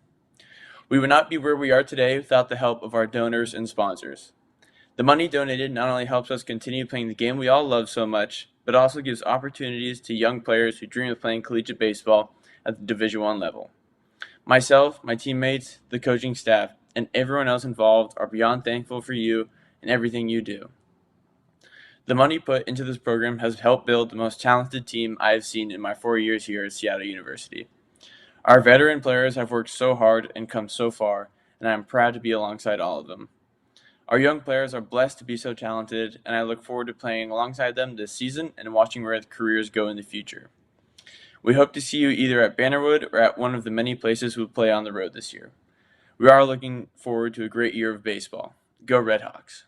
We would not be where we are today without the help of our donors and sponsors. The money donated not only helps us continue playing the game we all love so much, but also gives opportunities to young players who dream of playing collegiate baseball at the Division I level. Myself, my teammates, the coaching staff, and everyone else involved are beyond thankful for you and everything you do. The money put into this program has helped build the most talented team I have seen in my 4 years here at Seattle University. Our veteran players have worked so hard and come so far, and I am proud to be alongside all of them. Our young players are blessed to be so talented, and I look forward to playing alongside them this season and watching where their careers go in the future. We hope to see you either at Bannerwood or at one of the many places we'll play on the road this year. We are looking forward to a great year of baseball. Go Redhawks.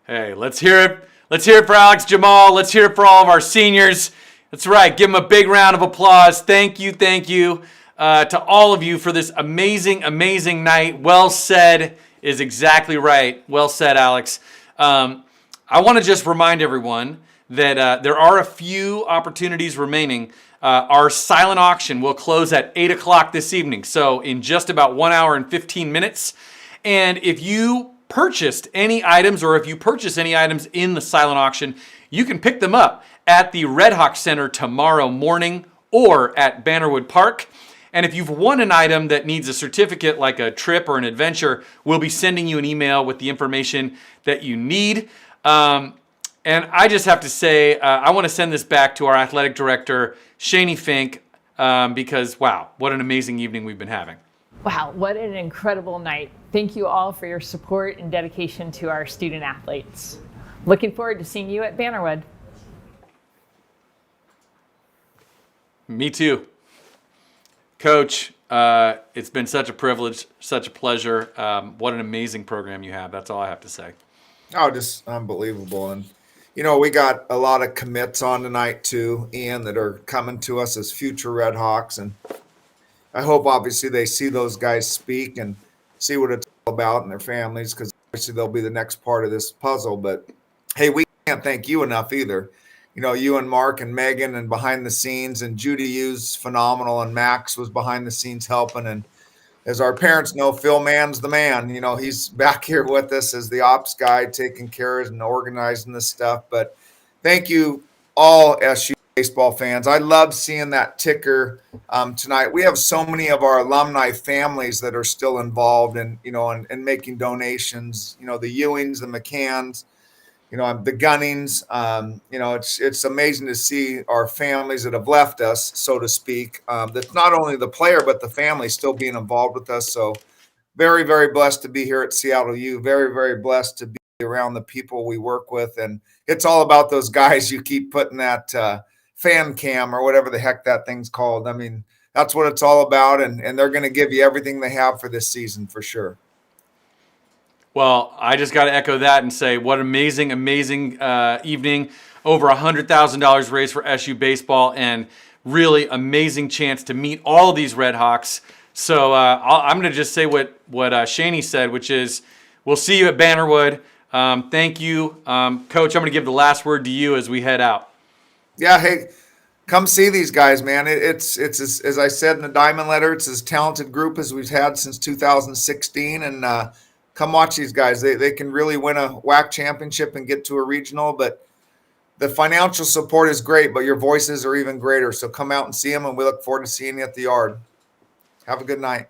Hey, let's hear it. Let's hear it for Alex Jamal. Let's hear it for all of our seniors. That's right. Give them a big round of applause. Thank you to all of you for this amazing, amazing night. Well said is exactly right. Well said, Alex. I want to just remind everyone that there are a few opportunities remaining. Our silent auction will close at 8 o'clock this evening, so in just about 1 hour and 15 minutes. And if you purchased any items, or if you purchase any items in the silent auction, you can pick them up at the Redhawks Center tomorrow morning or at Bannerwood Park. And if you've won an item that needs a certificate, like a trip or an adventure, we'll be sending you an email with the information that you need. And I just have to say, I want to send this back to our athletic director, Shani Fink, because, wow, what an amazing evening we've been having. Wow, what an incredible night. Thank you all for your support and dedication to our student athletes. Looking forward to seeing you at Bannerwood. Me too. Coach, it's been such a privilege, such a pleasure. What an amazing program you have. That's all I have to say. Oh, just unbelievable. And, you know, we got a lot of commits on tonight too, Ian, that are coming to us as future Redhawks. And I hope obviously they see those guys speak and see what it's all about and their families, because obviously they'll be the next part of this puzzle. But hey, we can't thank you enough either. You know, you and Mark and Megan and behind the scenes, and Judy U's phenomenal, and Max was behind the scenes helping. And as our parents know, Phil Mann's the man. You know, he's back here with us as the ops guy, taking care of and organizing this stuff. But thank you all, SU baseball fans. I love seeing that ticker tonight. We have so many of our alumni families that are still involved in, you know, and making donations. You know, the Ewings, the McCanns, you know, the Gunnings. You know, it's amazing to see our families that have left us, so to speak. That's not only the player, but the family still being involved with us. So very, very blessed to be here at Seattle U. Very, very blessed to be around the people we work with. And it's all about those guys you keep putting that fan cam or whatever the heck that thing's called. I mean, that's what it's all about. And they're going to give you everything they have for this season for sure. Well, I just got to echo that and say what an amazing, amazing evening. Over $100,000 raised for SU baseball, and really amazing chance to meet all of these Redhawks. So I'm going to just say what Shani said, which is we'll see you at Bannerwood. Thank you. Coach, I'm going to give the last word to you as we head out. Yeah, hey, come see these guys, man. It's as I said in the Diamond Letter, it's as talented group as we've had since 2016, and come watch these guys. They can really win a WAC championship and get to a regional, but the financial support is great, but your voices are even greater. So come out and see them, and we look forward to seeing you at the yard. Have a good night.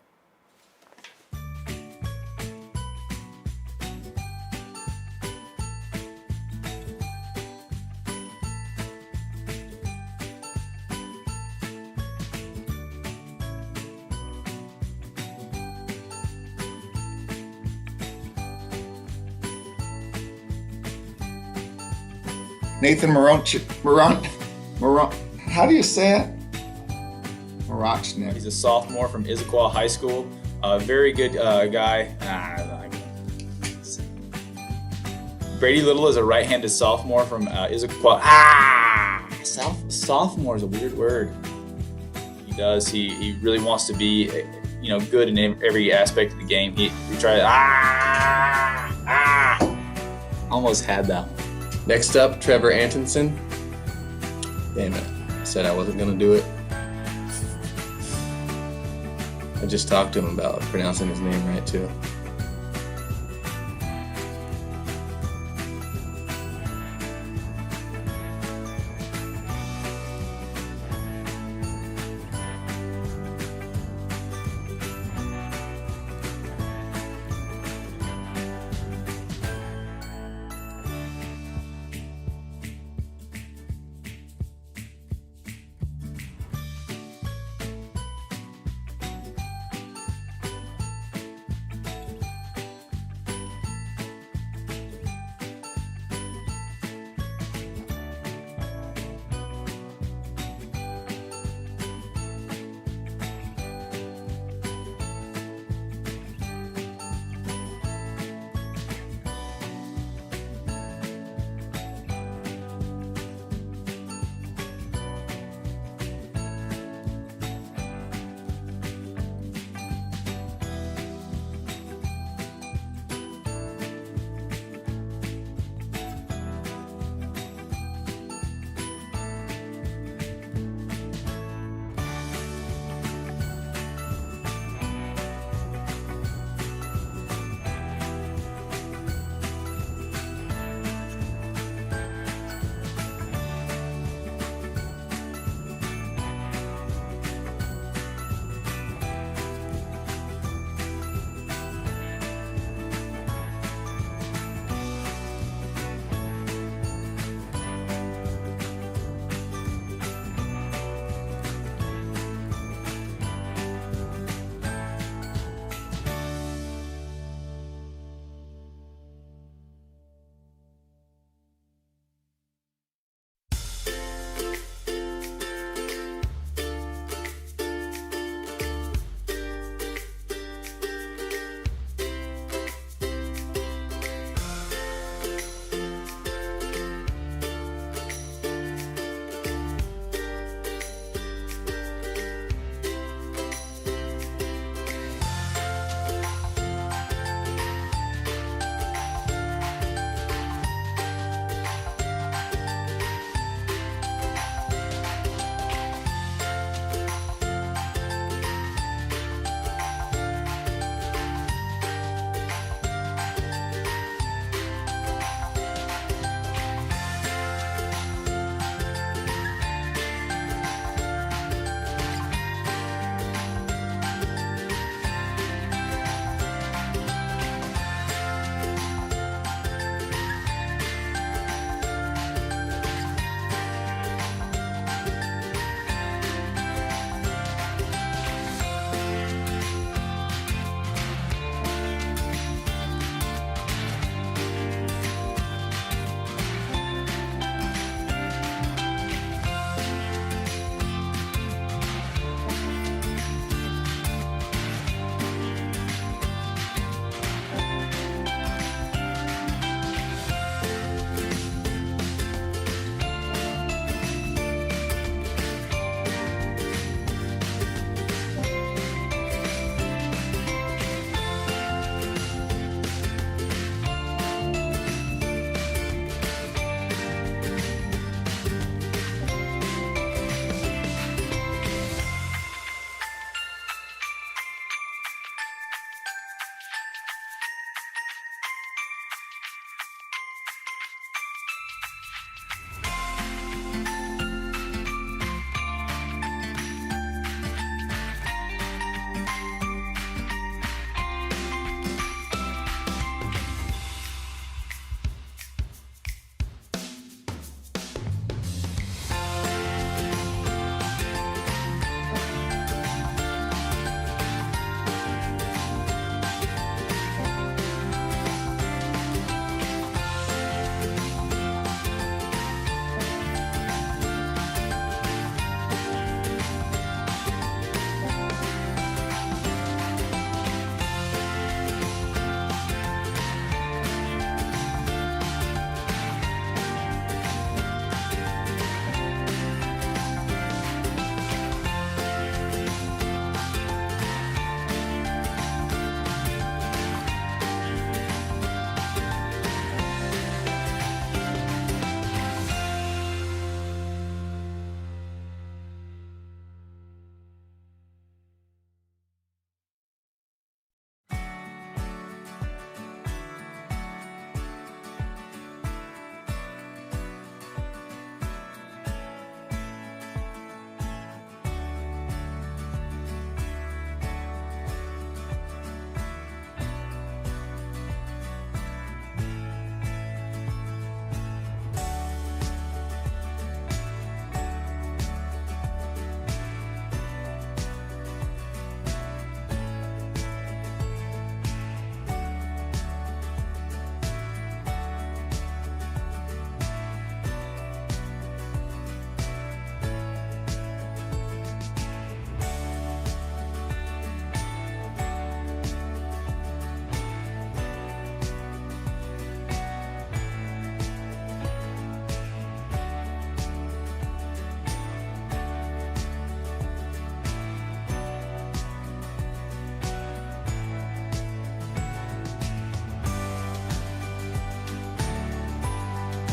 Nathan Moron, how do you say it? Morachnik. He's a sophomore from Issaquah High School. Very good guy. Grady Little is a right-handed sophomore from sophomore is a weird word. He does. He really wants to be, good in every aspect of the game. He tried. Almost had that. Next up, Trevor Antonson. Damn it. I said I wasn't going to do it. I just talked to him about pronouncing his name right, too.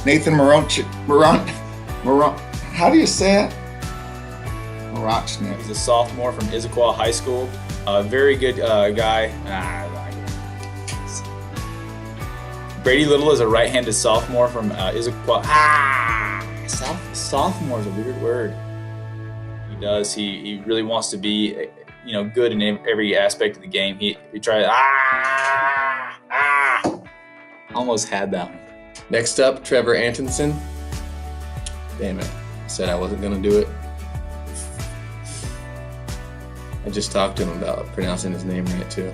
Nathan how do you say it? Marachnik. He's a sophomore from Issaquah High School. Very good guy. Brady Little is a right-handed sophomore from Issaquah. Sophomore is a weird word. He does. He really wants to be, good in every aspect of the game. He tries. Almost had that one. Next up, Trevor Antonson. Damn it. I said I wasn't going to do it. I just talked to him about pronouncing his name right, too.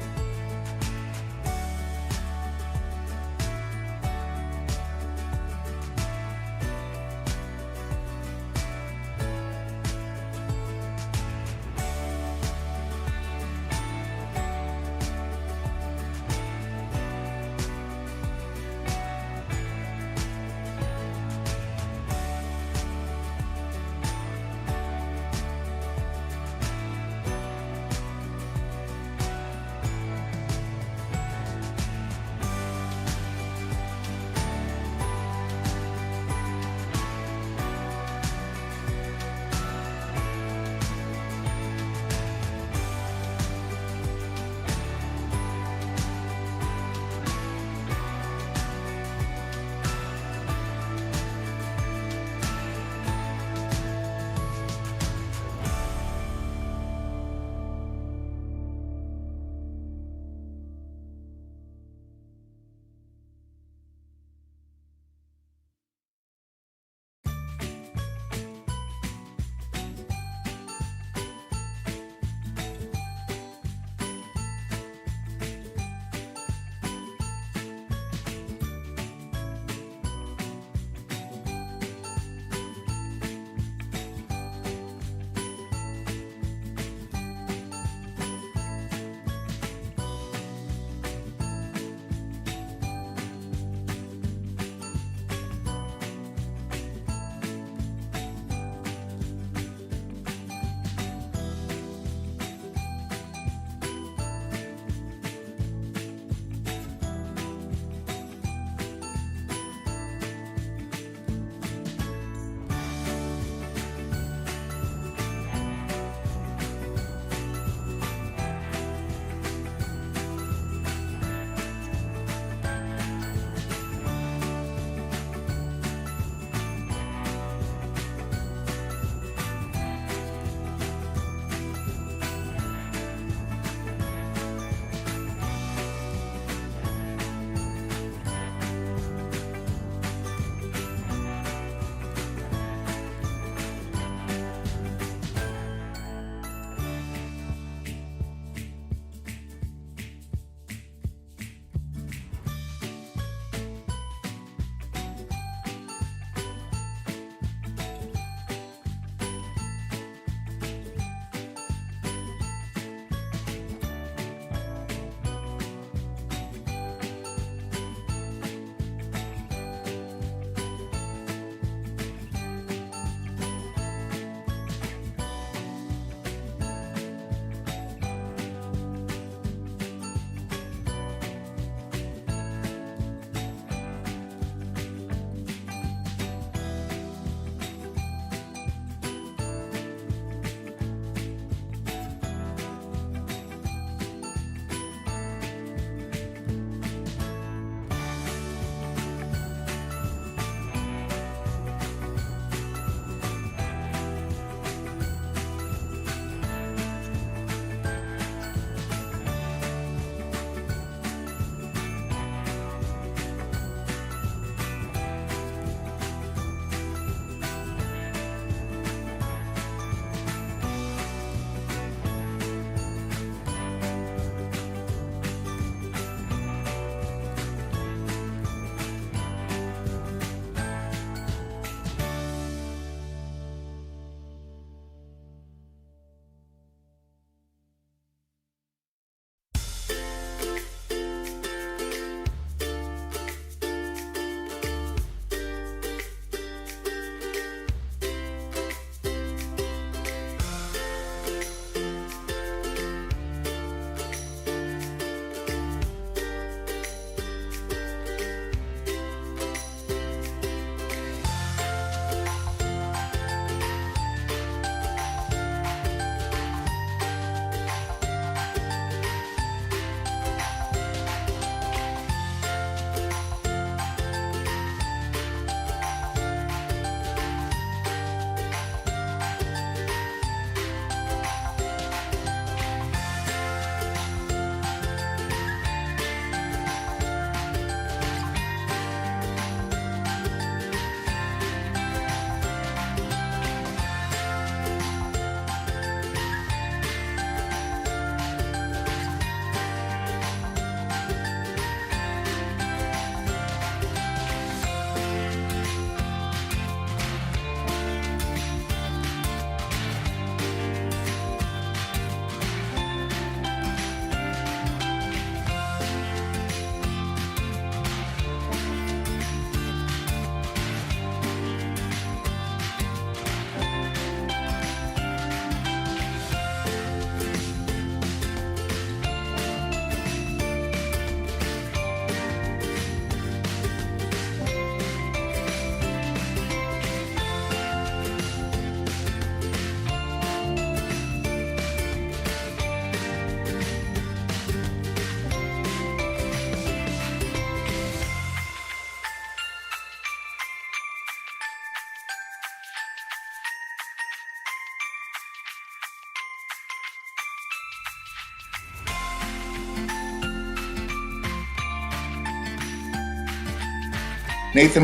Nathan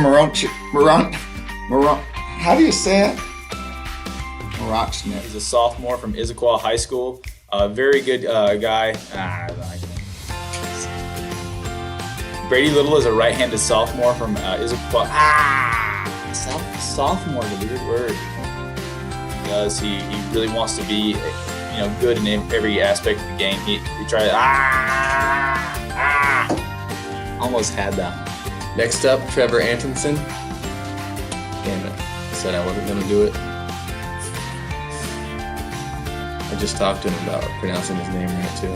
how do you say it? Marachnik. He's a sophomore from Issaquah High School. Very good guy. Brady Little is a right-handed sophomore from Issaquah. Sophomore is a weird word. He really wants to be, good in every aspect of the game. He tries. Almost had that. Next up, Trevor Antonson. Damn it! I said I wasn't gonna do it. I just talked to him about pronouncing his name right too.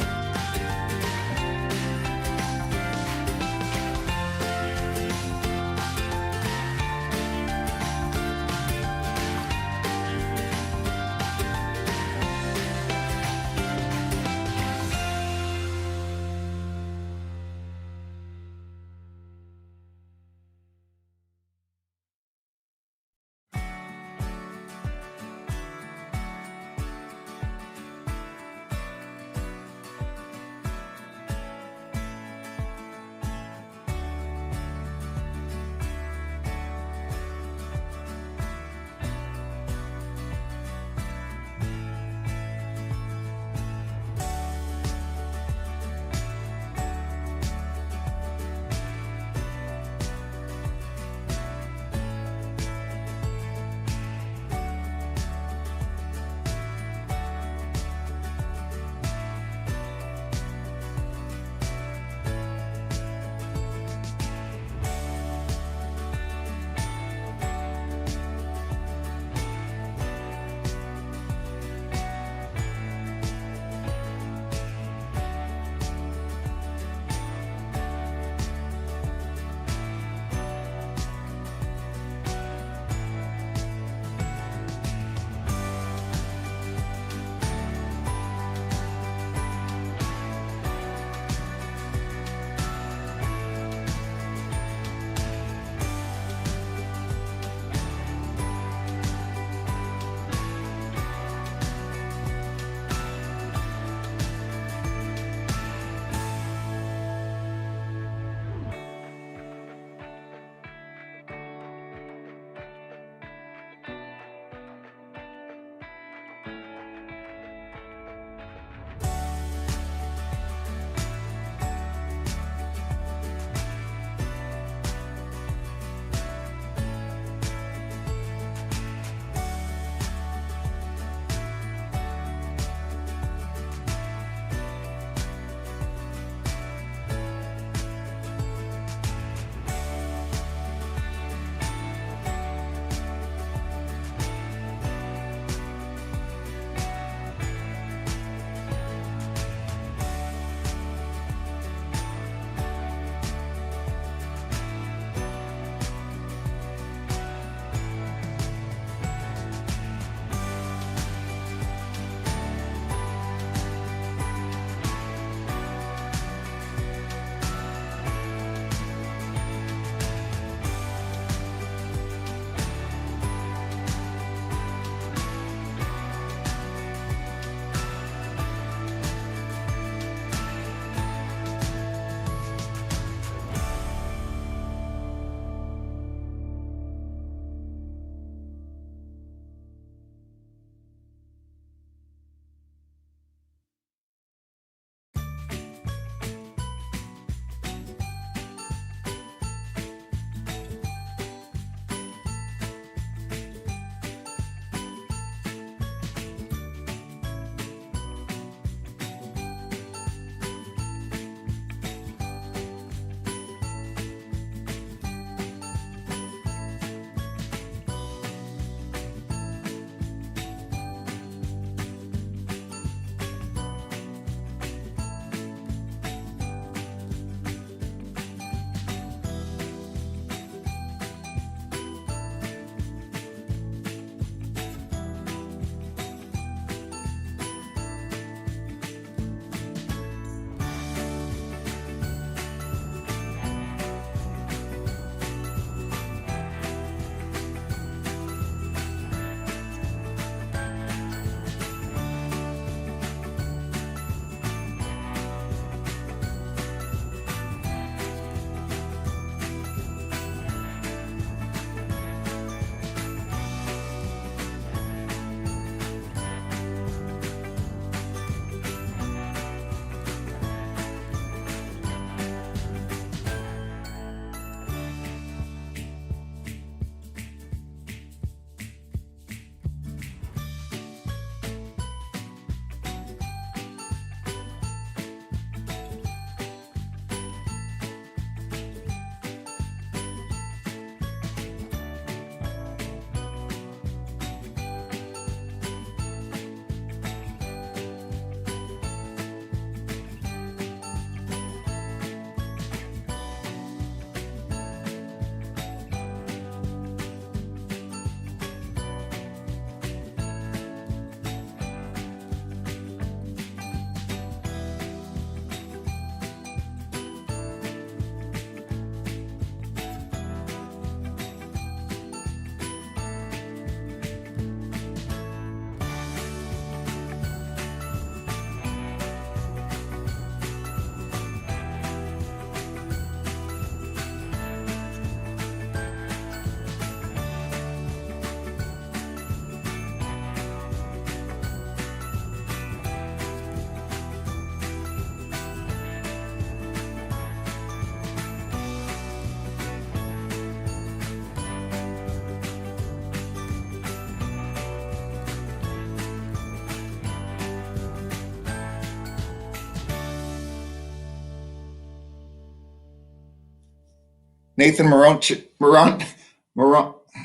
Nathan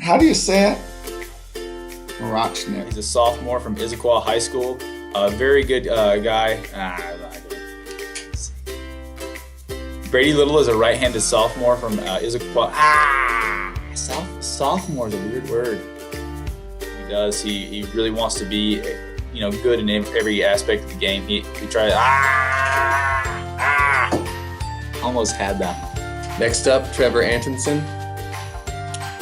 how do you say it? Marachnik. He's a sophomore from Issaquah High School. A very good guy. Brady Little is a right-handed sophomore from Issaquah. Sophomore is a weird word. He does. He really wants to be, good in every aspect of the game. He tries. Almost had that. Next up, Trevor Antonson.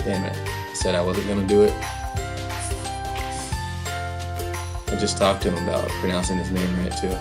Damn it. I said I wasn't going to do it. I just talked to him about pronouncing his name right, too.